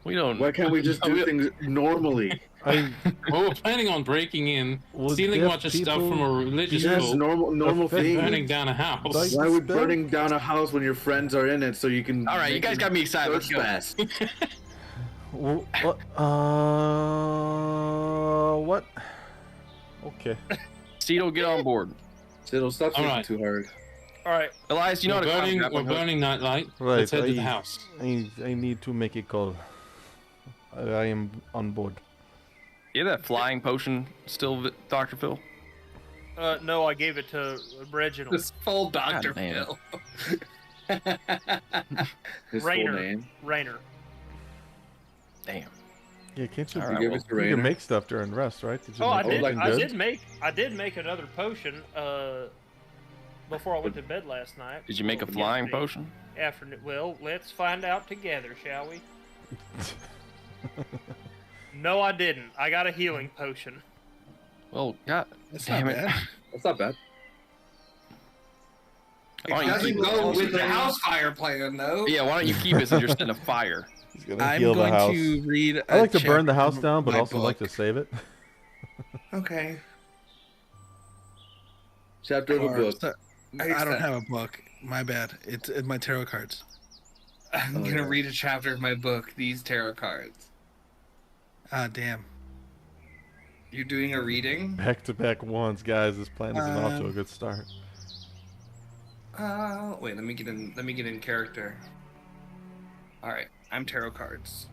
[SPEAKER 7] We don't.
[SPEAKER 3] Why can't we just do things normally?
[SPEAKER 4] I
[SPEAKER 6] Well, we're planning on breaking in,
[SPEAKER 4] Would
[SPEAKER 6] stealing a
[SPEAKER 4] deaf
[SPEAKER 6] bunch of stuff
[SPEAKER 4] people
[SPEAKER 6] from a religious
[SPEAKER 3] Yes,
[SPEAKER 6] cult,
[SPEAKER 3] normal
[SPEAKER 4] Offend-
[SPEAKER 3] thing.
[SPEAKER 6] burning down a house.
[SPEAKER 4] Like-
[SPEAKER 3] Why are we
[SPEAKER 4] Spell-
[SPEAKER 3] burning down a house when your friends are in it so you can?
[SPEAKER 7] All right, you
[SPEAKER 3] make
[SPEAKER 7] guys
[SPEAKER 3] them
[SPEAKER 7] got me excited. Let's
[SPEAKER 3] search
[SPEAKER 7] go.
[SPEAKER 3] fast.
[SPEAKER 4] What? Okay.
[SPEAKER 7] Cito, get on board.
[SPEAKER 3] Sidle, stop thinking
[SPEAKER 6] Alright.
[SPEAKER 3] too hard.
[SPEAKER 5] Alright,
[SPEAKER 7] Elias, you know how to climb
[SPEAKER 6] we're
[SPEAKER 7] grappling hook?
[SPEAKER 6] burning nightlight.
[SPEAKER 4] Right.
[SPEAKER 6] Let's head to the house.
[SPEAKER 4] I need to make a call. I am on board.
[SPEAKER 7] You have that flying potion still, Dr. Phil?
[SPEAKER 5] no, I gave it to Reginald.
[SPEAKER 2] This full Dr.
[SPEAKER 7] damn.
[SPEAKER 2] Phil.
[SPEAKER 3] His
[SPEAKER 5] Rainer.
[SPEAKER 3] full name.
[SPEAKER 5] Rainer.
[SPEAKER 7] Damn.
[SPEAKER 4] Yeah, can't you?
[SPEAKER 7] All
[SPEAKER 3] You
[SPEAKER 7] right,
[SPEAKER 3] give
[SPEAKER 7] well,
[SPEAKER 3] us the
[SPEAKER 4] you
[SPEAKER 3] Rainer.
[SPEAKER 4] can make stuff during rest, right? Did you
[SPEAKER 5] Oh, I
[SPEAKER 4] make
[SPEAKER 5] did.
[SPEAKER 3] like
[SPEAKER 4] anything
[SPEAKER 3] good?
[SPEAKER 5] I did make another potion. Before I went to bed last night.
[SPEAKER 7] Did you make a
[SPEAKER 5] Well,
[SPEAKER 7] flying
[SPEAKER 5] yesterday
[SPEAKER 7] potion?
[SPEAKER 5] Afternoon. Well, let's find out together, shall we? No, I didn't. I got a healing potion.
[SPEAKER 7] Well, God
[SPEAKER 8] That's
[SPEAKER 7] damn
[SPEAKER 8] not
[SPEAKER 7] it.
[SPEAKER 8] bad.
[SPEAKER 3] That's not bad.
[SPEAKER 2] It
[SPEAKER 7] Why don't
[SPEAKER 2] doesn't
[SPEAKER 7] you
[SPEAKER 2] go
[SPEAKER 7] keep
[SPEAKER 2] with the house fire plan, though.
[SPEAKER 7] Yeah, why don't you keep it since you're setting a fire?
[SPEAKER 4] He's gonna
[SPEAKER 8] I'm
[SPEAKER 4] heal the
[SPEAKER 8] going
[SPEAKER 4] house.
[SPEAKER 8] to read.
[SPEAKER 4] I like
[SPEAKER 8] a
[SPEAKER 4] to burn the
[SPEAKER 8] chapter
[SPEAKER 4] house
[SPEAKER 8] from
[SPEAKER 4] down, but
[SPEAKER 8] my
[SPEAKER 4] also like to
[SPEAKER 8] book.
[SPEAKER 4] save it.
[SPEAKER 2] Okay.
[SPEAKER 3] Chapter of a
[SPEAKER 8] Or-
[SPEAKER 3] book.
[SPEAKER 8] I don't have a book. My bad. It's in my tarot cards.
[SPEAKER 2] I'm
[SPEAKER 3] Oh,
[SPEAKER 2] gonna
[SPEAKER 3] yeah.
[SPEAKER 2] read a chapter of my book, These Tarot Cards.
[SPEAKER 8] Ah, damn.
[SPEAKER 2] You're doing a reading?
[SPEAKER 4] Back-to-back ones, guys. This plan isn't off to a
[SPEAKER 8] Um,
[SPEAKER 4] good start.
[SPEAKER 2] Wait, let me get in character. Alright, I'm tarot cards.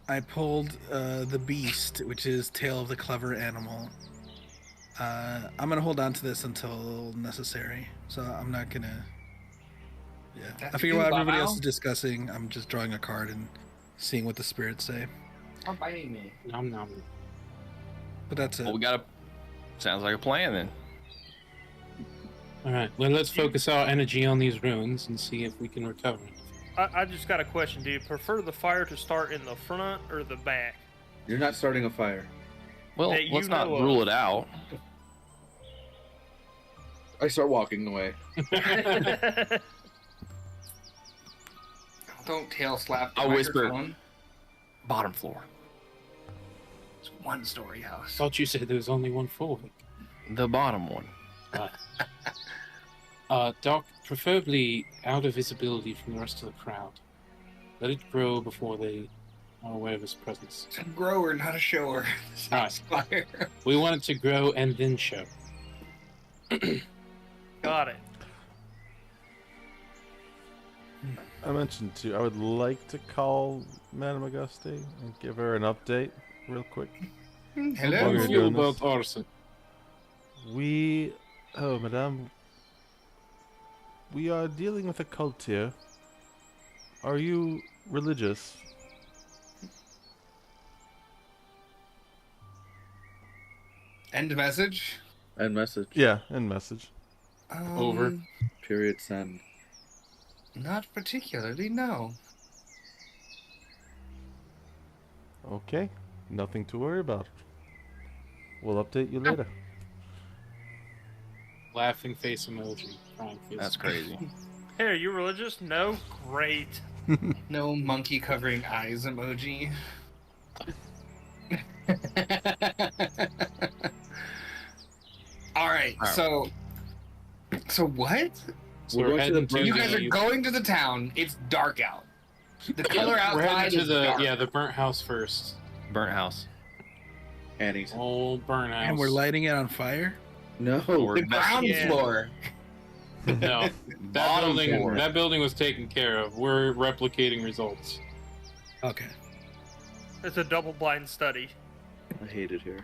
[SPEAKER 8] I pulled the Beast, which is Tale of the Clever Animal. I'm gonna hold on to this until necessary, so I'm not gonna. Yeah,
[SPEAKER 2] That's
[SPEAKER 8] I figure
[SPEAKER 2] you,
[SPEAKER 8] while everybody
[SPEAKER 2] Bob.
[SPEAKER 8] else is discussing, I'm just drawing a card and seeing what the spirits say.
[SPEAKER 2] Stop biting me.
[SPEAKER 6] Nom nom.
[SPEAKER 8] But that's it.
[SPEAKER 7] Well, we got a... Sounds like a plan, then.
[SPEAKER 6] All right. Well, let's focus our energy on these ruins and see if we can recover it.
[SPEAKER 5] I just got a question. Do you prefer the fire to start in the front or the back?
[SPEAKER 3] You're not starting a fire.
[SPEAKER 7] Well,
[SPEAKER 5] That you
[SPEAKER 7] let's not
[SPEAKER 5] know of.
[SPEAKER 7] rule it out.
[SPEAKER 3] I start walking away.
[SPEAKER 2] Don't tail slap the
[SPEAKER 7] I'll whisper.
[SPEAKER 2] microphone.
[SPEAKER 7] Bottom floor.
[SPEAKER 2] It's one story house.
[SPEAKER 6] Thought you said there was only one floor.
[SPEAKER 7] The bottom one.
[SPEAKER 6] Doc, preferably out of visibility from the rest of the crowd. Let it grow before they are aware of his presence.
[SPEAKER 2] It's a grower, not a shower.
[SPEAKER 6] Right.
[SPEAKER 2] Spire.
[SPEAKER 6] We want it to grow and then show.
[SPEAKER 5] Got it.
[SPEAKER 4] I mentioned too, I would like to call Madame Auguste and give her an update real quick.
[SPEAKER 6] How do
[SPEAKER 2] Hello.
[SPEAKER 6] you
[SPEAKER 4] We're
[SPEAKER 6] feel
[SPEAKER 4] doing this.
[SPEAKER 6] about arson?
[SPEAKER 4] Oh, Madame, we are dealing with a cult here. Are you religious?
[SPEAKER 2] End message.
[SPEAKER 3] End message.
[SPEAKER 4] Yeah, end message.
[SPEAKER 6] Over.
[SPEAKER 3] Period. Send.
[SPEAKER 2] Not particularly, no.
[SPEAKER 4] Okay, nothing to worry about. We'll update you later.
[SPEAKER 6] Laughing face emoji. Crying face.
[SPEAKER 7] That's crazy.
[SPEAKER 5] Hey, are you religious? No? Great.
[SPEAKER 2] No monkey covering eyes emoji. All right, so what?
[SPEAKER 6] So
[SPEAKER 3] We're
[SPEAKER 6] we're
[SPEAKER 3] going to the
[SPEAKER 6] heading to
[SPEAKER 3] burn
[SPEAKER 2] You guys are
[SPEAKER 6] the,
[SPEAKER 2] going to the town. It's dark out. The color
[SPEAKER 6] we're
[SPEAKER 2] outside
[SPEAKER 6] heading to
[SPEAKER 2] is
[SPEAKER 6] the
[SPEAKER 2] dark.
[SPEAKER 6] the burnt house first.
[SPEAKER 7] Burnt house.
[SPEAKER 3] Annie's.
[SPEAKER 6] Old burnt house.
[SPEAKER 8] And we're lighting it on fire?
[SPEAKER 3] No.
[SPEAKER 2] The ground
[SPEAKER 5] Yeah.
[SPEAKER 2] floor.
[SPEAKER 6] No, that
[SPEAKER 7] Bottom
[SPEAKER 6] building.
[SPEAKER 7] floor.
[SPEAKER 6] That building was taken care of. We're replicating results.
[SPEAKER 8] Okay.
[SPEAKER 5] It's a double blind study.
[SPEAKER 3] I hate it here.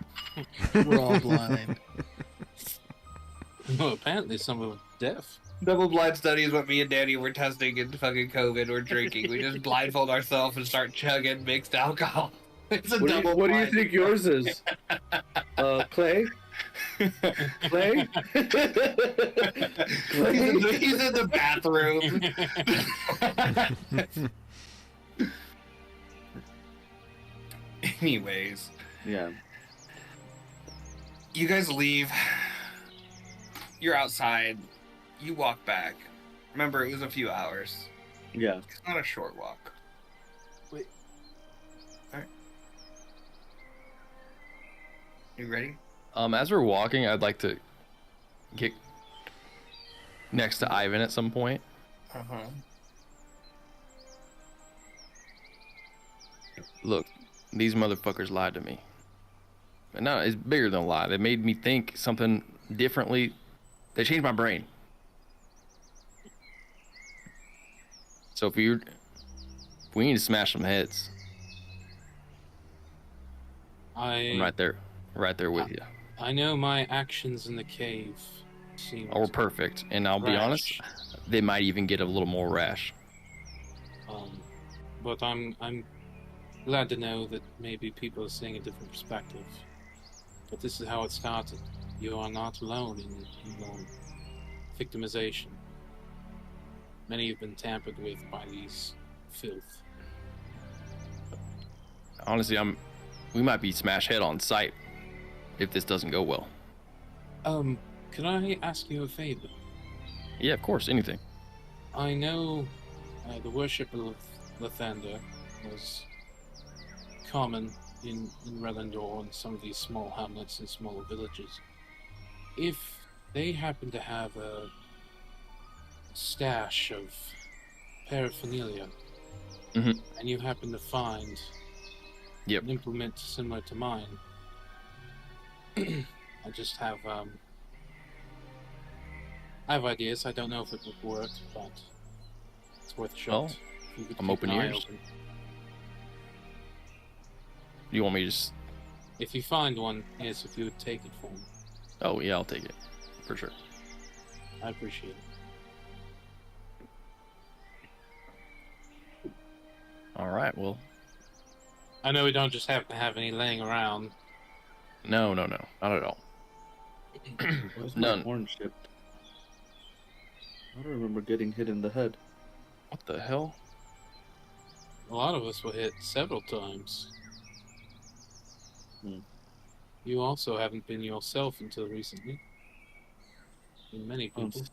[SPEAKER 8] We're all blind.
[SPEAKER 6] Well, apparently some of them deaf.
[SPEAKER 2] Double blind study is what me and Danny were testing in fucking COVID or drinking. We just blindfold ourselves and start chugging mixed alcohol. It's a
[SPEAKER 3] What
[SPEAKER 2] double
[SPEAKER 3] do you
[SPEAKER 2] blind.
[SPEAKER 3] think yours is? Clay? Clay? Clay?
[SPEAKER 2] He's in the bathroom. Anyways,
[SPEAKER 3] Yeah.
[SPEAKER 2] you guys leave. You're outside. You walk back. Remember, it was a few hours.
[SPEAKER 3] Yeah.
[SPEAKER 2] It's not a short walk.
[SPEAKER 5] Wait.
[SPEAKER 2] Alright. You ready?
[SPEAKER 7] As we're walking, I'd like to get next to Ivan at some point.
[SPEAKER 2] Uh-huh.
[SPEAKER 7] Look, these motherfuckers lied to me. And no, it's bigger than a lie. They made me think something differently. They changed my brain. So if we need to smash some heads, I'm right there with you.
[SPEAKER 6] I know my actions in the cave seemed
[SPEAKER 7] Oh, we're perfect. And I'll be honest, they might even get a little more rash.
[SPEAKER 6] But I'm glad to know that maybe people are seeing a different perspective. But this is how it started. You are not alone in your victimization. Many have been tampered with by these filth.
[SPEAKER 7] Honestly, we might be smash head on sight if this doesn't go well.
[SPEAKER 6] Can I ask you a favor?
[SPEAKER 7] Yeah, of course, anything.
[SPEAKER 6] I know the worship of Lathander was common in Relendor and some of these small hamlets and smaller villages. If they happen to have a stash of paraphernalia,
[SPEAKER 7] Mhm.
[SPEAKER 6] and you happen to find
[SPEAKER 7] Yep.
[SPEAKER 6] an implement similar to mine, I just have I have ideas. I don't know if it would work, but it's worth a shot.
[SPEAKER 7] Well,
[SPEAKER 6] If you could
[SPEAKER 7] I'm
[SPEAKER 6] keep
[SPEAKER 7] open
[SPEAKER 6] an eye
[SPEAKER 7] ears.
[SPEAKER 6] open.
[SPEAKER 7] You want me to just...
[SPEAKER 6] If you find one, yes, if you would take it for me,
[SPEAKER 7] Oh, yeah, I'll take it. For sure.
[SPEAKER 6] I appreciate it.
[SPEAKER 7] All right, well...
[SPEAKER 6] I know we don't just happen to have any laying around.
[SPEAKER 7] No, not at all.
[SPEAKER 3] Where's my
[SPEAKER 7] None.
[SPEAKER 3] horn shipped? I don't remember getting hit in the head.
[SPEAKER 7] What the hell?
[SPEAKER 6] A lot of us were hit several times. You also haven't been yourself until recently. And many people.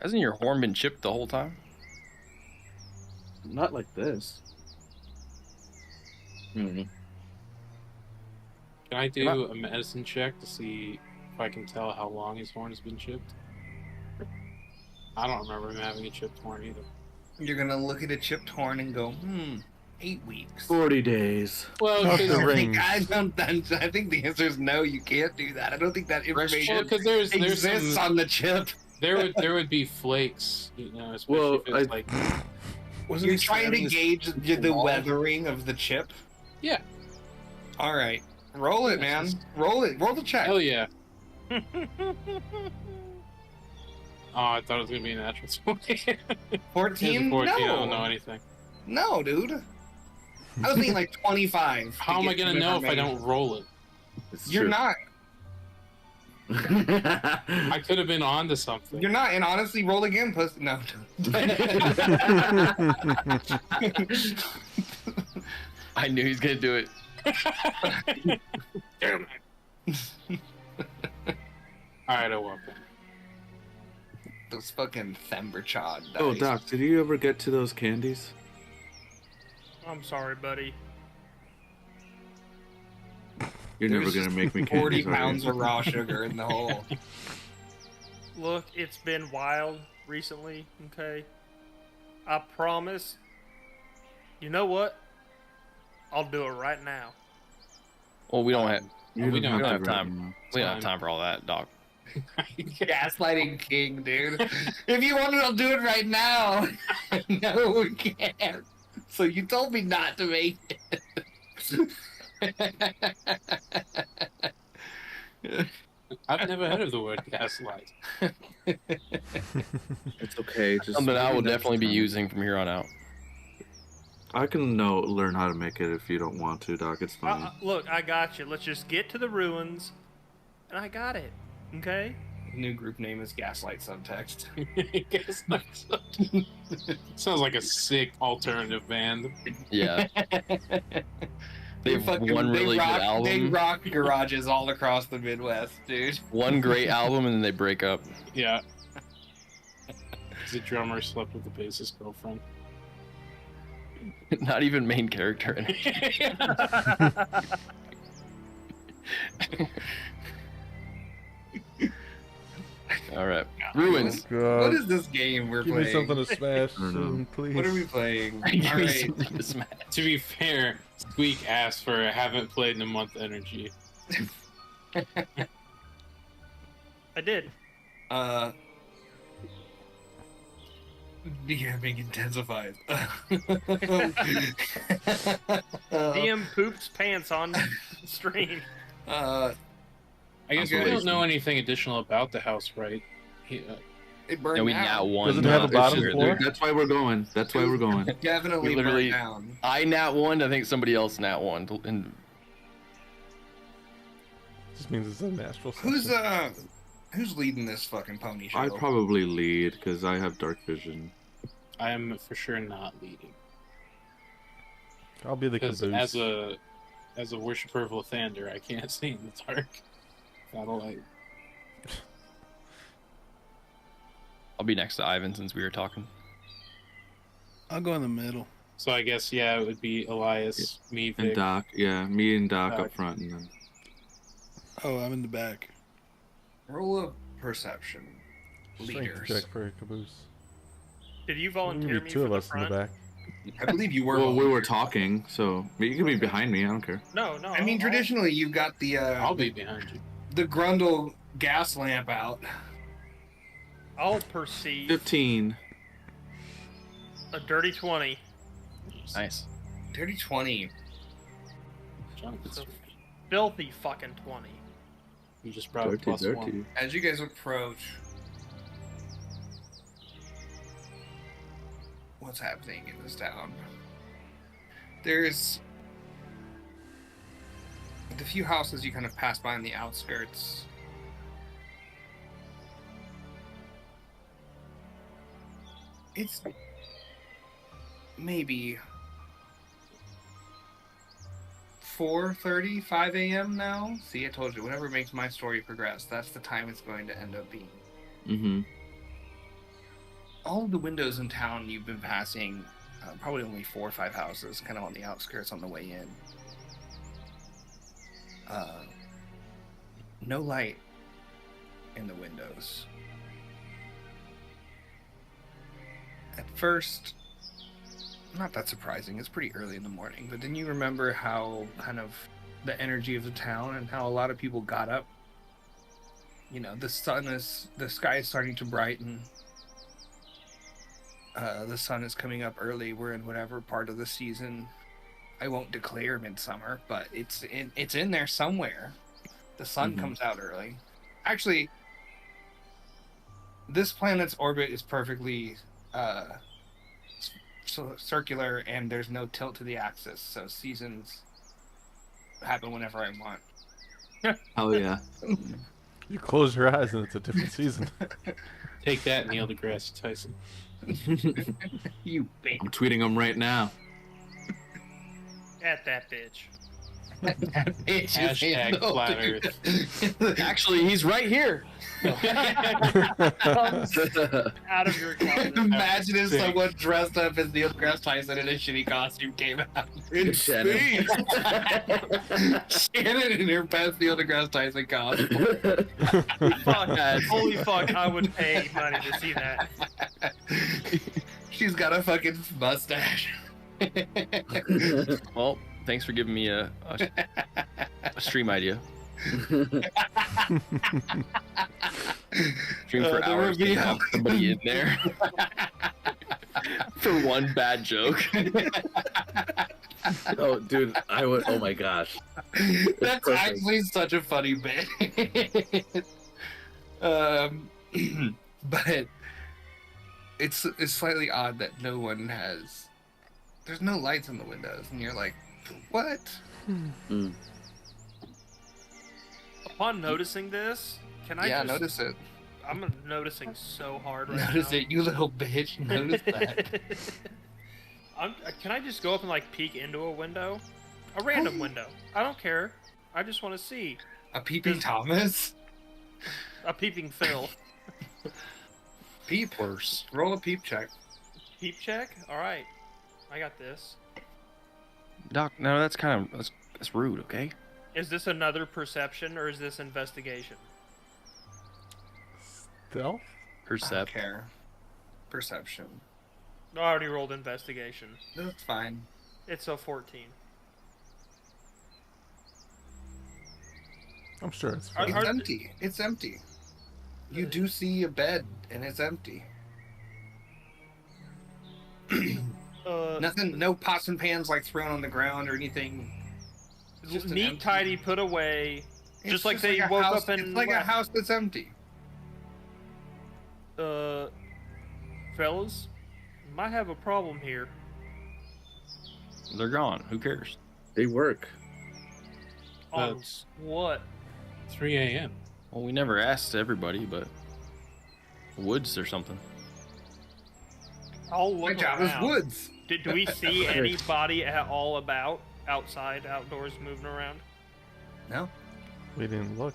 [SPEAKER 7] Hasn't your horn been chipped the whole time?
[SPEAKER 3] Not like this.
[SPEAKER 6] Can I do a medicine check to see if I can tell how long his horn has been chipped? I don't remember him having a chipped horn either.
[SPEAKER 2] You're gonna look at a chipped horn and go, 8 weeks.
[SPEAKER 3] 40 days.
[SPEAKER 6] Well,
[SPEAKER 4] How's the
[SPEAKER 6] because
[SPEAKER 4] ring?
[SPEAKER 2] I think the answer is no. You can't do that. I don't think that information
[SPEAKER 6] there's
[SPEAKER 2] exists
[SPEAKER 6] some,
[SPEAKER 2] on the chip.
[SPEAKER 6] there would be flakes, you know, especially
[SPEAKER 3] Well,
[SPEAKER 6] if it's like
[SPEAKER 8] Wasn't
[SPEAKER 2] You're
[SPEAKER 8] he
[SPEAKER 2] trying to
[SPEAKER 8] stabbing
[SPEAKER 2] gauge the weathering of the chip.
[SPEAKER 6] yeah,
[SPEAKER 2] All right, roll it, man. Roll it. Roll the check.
[SPEAKER 6] hell yeah. Oh, I thought it was gonna be a natural 20.
[SPEAKER 2] 14?
[SPEAKER 6] 14, I
[SPEAKER 2] No.
[SPEAKER 6] don't know anything.
[SPEAKER 2] No, dude. I was thinking like 25.
[SPEAKER 6] How am I gonna know if I don't roll it?
[SPEAKER 3] It's
[SPEAKER 2] You're
[SPEAKER 3] true.
[SPEAKER 2] not.
[SPEAKER 6] I could have been onto something.
[SPEAKER 2] You're not. And honestly, roll again, pussy. No.
[SPEAKER 7] I knew he was gonna do it.
[SPEAKER 6] Damn it. Alright, I walk in.
[SPEAKER 2] Those fucking Themberchod dice.
[SPEAKER 3] Oh, Doc, did you ever get to those candies?
[SPEAKER 5] I'm sorry, buddy.
[SPEAKER 3] You're never
[SPEAKER 2] There's
[SPEAKER 3] gonna make me
[SPEAKER 2] 40
[SPEAKER 3] candies, are you?
[SPEAKER 2] pounds of raw sugar in the hole.
[SPEAKER 5] Look, it's been wild recently, okay? I promise. You know what? I'll do it right now.
[SPEAKER 7] Well, we don't have
[SPEAKER 3] You
[SPEAKER 6] We
[SPEAKER 3] don't
[SPEAKER 6] don't
[SPEAKER 3] have
[SPEAKER 7] have
[SPEAKER 3] to right
[SPEAKER 7] time.
[SPEAKER 3] now.
[SPEAKER 7] we don't have time for all that, Doc.
[SPEAKER 2] Gaslighting king, dude. If you want it, I'll do it right now. No, we can't. So you told me not to make it.
[SPEAKER 6] I've never heard of the word gaslight.
[SPEAKER 3] It's okay. Just
[SPEAKER 7] Something I will
[SPEAKER 3] maybe next
[SPEAKER 7] definitely be
[SPEAKER 3] time.
[SPEAKER 7] using from here on out.
[SPEAKER 3] I can learn how to make it if you don't want to, Doc. It's fine.
[SPEAKER 5] Look, I got you. Let's just get to the ruins, and I got it. Okay?
[SPEAKER 2] New group name is Gaslight Subtext.
[SPEAKER 6] Gaslight. Sounds like a sick alternative band.
[SPEAKER 7] Yeah. They have one really good
[SPEAKER 2] They
[SPEAKER 7] album,
[SPEAKER 2] rock garages all across the Midwest, dude.
[SPEAKER 7] one great album, and then they break up.
[SPEAKER 6] Yeah. The drummer slept with the bassist girlfriend.
[SPEAKER 7] Not even main character in it. All right, ruins.
[SPEAKER 4] God.
[SPEAKER 2] What is this game we're
[SPEAKER 4] Give
[SPEAKER 2] playing?
[SPEAKER 4] me something to smash
[SPEAKER 3] I don't know.
[SPEAKER 4] soon, please.
[SPEAKER 2] What are we playing?
[SPEAKER 7] Give
[SPEAKER 2] All
[SPEAKER 7] me
[SPEAKER 2] right.
[SPEAKER 7] something to smash.
[SPEAKER 6] To be fair, Squeak asked for haven't played in a month energy.
[SPEAKER 5] I did.
[SPEAKER 2] DMing intensifies.
[SPEAKER 5] DM poops pants on stream.
[SPEAKER 6] I guess
[SPEAKER 2] Okay.
[SPEAKER 6] we don't know anything additional about the house, right?
[SPEAKER 2] It burned
[SPEAKER 7] No, we
[SPEAKER 2] down.
[SPEAKER 7] nat one.
[SPEAKER 4] Does it have a
[SPEAKER 7] for
[SPEAKER 4] bottom
[SPEAKER 7] sure.
[SPEAKER 4] floor?
[SPEAKER 3] That's why we're going. That's why we're going.
[SPEAKER 2] Definitely
[SPEAKER 7] We literally-
[SPEAKER 2] burned down.
[SPEAKER 7] I nat one. I think somebody else nat one. And
[SPEAKER 4] Just means it's a natural.
[SPEAKER 2] Who's leading this fucking pony show?
[SPEAKER 3] I'd probably lead because I have dark vision.
[SPEAKER 6] I am for sure not leading.
[SPEAKER 4] I'll be the
[SPEAKER 6] Because
[SPEAKER 4] caboose.
[SPEAKER 6] as a worshiper of Lathander, I can't see in the dark. Without a light.
[SPEAKER 7] I'll be next to Ivan since we were talking.
[SPEAKER 8] I'll go in the middle.
[SPEAKER 6] So I guess yeah, it would be Elias, me,
[SPEAKER 3] And
[SPEAKER 6] Vic.
[SPEAKER 3] Doc, yeah, me and Doc
[SPEAKER 6] Doc.
[SPEAKER 3] up front, and then
[SPEAKER 8] Oh, I'm in the back.
[SPEAKER 2] Roll of perception.
[SPEAKER 4] Strength
[SPEAKER 2] Leaders.
[SPEAKER 4] check for a caboose.
[SPEAKER 5] Did you
[SPEAKER 4] There's
[SPEAKER 5] volunteer
[SPEAKER 4] gonna be
[SPEAKER 5] me
[SPEAKER 4] two
[SPEAKER 5] for
[SPEAKER 4] of
[SPEAKER 5] the
[SPEAKER 4] us in the
[SPEAKER 5] front?
[SPEAKER 4] back.
[SPEAKER 2] I believe you were.
[SPEAKER 3] well, we were talking, so but you can be behind me. I don't care.
[SPEAKER 5] No.
[SPEAKER 2] I mean, traditionally, you've got the
[SPEAKER 6] I'll be behind you.
[SPEAKER 2] the Grundle gas lamp out.
[SPEAKER 5] I'll perceive
[SPEAKER 3] 15.
[SPEAKER 5] a dirty 20.
[SPEAKER 7] Nice.
[SPEAKER 2] Dirty 20.
[SPEAKER 6] John,
[SPEAKER 5] So filthy fucking 20.
[SPEAKER 6] you just brought a
[SPEAKER 3] Dirty,
[SPEAKER 6] plus
[SPEAKER 3] dirty.
[SPEAKER 6] one.
[SPEAKER 2] As you guys approach, what's happening in this town? There's the few houses you kind of pass by on the outskirts. It's maybe 4:30, 5 a.m. now. See, I told you, whatever makes my story progress, that's the time it's going to end up being.
[SPEAKER 3] Mm-hmm.
[SPEAKER 2] All of the windows in town you've been passing, probably only 4 or 5 houses, kind of on the outskirts on the way in. No light in the windows. At first, not that surprising. It's pretty early in the morning. But didn't you remember how kind of the energy of the town and how a lot of people got up? You know, the sky is starting to brighten. The sun is coming up early. We're in whatever part of the season. I won't declare midsummer, but it's in there somewhere. The sun comes out early. Actually, this planet's orbit is perfectly circular, and there's no tilt to the axis, so seasons happen whenever I want.
[SPEAKER 3] Oh yeah.
[SPEAKER 4] You close your eyes and it's a different season.
[SPEAKER 6] Take that, Neil deGrasse Tyson.
[SPEAKER 2] You bitch.
[SPEAKER 3] I'm tweeting them right now.
[SPEAKER 5] At that bitch.
[SPEAKER 6] Hashtag flat Earth.
[SPEAKER 7] Actually, he's right here.
[SPEAKER 5] Out of your closet.
[SPEAKER 2] Imagine if someone dressed up as Neil deGrasse Tyson in a shitty costume came out in space. Shannon in her best Neil deGrasse Tyson costume.
[SPEAKER 5] Fuck, holy fuck, I would pay money to see that.
[SPEAKER 2] She's got a fucking mustache.
[SPEAKER 7] Well, thanks for giving me a stream idea. Stream for hours to have somebody in there for one bad joke.
[SPEAKER 3] Oh, dude, I would. Oh my gosh.
[SPEAKER 2] That's
[SPEAKER 3] perfect.
[SPEAKER 2] actually such a funny bit. But it's slightly odd that no one has. There's no lights in the windows, and you're like, what?
[SPEAKER 5] Upon noticing this, can I just...
[SPEAKER 2] notice it.
[SPEAKER 5] I'm noticing so hard right now.
[SPEAKER 2] Notice it, you little bitch. Notice that.
[SPEAKER 5] Can I just go up and like peek into a window? A random window. I don't care. I just want to see.
[SPEAKER 2] A peeping Thomas?
[SPEAKER 5] A peeping Phil.
[SPEAKER 2] Peep. Worse. Roll a peep check.
[SPEAKER 5] Peep check? Alright. I got this.
[SPEAKER 7] Doc, no, that's rude, okay?
[SPEAKER 5] Is this another perception or is this investigation?
[SPEAKER 4] Stealth?
[SPEAKER 2] I don't
[SPEAKER 7] Percept.
[SPEAKER 2] care. Perception.
[SPEAKER 5] I already rolled investigation.
[SPEAKER 2] That's fine.
[SPEAKER 5] It's a 14.
[SPEAKER 4] I'm sure it's
[SPEAKER 5] Are-
[SPEAKER 4] fine.
[SPEAKER 2] It's empty. It's empty. You do see a bed, and it's empty. Nothing, no pots and pans like thrown on the ground or anything. It's just an
[SPEAKER 5] neat,
[SPEAKER 2] empty-
[SPEAKER 5] tidy, put away.
[SPEAKER 2] It's
[SPEAKER 5] Just like they
[SPEAKER 2] a
[SPEAKER 5] woke
[SPEAKER 2] house,
[SPEAKER 5] up and
[SPEAKER 2] it's like a
[SPEAKER 5] left.
[SPEAKER 2] house that's empty.
[SPEAKER 5] Fellas, might have a problem here.
[SPEAKER 7] They're gone. Who cares?
[SPEAKER 3] They work.
[SPEAKER 5] On
[SPEAKER 6] That's-
[SPEAKER 5] what?
[SPEAKER 6] 3 a.m.
[SPEAKER 7] Well, we never asked everybody, but woods or something.
[SPEAKER 5] I'll
[SPEAKER 2] My
[SPEAKER 5] look
[SPEAKER 2] job
[SPEAKER 5] around.
[SPEAKER 2] is woods.
[SPEAKER 5] Do we see anybody at all about outside, outdoors, moving around?
[SPEAKER 2] No.
[SPEAKER 4] We didn't look.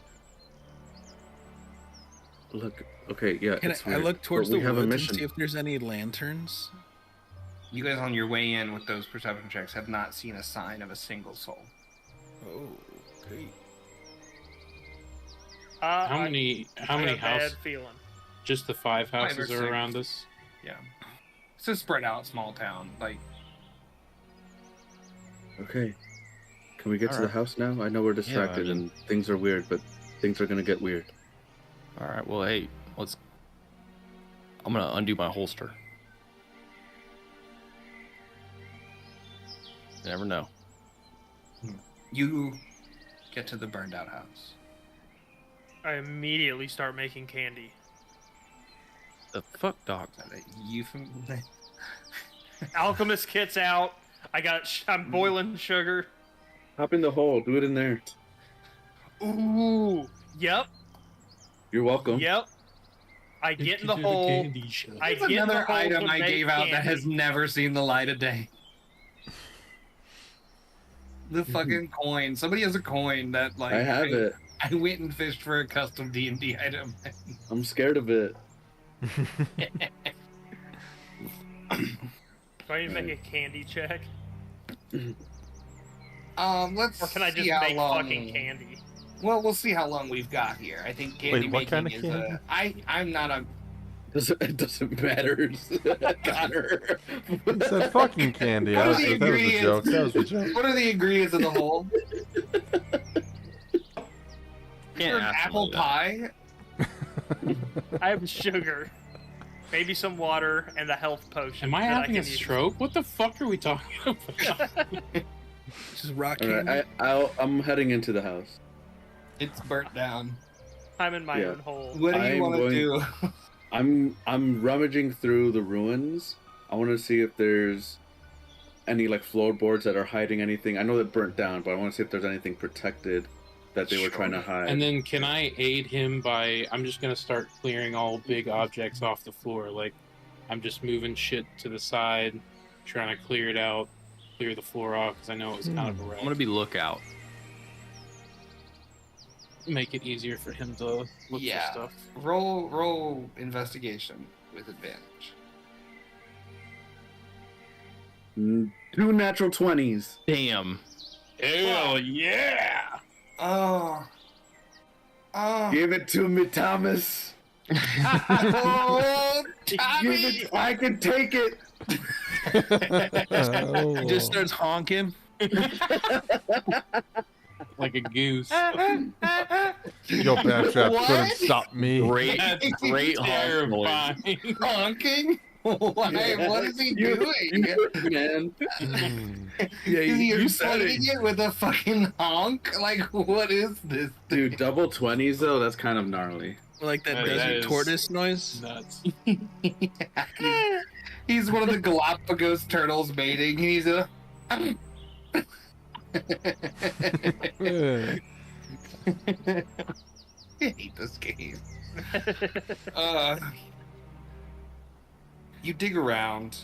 [SPEAKER 3] Look. Okay. Yeah.
[SPEAKER 8] Can
[SPEAKER 3] it's
[SPEAKER 8] I
[SPEAKER 3] weird,
[SPEAKER 8] look towards
[SPEAKER 3] but
[SPEAKER 8] the
[SPEAKER 3] we have a
[SPEAKER 8] woods and
[SPEAKER 3] mission.
[SPEAKER 8] see if there's any lanterns?
[SPEAKER 2] You guys on your way in with those perception checks have not seen a sign of a single soul.
[SPEAKER 8] Oh, okay.
[SPEAKER 6] How many
[SPEAKER 5] Bad
[SPEAKER 6] houses?
[SPEAKER 5] feeling.
[SPEAKER 6] Just the 5
[SPEAKER 2] 5 or
[SPEAKER 6] houses
[SPEAKER 2] 6.
[SPEAKER 6] are around us.
[SPEAKER 2] Yeah. It's a spread out small town. Like,
[SPEAKER 3] Okay. Can we get to the
[SPEAKER 7] Alright.
[SPEAKER 3] house now? I know we're distracted
[SPEAKER 7] I
[SPEAKER 3] and things are weird, but things are gonna get weird.
[SPEAKER 7] All right. Well, hey, I'm gonna undo my holster. You never know.
[SPEAKER 2] you get to the burned out house.
[SPEAKER 5] I immediately start making candy.
[SPEAKER 7] The fuck, Doc?
[SPEAKER 2] Is that a euphemism?
[SPEAKER 5] Alchemist kit's out. I'm boiling sugar.
[SPEAKER 3] Hop in the hole. Do it in there.
[SPEAKER 5] Ooh. Yep.
[SPEAKER 3] You're welcome.
[SPEAKER 5] Yep. I get in the hole. I
[SPEAKER 2] That's
[SPEAKER 5] get in the
[SPEAKER 2] another
[SPEAKER 5] hole
[SPEAKER 2] item
[SPEAKER 5] to
[SPEAKER 2] I
[SPEAKER 5] make
[SPEAKER 2] gave out that
[SPEAKER 5] candy.
[SPEAKER 2] has never seen the light of day. The fucking coin. Somebody has a coin that like
[SPEAKER 3] I have it.
[SPEAKER 2] I went and fished for a custom D&D item.
[SPEAKER 3] I'm scared of it.
[SPEAKER 5] Do I need to make a candy check?
[SPEAKER 2] Let's
[SPEAKER 5] Or can I just
[SPEAKER 2] see how
[SPEAKER 5] make
[SPEAKER 2] long.
[SPEAKER 5] fucking candy?
[SPEAKER 2] Well, we'll see how long we've got here. I think candy
[SPEAKER 4] Wait, what
[SPEAKER 2] making
[SPEAKER 4] kind of
[SPEAKER 2] is
[SPEAKER 4] candy?
[SPEAKER 2] I'm not a
[SPEAKER 3] It doesn't matter, Connor.
[SPEAKER 4] He said fucking candy.
[SPEAKER 2] What are
[SPEAKER 4] That
[SPEAKER 2] the
[SPEAKER 4] was the joke. That was the
[SPEAKER 2] ingredients?
[SPEAKER 4] joke.
[SPEAKER 2] What are the ingredients of the whole?
[SPEAKER 7] Can't
[SPEAKER 2] An
[SPEAKER 7] ask
[SPEAKER 2] apple
[SPEAKER 7] somebody that.
[SPEAKER 2] pie?
[SPEAKER 5] I have sugar, maybe some water, and a health potion.
[SPEAKER 6] Am I
[SPEAKER 5] that
[SPEAKER 6] having a
[SPEAKER 5] can use.
[SPEAKER 6] stroke? What the fuck are we talking about?
[SPEAKER 8] Just rock
[SPEAKER 3] All
[SPEAKER 8] candy.
[SPEAKER 3] right, I'm heading into the house.
[SPEAKER 2] It's burnt down.
[SPEAKER 5] I'm in my
[SPEAKER 3] Yeah.
[SPEAKER 5] own hole.
[SPEAKER 2] What do you
[SPEAKER 3] I'm
[SPEAKER 2] want to
[SPEAKER 3] going-
[SPEAKER 2] do?
[SPEAKER 3] I'm rummaging through the ruins. I want to see if there's any like floorboards that are hiding anything. I know that burnt down, but I want to see if there's anything protected that they were trying to hide.
[SPEAKER 6] And then can I aid him by... I'm just going to start clearing all big objects off the floor. Like, I'm just moving shit to the side, trying to clear it out, clear the floor off, because I know it was kind of a wreck.
[SPEAKER 7] I'm gonna be lookout.
[SPEAKER 6] Make it easier for him to look
[SPEAKER 2] Yeah.
[SPEAKER 6] for stuff.
[SPEAKER 2] Roll investigation with advantage.
[SPEAKER 3] 2 natural 20s.
[SPEAKER 7] Damn.
[SPEAKER 6] Hell yeah!
[SPEAKER 2] Oh. Oh.
[SPEAKER 3] Give it to me, Thomas.
[SPEAKER 2] Oh,
[SPEAKER 3] Give
[SPEAKER 2] Tommy!
[SPEAKER 3] it. I can take it.
[SPEAKER 4] Oh.
[SPEAKER 8] He just starts honking.
[SPEAKER 6] Like a goose.
[SPEAKER 4] Yo, Bad Trap
[SPEAKER 2] What?
[SPEAKER 4] couldn't stop me.
[SPEAKER 7] Great,
[SPEAKER 6] That's
[SPEAKER 7] great honk noise.
[SPEAKER 6] terrifying.
[SPEAKER 2] Honking? Why? What is he doing?
[SPEAKER 3] Man.
[SPEAKER 8] Yeah,
[SPEAKER 2] Is he
[SPEAKER 8] you said it.
[SPEAKER 2] inflating it with a fucking honk? Like, what is this?
[SPEAKER 3] Dude, double 20s though, that's kind of gnarly.
[SPEAKER 8] Like that
[SPEAKER 6] That
[SPEAKER 8] desert
[SPEAKER 6] is-
[SPEAKER 8] tortoise noise.
[SPEAKER 6] Nuts.
[SPEAKER 2] He's one of the Galapagos turtles mating. He's a.
[SPEAKER 4] Yeah.
[SPEAKER 2] I hate this game. You dig around,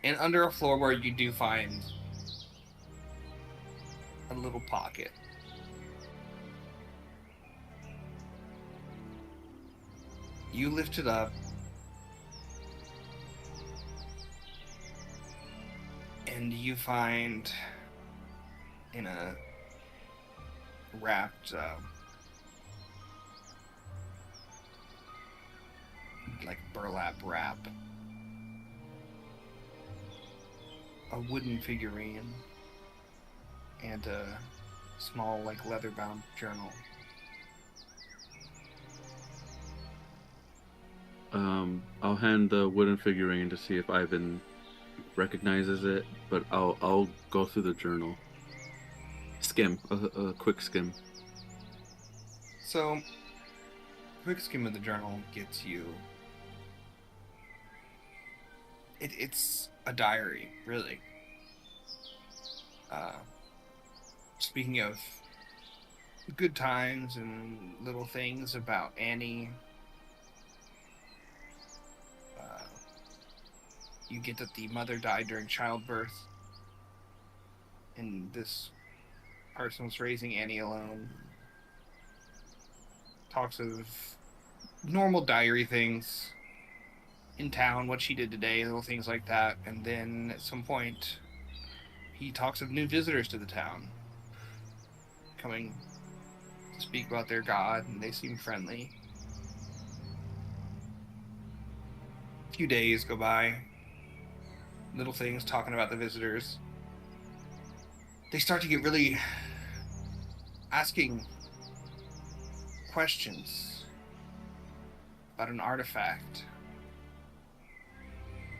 [SPEAKER 2] and under a floorboard, you do find a little pocket. You lift it up, and you find in a wrapped like burlap wrap a wooden figurine and a small like leather bound journal.
[SPEAKER 3] I'll hand the wooden figurine to see if Ivan recognizes it, but I'll go through the journal. Skim, a quick skim.
[SPEAKER 2] So quick skim of the journal gets you it's a diary, really. Speaking of good times and little things about Annie, you get that the mother died during childbirth, and this person was raising Annie alone. Talks of normal diary things in town, what she did today, little things like that. And then at some point, he talks of new visitors to the town coming to speak about their god, and they seem friendly. A few days go by, little things talking about the visitors. They start to get really asking questions about an artifact.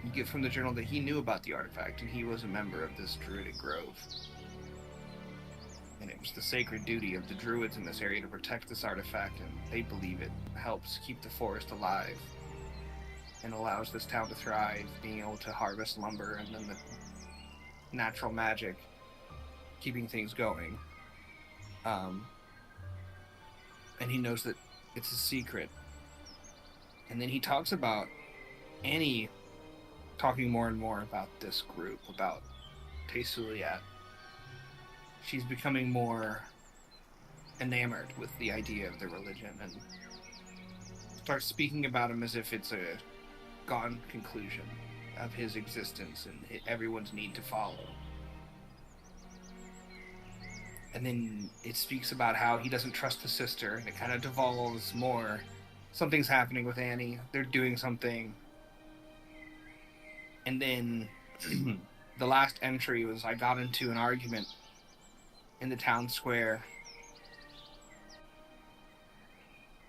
[SPEAKER 2] You get from the journal that he knew about the artifact, and he was a member of this druidic grove. And it was the sacred duty of the druids in this area to protect this artifact, and they believe it helps keep the forest alive and allows this town to thrive, being able to harvest lumber and then the natural magic keeping things going. And he knows that it's a secret. And then he talks about Annie talking more and more about this group, about Tesuliat. She's becoming more enamored with the idea of the religion and starts speaking about him as if it's a gone conclusion of his existence and everyone's need to follow. And then it speaks about how he doesn't trust the sister, and it kind of devolves more something's happening with Annie. They're doing something. And then the last entry was I got into an argument in the town square.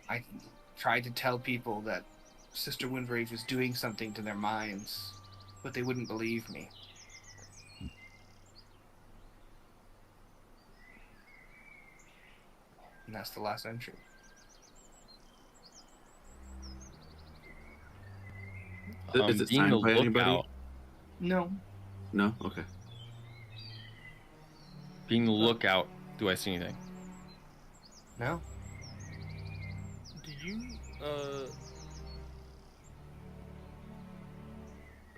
[SPEAKER 2] I tried to tell people that Sister Windrage was doing something to their minds, but they wouldn't believe me. And that's the last entry.
[SPEAKER 3] Is it
[SPEAKER 7] being
[SPEAKER 3] signed
[SPEAKER 7] the
[SPEAKER 3] by anybody?
[SPEAKER 7] lookout-
[SPEAKER 2] No.
[SPEAKER 3] No? Okay.
[SPEAKER 7] Being the lookout, do I see anything?
[SPEAKER 2] No.
[SPEAKER 5] Do you,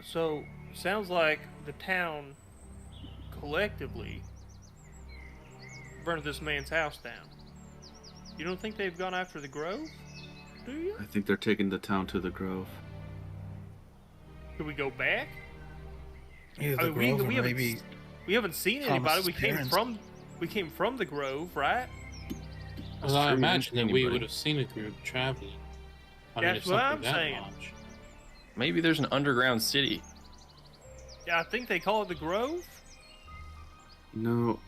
[SPEAKER 5] So, sounds like the town collectively burned this man's house down. You don't think they've gone after the Grove? Do you?
[SPEAKER 3] I think they're taking the town to the Grove.
[SPEAKER 5] Could we go back?
[SPEAKER 8] Either
[SPEAKER 5] I
[SPEAKER 8] the
[SPEAKER 5] mean,
[SPEAKER 8] Grove
[SPEAKER 5] we
[SPEAKER 8] or
[SPEAKER 5] haven't
[SPEAKER 8] maybe
[SPEAKER 5] we haven't seen anybody.
[SPEAKER 8] Thomas's
[SPEAKER 5] We came
[SPEAKER 8] parents.
[SPEAKER 5] from the Grove, right?
[SPEAKER 6] Well, I
[SPEAKER 7] true, we
[SPEAKER 6] imagine
[SPEAKER 7] didn't
[SPEAKER 6] that
[SPEAKER 7] see
[SPEAKER 6] we
[SPEAKER 7] anybody.
[SPEAKER 6] would have seen a group traveling.
[SPEAKER 5] That's what I'm saying.
[SPEAKER 6] large.
[SPEAKER 7] Maybe there's an underground city.
[SPEAKER 5] Yeah, I think they call it the Grove.
[SPEAKER 3] No.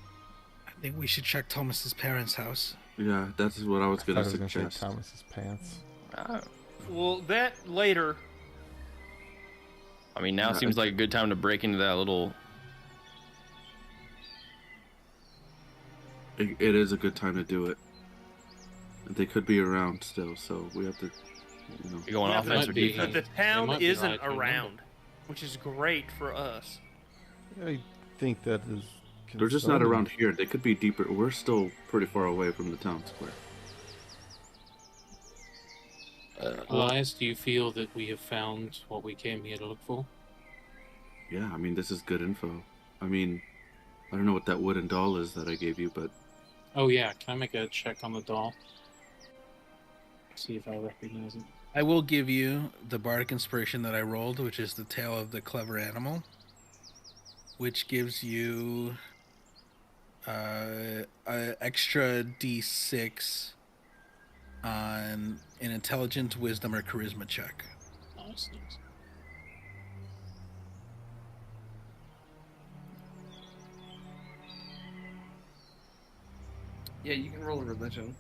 [SPEAKER 8] I think we should check Thomas's parents' house.
[SPEAKER 3] Yeah, that's what I was
[SPEAKER 4] I
[SPEAKER 3] gonna
[SPEAKER 4] thought I was gonna say
[SPEAKER 3] suggest.
[SPEAKER 4] Thomas's pants.
[SPEAKER 5] Well, that later.
[SPEAKER 7] I mean, now
[SPEAKER 3] Yeah,
[SPEAKER 7] seems like a good time to break into that little.
[SPEAKER 3] It is a good time to do it. They could be around still, so we have to, you know.
[SPEAKER 7] You go on
[SPEAKER 5] Yeah,
[SPEAKER 7] offense or
[SPEAKER 6] might be.
[SPEAKER 7] defense?
[SPEAKER 5] But the town
[SPEAKER 6] might be
[SPEAKER 5] isn't
[SPEAKER 6] right, remember.
[SPEAKER 5] around, which is great for us.
[SPEAKER 4] I think that is.
[SPEAKER 3] They're just not
[SPEAKER 4] concerning.
[SPEAKER 3] around here. They could be deeper. We're still pretty far away from the town square.
[SPEAKER 6] Elias, do you feel that we have found what we came here to look for?
[SPEAKER 3] Yeah, I mean, this is good info. I mean, I don't know what that wooden doll is that I gave you, but
[SPEAKER 6] Oh yeah, can I make a check on the doll? See if I recognize it.
[SPEAKER 8] I will give you the bardic inspiration that I rolled, which is the tale of the clever animal, which gives you a extra d6 on an intelligence, wisdom, or charisma check.
[SPEAKER 6] Nice, nice.
[SPEAKER 2] Yeah, you can roll a religion.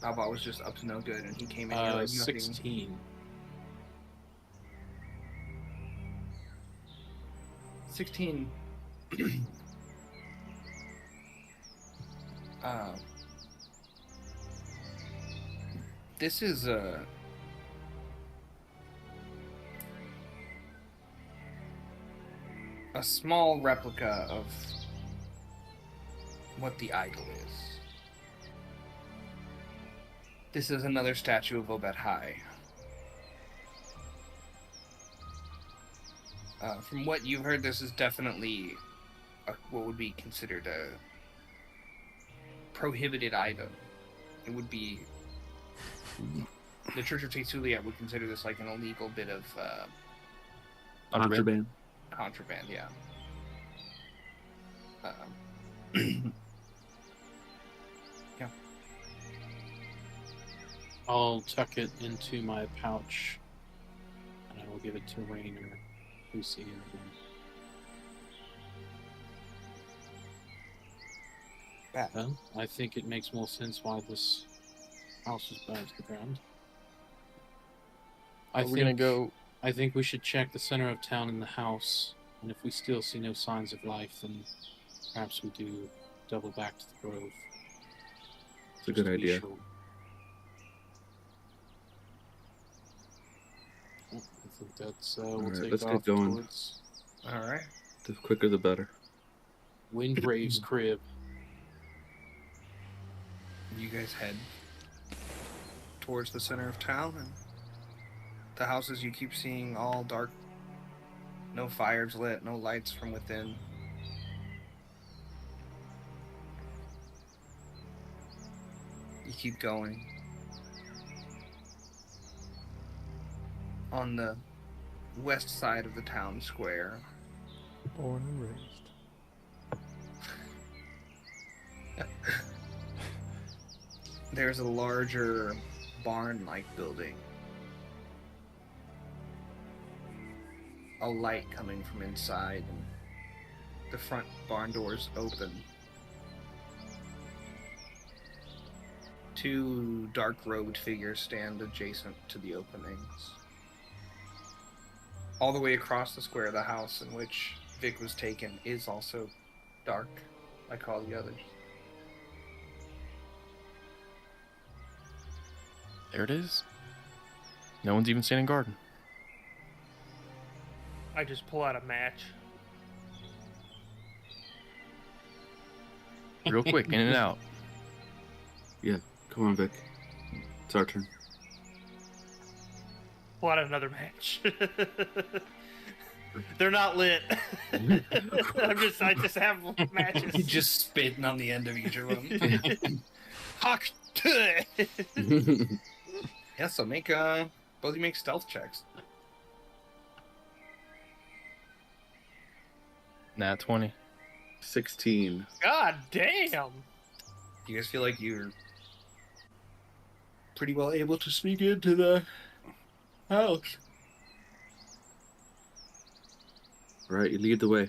[SPEAKER 2] Balbot was just up to no good, and he came in here like nothing.
[SPEAKER 6] 16.
[SPEAKER 2] 16. This is a small replica of what the idol is. This is another statue of Obed High. From what you've heard, this is definitely what would be considered a prohibited item. It would be... The Church of St. Juliet would consider this like an illegal bit of
[SPEAKER 3] contraband.
[SPEAKER 2] contraband, yeah. Yeah.
[SPEAKER 6] I'll tuck it into my pouch, and I will give it to Rain or Lucy. Well, I think it makes more sense why this house was burned to the ground.
[SPEAKER 7] Are we gonna go?
[SPEAKER 6] I think we should check the center of town and the house, and if we still see no signs of life, then perhaps we do double back to the Grove.
[SPEAKER 3] It's a good
[SPEAKER 6] Just to be
[SPEAKER 3] idea.
[SPEAKER 6] sure. Well, I think that's we'll
[SPEAKER 3] Alright,
[SPEAKER 6] take
[SPEAKER 3] let's get
[SPEAKER 6] off
[SPEAKER 3] going.
[SPEAKER 6] towards
[SPEAKER 2] Alright.
[SPEAKER 3] The quicker the better.
[SPEAKER 6] Windrave's crib.
[SPEAKER 2] You guys head towards the center of town, and the houses you keep seeing all dark. No fires lit, no lights from within. You keep going. On the west side of the town square,
[SPEAKER 4] Born and raised.
[SPEAKER 2] there's a larger barn-like building. A light coming from inside, and the front barn doors open. Two dark-robed figures stand adjacent to the openings. All the way across the square, the house in which Vic was taken is also dark, like all the others.
[SPEAKER 7] There it is. No one's even standing guard.
[SPEAKER 5] I just pull out a match.
[SPEAKER 7] Real quick, in and out.
[SPEAKER 3] Yeah, come on, Vic. It's our turn.
[SPEAKER 5] Pull out another match. They're not lit. I just have matches.
[SPEAKER 2] You just spitting on the end of each of them. Hawk. Yeah, so make both of you make stealth checks.
[SPEAKER 7] Nat 20.
[SPEAKER 3] 16.
[SPEAKER 5] God damn.
[SPEAKER 2] You guys feel like you're pretty well able to sneak into the house.
[SPEAKER 3] All right, you lead the way.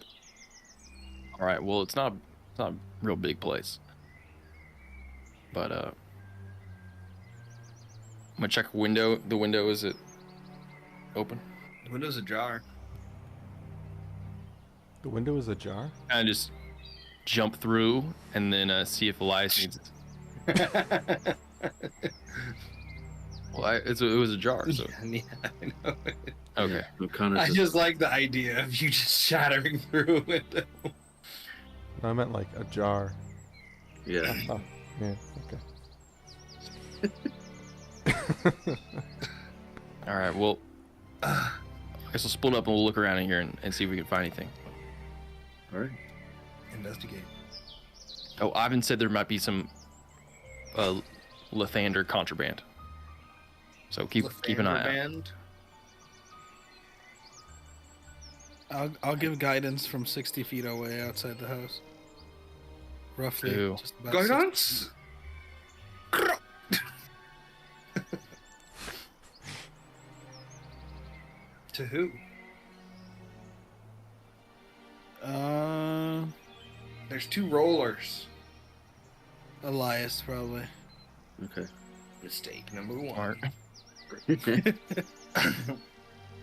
[SPEAKER 7] All right. Well, it's not a real big place. But I'm gonna check a window. The window, is it open?
[SPEAKER 2] The window's ajar.
[SPEAKER 4] The window is ajar?
[SPEAKER 7] I just jump through and then see if Elias needs. Well, it was ajar, so.
[SPEAKER 2] Yeah, I know.
[SPEAKER 7] Okay.
[SPEAKER 3] O'Connor's
[SPEAKER 2] I just like the idea of you just shattering through a window.
[SPEAKER 4] No, I meant like a jar.
[SPEAKER 3] Yeah.
[SPEAKER 4] Oh, yeah, okay.
[SPEAKER 7] All right. Well, I guess we'll split up and we'll look around in here and see if we can find anything.
[SPEAKER 3] All right.
[SPEAKER 2] Investigate.
[SPEAKER 7] Oh, Ivan said there might be some Lathander contraband. So keep an eye out.
[SPEAKER 2] Band.
[SPEAKER 8] I'll give guidance from 60 feet away outside the house. Roughly.
[SPEAKER 7] Ew.
[SPEAKER 8] Just about
[SPEAKER 2] Guidance? To who? There's two rollers.
[SPEAKER 8] Elias, probably.
[SPEAKER 3] Okay.
[SPEAKER 2] Mistake number one.
[SPEAKER 7] Art.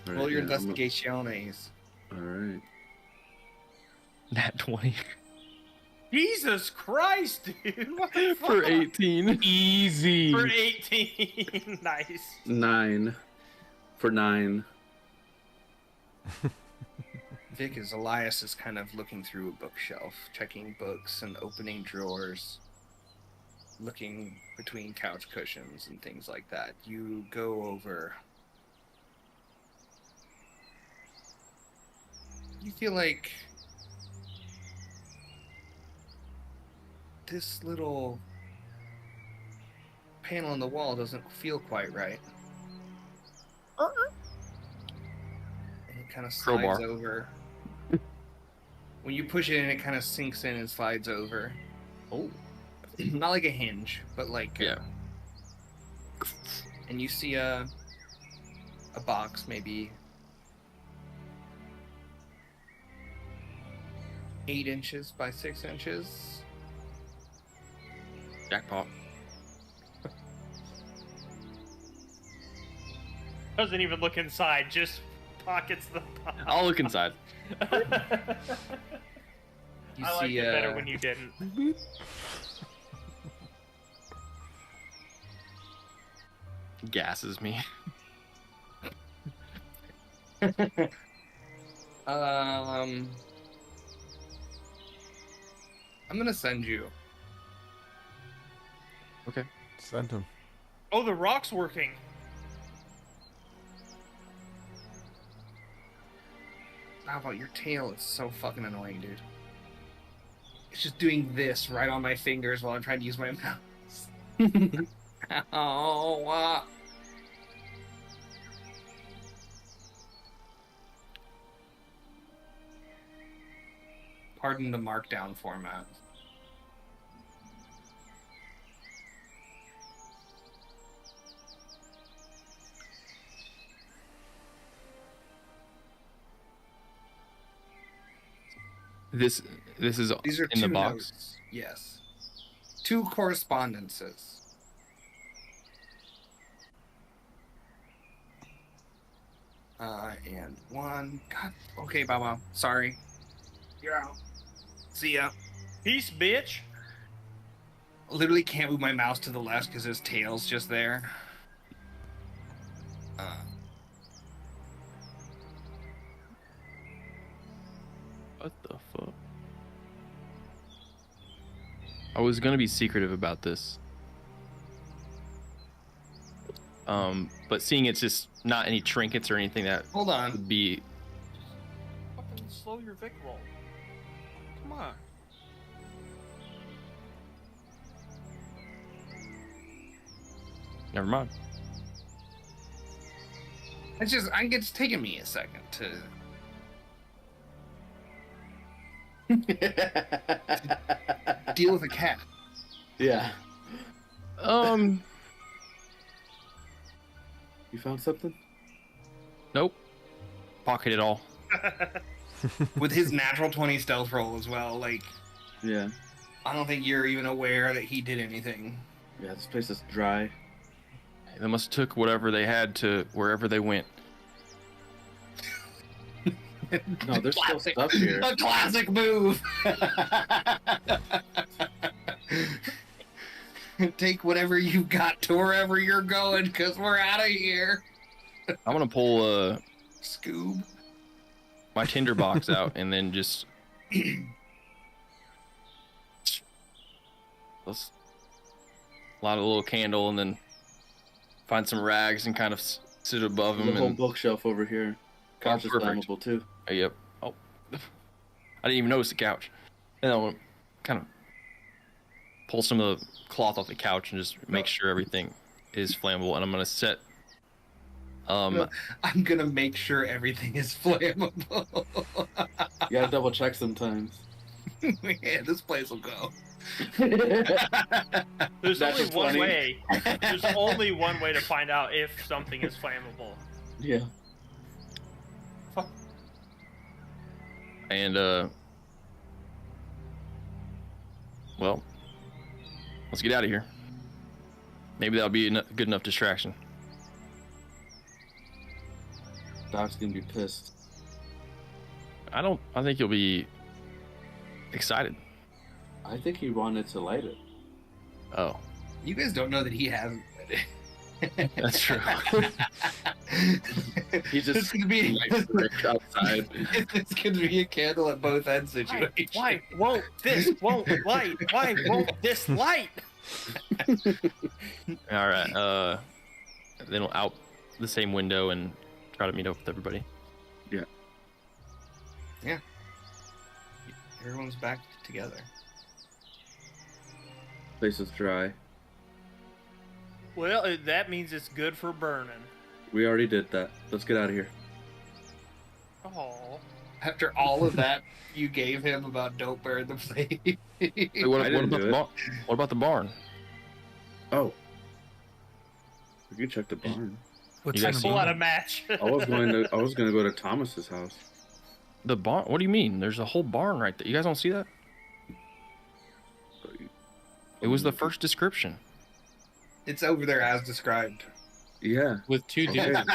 [SPEAKER 2] Roll your investigaciones.
[SPEAKER 3] All right.
[SPEAKER 7] Nat 20
[SPEAKER 5] Jesus Christ, dude. What the
[SPEAKER 7] for
[SPEAKER 5] fuck?
[SPEAKER 7] 18.
[SPEAKER 6] Easy.
[SPEAKER 5] For 18. Nice.
[SPEAKER 3] 9 for 9.
[SPEAKER 2] Vic, as Elias is kind of looking through a bookshelf, checking books and opening drawers, looking between couch cushions and things like that. You go over. You feel like this little panel on the wall doesn't feel quite right. And it kind of slides
[SPEAKER 7] Crowbar.
[SPEAKER 2] over. When you push it in, it kind of sinks in and slides over.
[SPEAKER 7] Oh.
[SPEAKER 2] Not like a hinge, but like
[SPEAKER 7] Yeah.
[SPEAKER 2] And you see a box, maybe 8 inches by 6 inches.
[SPEAKER 7] Jackpot.
[SPEAKER 5] Doesn't even look inside, just pockets the box.
[SPEAKER 7] I'll look inside.
[SPEAKER 2] You
[SPEAKER 5] I liked
[SPEAKER 2] see
[SPEAKER 5] it better when you didn't.
[SPEAKER 7] Gasses me.
[SPEAKER 2] I'm gonna send you.
[SPEAKER 7] Okay.
[SPEAKER 4] Send him.
[SPEAKER 5] Oh, the rock's working.
[SPEAKER 2] How about your tail? It's so fucking annoying, dude. It's just doing this right on my fingers while I'm trying to use my mouse. Ow. Pardon the markdown format.
[SPEAKER 7] This is
[SPEAKER 2] These are
[SPEAKER 7] in the
[SPEAKER 2] two
[SPEAKER 7] box.
[SPEAKER 2] notes. Yes. 2 correspondences. And 1. God. Okay, Baba. Sorry. You're out. See ya.
[SPEAKER 5] Peace, bitch.
[SPEAKER 2] Literally can't move my mouse to the left because his tail's just there.
[SPEAKER 7] What the fuck? I was gonna be secretive about this. But seeing it's just not any trinkets or anything that
[SPEAKER 2] Hold on.
[SPEAKER 7] would be.
[SPEAKER 5] Fucking slow your Vic roll. Come on.
[SPEAKER 7] Never mind.
[SPEAKER 2] It's taking me a second to deal with a cat.
[SPEAKER 3] Yeah.
[SPEAKER 7] Um.
[SPEAKER 3] You found something?
[SPEAKER 7] Nope. Pocket it all.
[SPEAKER 2] With his natural 20 stealth roll as well, like,
[SPEAKER 3] Yeah.
[SPEAKER 2] I don't think you're even aware that he did anything.
[SPEAKER 3] Yeah, this place is dry.
[SPEAKER 7] They must have took whatever they had to wherever they went.
[SPEAKER 3] No, there's still stuff here.
[SPEAKER 2] A classic move! Take whatever you got to wherever you're going, because we're out of here.
[SPEAKER 7] I'm gonna pull
[SPEAKER 2] Scoob.
[SPEAKER 7] my tinder box out and then just let's light a little candle and then find some rags and kind of sit above
[SPEAKER 3] There's
[SPEAKER 7] them.
[SPEAKER 3] a whole
[SPEAKER 7] And
[SPEAKER 3] bookshelf over here. Couch is
[SPEAKER 7] perfect.
[SPEAKER 3] flammable too.
[SPEAKER 7] Yep. Oh, I didn't even notice the couch. And I'll kind of pull some of the cloth off the couch and just make sure everything is flammable. And I'm gonna set.
[SPEAKER 2] I'm gonna make sure everything is flammable.
[SPEAKER 3] You gotta double check sometimes.
[SPEAKER 2] Yeah, this place will go.
[SPEAKER 5] There's
[SPEAKER 3] That's
[SPEAKER 5] only
[SPEAKER 3] a
[SPEAKER 5] one
[SPEAKER 3] 20.
[SPEAKER 5] way. There's only one way to find out if something is flammable.
[SPEAKER 3] Yeah.
[SPEAKER 7] And well, let's get out of here. Maybe that'll be a good enough distraction.
[SPEAKER 3] Doc's gonna be pissed.
[SPEAKER 7] I think you'll be excited.
[SPEAKER 3] I think he wanted to light it.
[SPEAKER 7] Oh,
[SPEAKER 2] You guys don't know that he hasn't read it.
[SPEAKER 7] that's true.
[SPEAKER 3] He just
[SPEAKER 2] It's gonna be
[SPEAKER 3] outside.
[SPEAKER 2] it's gonna be a candle at both ends situation.
[SPEAKER 5] Why won't this light? Why won't this light?
[SPEAKER 7] All right. Then we'll out the same window and try to meet up with everybody.
[SPEAKER 2] Everyone's back together.
[SPEAKER 3] Place is dry.
[SPEAKER 5] Well, that means it's good for burning.
[SPEAKER 3] We already did that. Let's get out of here.
[SPEAKER 5] Oh.
[SPEAKER 2] After all of that you gave him about don't burn the place.
[SPEAKER 7] Hey,
[SPEAKER 3] I
[SPEAKER 7] what
[SPEAKER 3] didn't
[SPEAKER 7] about
[SPEAKER 3] do
[SPEAKER 7] the
[SPEAKER 3] it.
[SPEAKER 7] barn? What about the barn?
[SPEAKER 3] Oh. We can check the barn.
[SPEAKER 2] What's
[SPEAKER 7] You guys
[SPEAKER 2] in the
[SPEAKER 7] see-
[SPEAKER 5] Pull out a
[SPEAKER 2] barn?
[SPEAKER 5] match.
[SPEAKER 3] I was gonna go to Thomas's house.
[SPEAKER 7] The barn? What do you mean? There's a whole barn right there. You guys don't see that? It was the first description.
[SPEAKER 2] It's over there as described.
[SPEAKER 3] Yeah.
[SPEAKER 6] With 2
[SPEAKER 3] Okay.
[SPEAKER 6] different.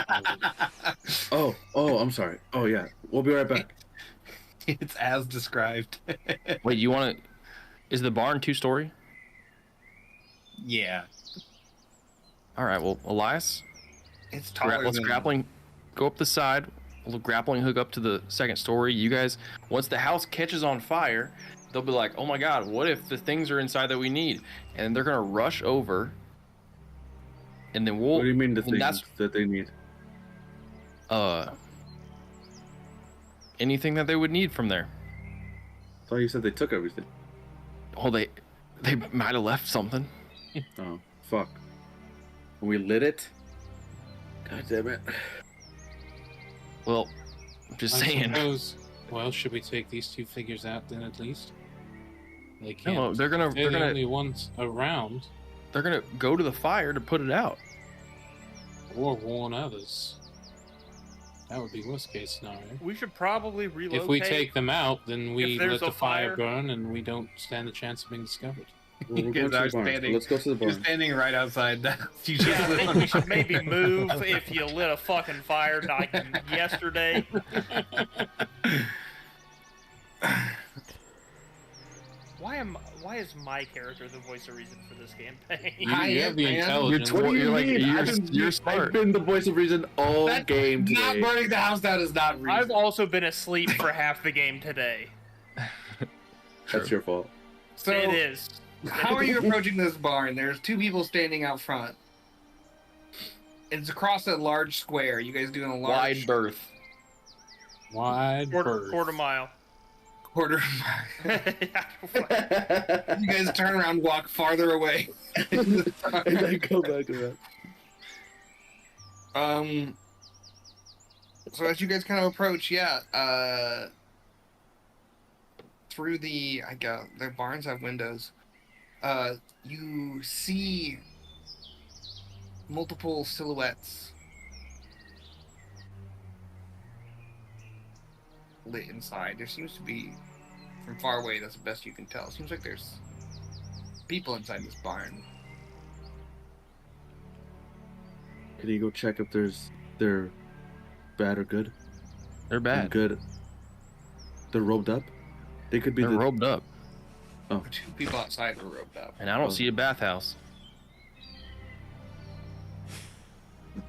[SPEAKER 3] Oh, I'm sorry. Oh yeah. We'll be right back.
[SPEAKER 2] It's as described.
[SPEAKER 7] Wait, you want to? Is the barn 2-story?
[SPEAKER 2] Yeah.
[SPEAKER 7] All right. Well, Elias,
[SPEAKER 2] It's taller
[SPEAKER 7] let's
[SPEAKER 2] than
[SPEAKER 7] grappling. Go up the side. We'll grappling hook up to the 2nd story. You guys, once the house catches on fire, they'll be like, "Oh my God, what if the things are inside that we need?" And they're gonna rush over. And then we'll.
[SPEAKER 3] What do you mean the
[SPEAKER 7] and
[SPEAKER 3] things
[SPEAKER 7] that's-
[SPEAKER 3] that they need?
[SPEAKER 7] Anything that they would need from there.
[SPEAKER 3] I thought you said they took everything.
[SPEAKER 7] Oh, they might have left something.
[SPEAKER 3] Oh, fuck. And we lit it? God damn it.
[SPEAKER 7] Well, I'm just
[SPEAKER 6] I
[SPEAKER 7] saying.
[SPEAKER 6] suppose. Well, should we take these 2 figures out then at least? They can't.
[SPEAKER 7] No, they're gonna
[SPEAKER 6] They're the only ones around,
[SPEAKER 7] they're gonna go to the fire to put it out.
[SPEAKER 6] or warn others. That would be worst case scenario.
[SPEAKER 5] We should probably relocate.
[SPEAKER 6] If we take them out, then we
[SPEAKER 5] If there's
[SPEAKER 6] let
[SPEAKER 5] a
[SPEAKER 6] the fire
[SPEAKER 5] fire-
[SPEAKER 6] burn, and we don't stand a chance of being discovered.
[SPEAKER 3] Well, we're
[SPEAKER 2] You
[SPEAKER 3] going
[SPEAKER 2] guys
[SPEAKER 3] to the
[SPEAKER 2] are
[SPEAKER 3] barn.
[SPEAKER 2] standing-
[SPEAKER 3] Let's go to the
[SPEAKER 2] You're
[SPEAKER 3] barn.
[SPEAKER 2] standing right outside that. You
[SPEAKER 5] Yeah, I
[SPEAKER 2] just
[SPEAKER 5] think we should maybe move if you lit a fucking fire like yesterday. Why is my character the voice of reason for this campaign?
[SPEAKER 6] You have the
[SPEAKER 2] man.
[SPEAKER 6] intelligence.
[SPEAKER 7] You're smart.
[SPEAKER 3] I've been the voice of reason all
[SPEAKER 2] That-
[SPEAKER 3] game today.
[SPEAKER 2] Not burning the house down is not reason.
[SPEAKER 5] I've also been asleep for half the game today.
[SPEAKER 3] That's your fault.
[SPEAKER 2] So,
[SPEAKER 5] It is.
[SPEAKER 2] how are you approaching this barn? There's two people standing out front. It's across a large square. You guys doing a large
[SPEAKER 7] Wide berth.
[SPEAKER 6] Wide berth.
[SPEAKER 5] Quarter mile.
[SPEAKER 2] quarter mile. You guys turn around, walk farther away.
[SPEAKER 3] And then go back to that.
[SPEAKER 2] So as you guys kind of approach, through the their barns have windows. You see multiple silhouettes lit inside. There seems to be, from far away, that's the best you can tell. It seems like there's people inside this barn.
[SPEAKER 3] Can you go check if they're bad or good?
[SPEAKER 7] They're
[SPEAKER 3] And
[SPEAKER 7] bad.
[SPEAKER 3] good. They're robed up? They could be
[SPEAKER 7] They're robed up,
[SPEAKER 2] Two people outside are roped up.
[SPEAKER 7] and I don't see a bathhouse.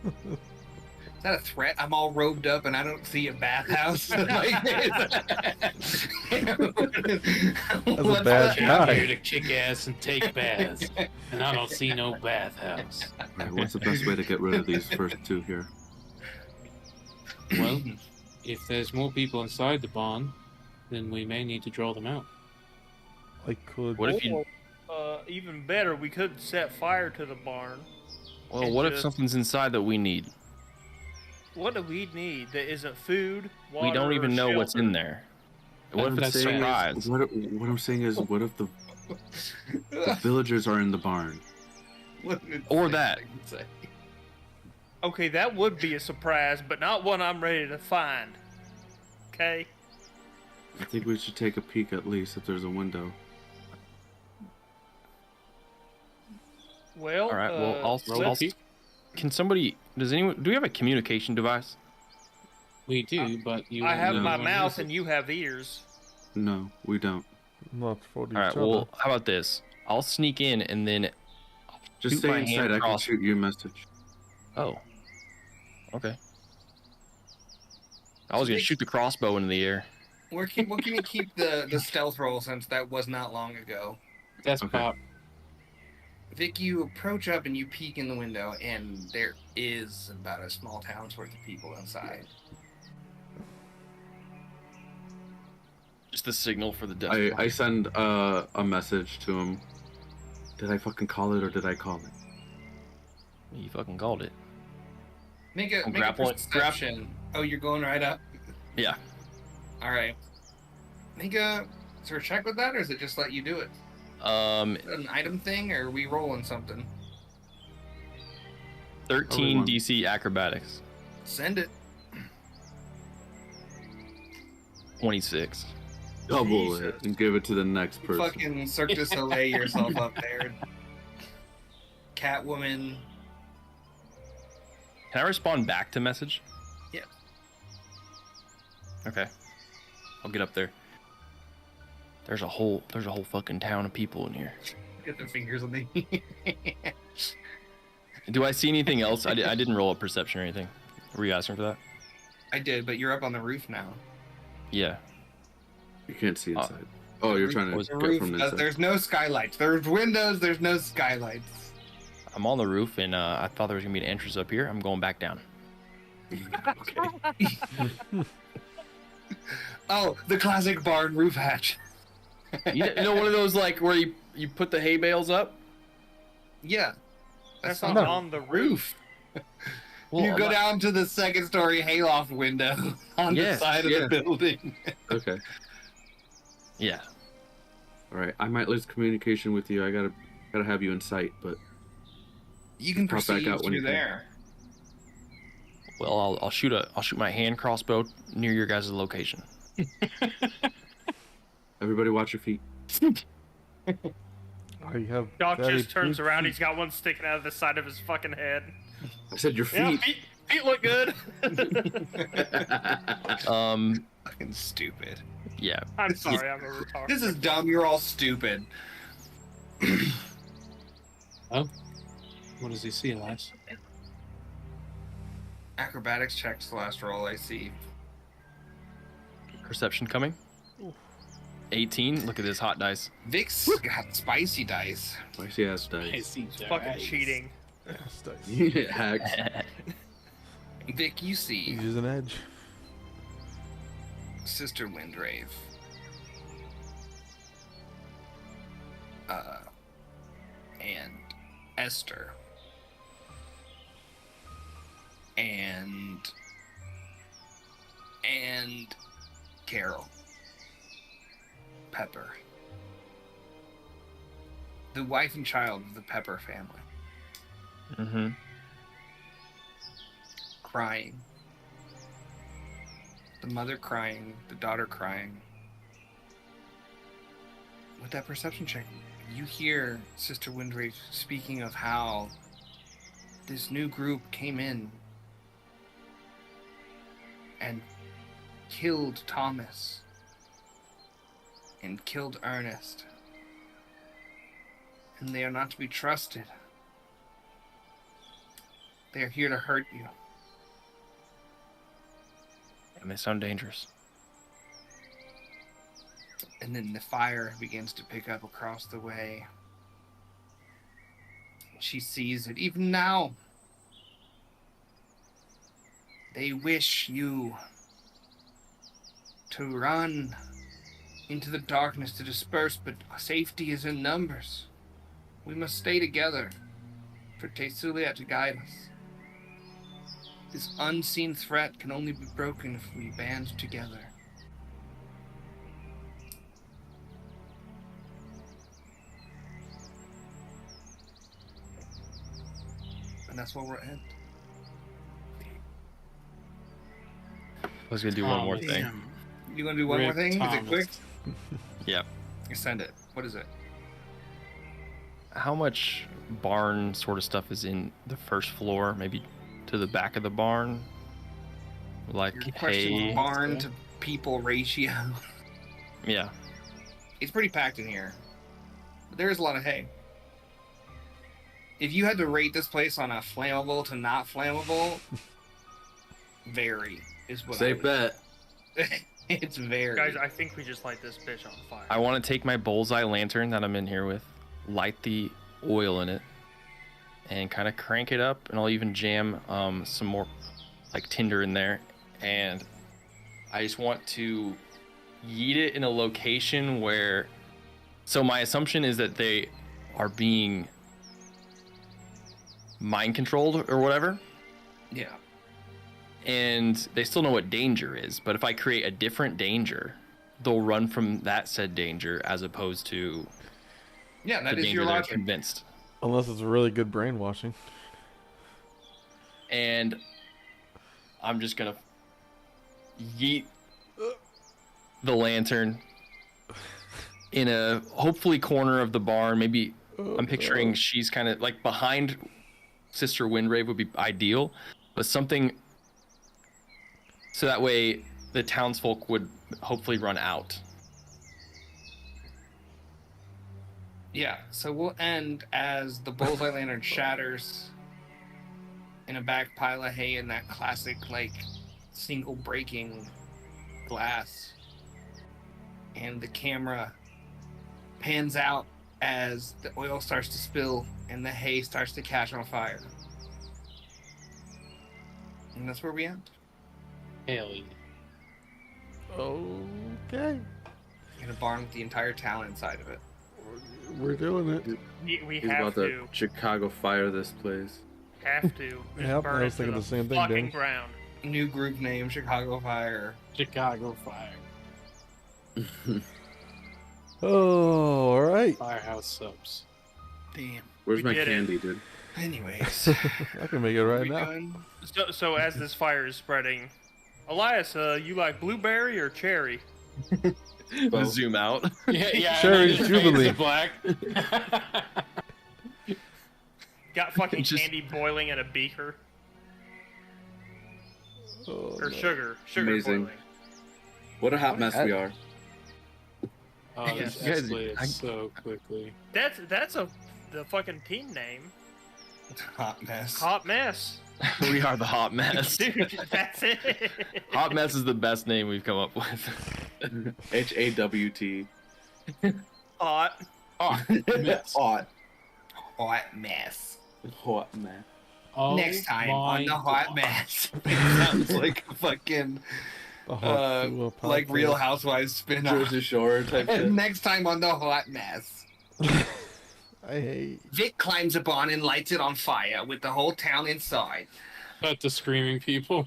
[SPEAKER 2] Is that a threat? I'm all robed up and I don't see a bathhouse. Like,
[SPEAKER 4] That's a
[SPEAKER 2] what's
[SPEAKER 4] bad
[SPEAKER 2] that?
[SPEAKER 6] I'm
[SPEAKER 4] guy.
[SPEAKER 6] here to kick ass and take baths, and I don't see no bathhouse.
[SPEAKER 3] Alright, what's the best way to get rid of these first two here?
[SPEAKER 6] Well, if there's more people inside the barn, then we may need to draw them out.
[SPEAKER 4] I could.
[SPEAKER 7] What if you?
[SPEAKER 5] Even better, we could set fire to the barn.
[SPEAKER 7] Well,
[SPEAKER 5] and
[SPEAKER 7] what if
[SPEAKER 5] just-
[SPEAKER 7] something's inside that we need?
[SPEAKER 5] What do we need that isn't food, water,
[SPEAKER 7] We don't even
[SPEAKER 5] or
[SPEAKER 7] know what's
[SPEAKER 5] shelter?
[SPEAKER 7] in there. What if it's a
[SPEAKER 6] That's
[SPEAKER 7] surprise?
[SPEAKER 3] What I'm saying is, what if the villagers are in the barn?
[SPEAKER 7] Or that.
[SPEAKER 5] Okay, that would be a surprise, but not one I'm ready to find. Okay?
[SPEAKER 3] I think we should take a peek at least if there's a window.
[SPEAKER 5] Well,
[SPEAKER 7] All right. Well,
[SPEAKER 5] let's-
[SPEAKER 7] can somebody? Does anyone? Do we have a communication device?
[SPEAKER 6] We do, but you.
[SPEAKER 5] I
[SPEAKER 6] won't
[SPEAKER 5] have
[SPEAKER 6] know
[SPEAKER 5] my
[SPEAKER 6] when
[SPEAKER 5] mouth
[SPEAKER 6] use it.
[SPEAKER 5] and you have ears.
[SPEAKER 3] No, we don't.
[SPEAKER 4] Not for each
[SPEAKER 7] All right.
[SPEAKER 4] other.
[SPEAKER 7] Well, how about this? I'll sneak in and then.
[SPEAKER 3] Just
[SPEAKER 7] Shoot my
[SPEAKER 3] stay
[SPEAKER 7] hand
[SPEAKER 3] inside. I can
[SPEAKER 7] across.
[SPEAKER 3] shoot you a message.
[SPEAKER 7] Oh. Okay. I was gonna shoot the crossbow into the air.
[SPEAKER 2] What can you keep the stealth roll since that was not long ago?
[SPEAKER 6] That's
[SPEAKER 3] Okay.
[SPEAKER 6] pop.
[SPEAKER 2] Vic, you approach up and you peek in the window, and there is about a small town's worth of people inside.
[SPEAKER 7] Just the signal for the death.
[SPEAKER 3] I send a message to him. Did I fucking call it or did I call it?
[SPEAKER 7] You fucking called it.
[SPEAKER 2] Make a
[SPEAKER 7] grapple it.
[SPEAKER 2] perception. Oh, you're going right up.
[SPEAKER 7] Yeah.
[SPEAKER 2] All right. Make a sort of check with that, or is it just let you do it? An item thing, or are we rolling something?
[SPEAKER 7] 13
[SPEAKER 3] one.
[SPEAKER 7] DC acrobatics.
[SPEAKER 2] Send it.
[SPEAKER 7] 26.
[SPEAKER 3] Double
[SPEAKER 2] Jesus.
[SPEAKER 3] it and give it to the next person.
[SPEAKER 2] Fucking Cirque du Soleil yourself up there. Catwoman.
[SPEAKER 7] Can I respond back to message?
[SPEAKER 2] Yeah.
[SPEAKER 7] Okay. I'll get up there. There's a whole fucking town of people in here.
[SPEAKER 2] Get their fingers on the.
[SPEAKER 7] Do I see anything else? I didn't roll a perception or anything. Were you asking for that?
[SPEAKER 2] I did, but you're up on the roof now.
[SPEAKER 7] Yeah.
[SPEAKER 3] You can't see inside. Oh, you're trying to
[SPEAKER 7] was
[SPEAKER 3] get
[SPEAKER 2] The roof,
[SPEAKER 3] from inside.
[SPEAKER 2] there's no skylights. There's windows. There's no skylights.
[SPEAKER 7] I'm on the roof and I thought there was gonna be an entrance up here. I'm going back down.
[SPEAKER 2] Oh, the classic barn roof hatch.
[SPEAKER 7] You know one of those like where you put the hay bales up?
[SPEAKER 2] Yeah.
[SPEAKER 5] That's
[SPEAKER 2] not
[SPEAKER 5] not on the roof.
[SPEAKER 7] Well,
[SPEAKER 2] you go
[SPEAKER 7] I'm not-
[SPEAKER 2] down to the second story hayloft window on
[SPEAKER 7] Yes,
[SPEAKER 2] the side of the building.
[SPEAKER 3] Okay.
[SPEAKER 7] Yeah.
[SPEAKER 3] All right. I might lose communication with you. I gotta have you in sight, but
[SPEAKER 2] You can
[SPEAKER 3] Pop back
[SPEAKER 2] proceed
[SPEAKER 3] out when
[SPEAKER 2] through
[SPEAKER 3] you can.
[SPEAKER 2] there.
[SPEAKER 7] Well, I'll shoot my hand crossbow near your guys' location.
[SPEAKER 3] Everybody watch your feet.
[SPEAKER 4] Oh, you have
[SPEAKER 5] Doc
[SPEAKER 4] very
[SPEAKER 5] just turns
[SPEAKER 4] big
[SPEAKER 5] around.
[SPEAKER 4] feet.
[SPEAKER 5] He's got one sticking out of the side of his fucking head.
[SPEAKER 3] I said your
[SPEAKER 5] Yeah,
[SPEAKER 3] feet.
[SPEAKER 5] feet look good.
[SPEAKER 2] Fucking stupid.
[SPEAKER 7] Yeah.
[SPEAKER 5] I'm sorry, I'm a retard.
[SPEAKER 2] This is dumb. You're all stupid.
[SPEAKER 6] Oh, what does he see, Elias?
[SPEAKER 2] Acrobatics checks the last roll I see.
[SPEAKER 7] Perception coming. 18. Look at this hot dice.
[SPEAKER 2] Vic's got spicy dice.
[SPEAKER 3] Spicy ass dice.
[SPEAKER 5] Fucking cheating.
[SPEAKER 4] Yes, dice.
[SPEAKER 3] Hacks.
[SPEAKER 2] Vic, you see
[SPEAKER 4] Use an edge.
[SPEAKER 2] Sister Windrave. And Esther. And Carol. Pepper. The wife and child of the Pepper family.
[SPEAKER 7] Mm-hmm.
[SPEAKER 2] Crying. The mother crying, the daughter crying. With that perception check, you hear Sister Windrave speaking of how this new group came in and killed Thomas and killed Ernest. And they are not to be trusted. They are here to hurt you.
[SPEAKER 7] And they sound dangerous.
[SPEAKER 2] And then the fire begins to pick up across the way. She sees it even now. They wish you to run into the darkness to disperse, but safety is in numbers. We must stay together for Tesulia to guide us. This unseen threat can only be broken if we band together. And that's where we're at.
[SPEAKER 7] I was gonna do one more thing.
[SPEAKER 2] You gonna do one more
[SPEAKER 6] Rip
[SPEAKER 2] thing? Is it
[SPEAKER 6] Thomas.
[SPEAKER 2] quick?
[SPEAKER 7] Yeah.
[SPEAKER 2] Send it. What is it?
[SPEAKER 7] How much barn sort of stuff is in the first floor? Maybe to the back of the barn? Like
[SPEAKER 2] Your question's
[SPEAKER 7] hay?
[SPEAKER 2] barn to people ratio.
[SPEAKER 7] Yeah.
[SPEAKER 2] It's pretty packed in here. But there is a lot of hay. If you had to rate this place on a flammable to not flammable, very is what
[SPEAKER 3] Safe bet.
[SPEAKER 2] It's very.
[SPEAKER 5] Guys, I think we just light this bitch on fire.
[SPEAKER 7] I want to take my bullseye lantern that I'm in here with, light the oil in it, and kind of crank it up, and I'll even jam some more like tinder in there, and I just want to yeet it in a location where, so my assumption is that they are being mind controlled or whatever,
[SPEAKER 2] Yeah.
[SPEAKER 7] and they still know what danger is, but if I create a different danger, they'll run from that said danger as opposed to
[SPEAKER 2] Yeah, that
[SPEAKER 7] the
[SPEAKER 2] is
[SPEAKER 7] danger
[SPEAKER 2] your
[SPEAKER 7] they're
[SPEAKER 2] logic.
[SPEAKER 7] convinced.
[SPEAKER 4] Unless it's really good brainwashing.
[SPEAKER 7] And I'm just gonna yeet the lantern in a hopefully corner of the barn. Maybe I'm picturing she's kind of like behind Sister Windrave would be ideal, but something so that way the townsfolk would hopefully run out.
[SPEAKER 2] Yeah, so we'll end as the bullseye lantern shatters in a back pile of hay in that classic, like, single breaking glass. And the camera pans out as the oil starts to spill and the hay starts to catch on fire. And that's where we end.
[SPEAKER 6] Hell yeah.
[SPEAKER 4] Okay.
[SPEAKER 2] In a barn with the entire town inside of it.
[SPEAKER 4] We're doing it.
[SPEAKER 5] We
[SPEAKER 3] He's
[SPEAKER 5] have
[SPEAKER 3] about
[SPEAKER 5] to.
[SPEAKER 3] to Chicago fire this place.
[SPEAKER 5] Have to. Just
[SPEAKER 4] Yep,
[SPEAKER 5] burn
[SPEAKER 4] I was
[SPEAKER 5] it to
[SPEAKER 4] thinking the same thing,
[SPEAKER 5] fucking
[SPEAKER 4] Danny.
[SPEAKER 5] ground.
[SPEAKER 2] New group name, Chicago Fire.
[SPEAKER 6] Chicago Fire.
[SPEAKER 4] Oh, all right.
[SPEAKER 6] Firehouse subs.
[SPEAKER 8] Damn.
[SPEAKER 3] Where's
[SPEAKER 5] We
[SPEAKER 3] my
[SPEAKER 5] did it.
[SPEAKER 3] candy, dude?
[SPEAKER 2] Anyways,
[SPEAKER 4] I can make it right
[SPEAKER 2] we
[SPEAKER 4] now.
[SPEAKER 2] going?
[SPEAKER 5] So as this fire is spreading, Elias, you like blueberry or cherry?
[SPEAKER 7] To zoom out.
[SPEAKER 6] Yeah.
[SPEAKER 4] Cherry
[SPEAKER 6] and
[SPEAKER 4] Jubilee.
[SPEAKER 6] it's black.
[SPEAKER 5] Got fucking
[SPEAKER 7] Just-
[SPEAKER 5] candy boiling in a beaker.
[SPEAKER 4] Oh,
[SPEAKER 5] Or
[SPEAKER 4] no.
[SPEAKER 5] sugar
[SPEAKER 3] Amazing.
[SPEAKER 5] boiling.
[SPEAKER 3] What a hot mess we are.
[SPEAKER 6] Oh, this
[SPEAKER 7] You guys-
[SPEAKER 6] escalated
[SPEAKER 7] I-
[SPEAKER 6] so quickly.
[SPEAKER 5] That's the fucking team name.
[SPEAKER 2] Hot mess.
[SPEAKER 5] Hot mess.
[SPEAKER 7] We are the hot mess.
[SPEAKER 5] Dude, that's it.
[SPEAKER 7] Hot mess is the best name we've come up with.
[SPEAKER 3] HAWT.
[SPEAKER 5] Hot.
[SPEAKER 6] Mess.
[SPEAKER 3] Hot.
[SPEAKER 2] Hot mess.
[SPEAKER 3] Hot man.
[SPEAKER 6] Oh
[SPEAKER 2] Next time on
[SPEAKER 6] my
[SPEAKER 2] the hot
[SPEAKER 6] God.
[SPEAKER 2] mess. It sounds like a fucking
[SPEAKER 4] The Hot Duo
[SPEAKER 2] like
[SPEAKER 4] podcast.
[SPEAKER 2] Real Housewives spin-off.
[SPEAKER 3] Jersey Shore type shit.
[SPEAKER 2] Next time on the hot mess.
[SPEAKER 4] I hate.
[SPEAKER 2] Vic climbs up on and lights it on fire with the whole town inside.
[SPEAKER 6] Cut the screaming people.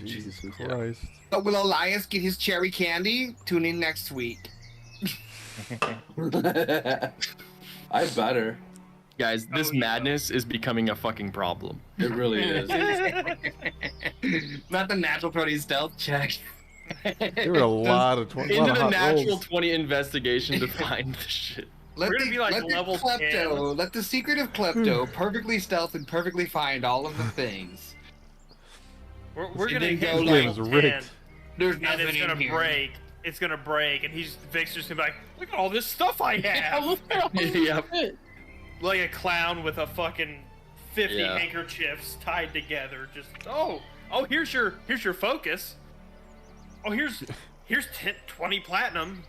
[SPEAKER 4] Jesus
[SPEAKER 3] Jesus.
[SPEAKER 4] Christ.
[SPEAKER 2] But will Elias get his cherry candy? Tune in next week.
[SPEAKER 3] I better.
[SPEAKER 7] Guys, this
[SPEAKER 5] Oh, yeah.
[SPEAKER 7] madness is becoming a fucking problem.
[SPEAKER 3] It really is.
[SPEAKER 2] Not the natural 20 stealth check.
[SPEAKER 4] There were a lot of
[SPEAKER 7] Into
[SPEAKER 4] lot of
[SPEAKER 7] the
[SPEAKER 4] hot
[SPEAKER 7] natural
[SPEAKER 4] rolls.
[SPEAKER 7] 20 investigation to find the shit.
[SPEAKER 2] Let
[SPEAKER 5] We're gonna be like
[SPEAKER 2] let
[SPEAKER 5] level
[SPEAKER 2] the klepto,
[SPEAKER 5] 10.
[SPEAKER 2] let the secretive klepto perfectly stealth and perfectly find all of the things.
[SPEAKER 5] We're
[SPEAKER 2] It
[SPEAKER 5] gonna
[SPEAKER 2] didn't
[SPEAKER 5] hit
[SPEAKER 2] go
[SPEAKER 4] This
[SPEAKER 2] like
[SPEAKER 4] game is
[SPEAKER 5] level
[SPEAKER 4] rigged.
[SPEAKER 5] 10,
[SPEAKER 2] There's
[SPEAKER 5] and
[SPEAKER 2] nothing
[SPEAKER 5] it's
[SPEAKER 2] in
[SPEAKER 5] gonna
[SPEAKER 2] here.
[SPEAKER 5] break. It's gonna break, and Vic's just gonna be like, "Look at all this stuff I have!"
[SPEAKER 7] Yep.
[SPEAKER 5] Like a clown with a fucking 50
[SPEAKER 7] Yeah.
[SPEAKER 5] handkerchiefs tied together. Just here's your focus. Oh, here's 10, 20 platinum.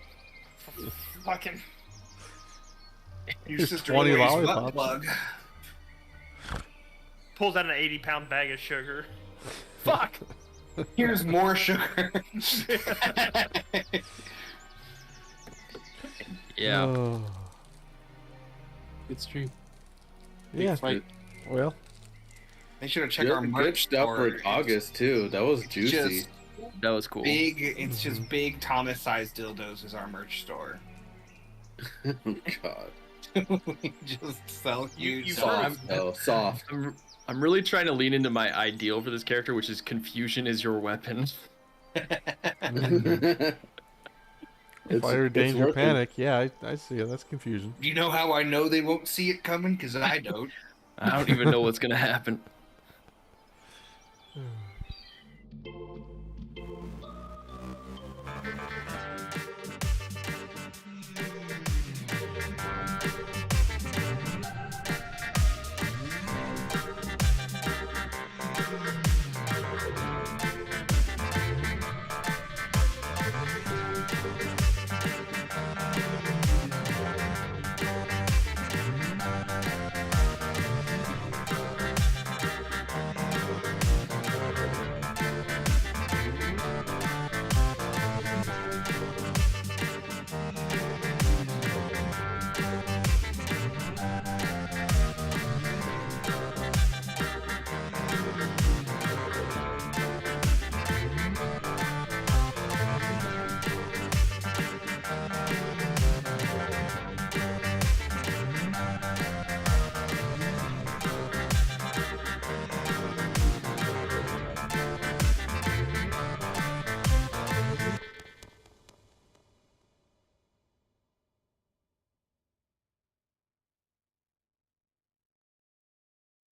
[SPEAKER 5] Fucking
[SPEAKER 2] Your
[SPEAKER 4] Here's
[SPEAKER 2] sister
[SPEAKER 4] 20
[SPEAKER 2] Lori's butt
[SPEAKER 4] lollipops.
[SPEAKER 2] plug.
[SPEAKER 5] pulls out an 80-pound bag of sugar. Fuck.
[SPEAKER 2] Here's more sugar.
[SPEAKER 7] Yeah.
[SPEAKER 4] Oh.
[SPEAKER 6] It's true.
[SPEAKER 4] Yeah.
[SPEAKER 6] Fight.
[SPEAKER 4] Well,
[SPEAKER 2] They should have checked
[SPEAKER 3] Good,
[SPEAKER 2] our
[SPEAKER 3] good
[SPEAKER 2] merch
[SPEAKER 3] stuff
[SPEAKER 2] store.
[SPEAKER 3] for
[SPEAKER 2] It's
[SPEAKER 3] August too. That was juicy.
[SPEAKER 2] just
[SPEAKER 7] That was cool.
[SPEAKER 2] big. It's just big Thomas-sized dildos is our merch store.
[SPEAKER 3] Oh God.
[SPEAKER 2] We just sell huge.
[SPEAKER 5] you
[SPEAKER 2] stuff.
[SPEAKER 5] first-
[SPEAKER 3] Oh, soft.
[SPEAKER 7] I'm really trying to lean into my ideal for this character, which is confusion is your weapon.
[SPEAKER 4] fire, danger,
[SPEAKER 3] working.
[SPEAKER 4] panic. Yeah, I see it. That's confusion.
[SPEAKER 2] Do you know how I know they won't see it coming? Because I don't.
[SPEAKER 7] I don't even know what's gonna happen.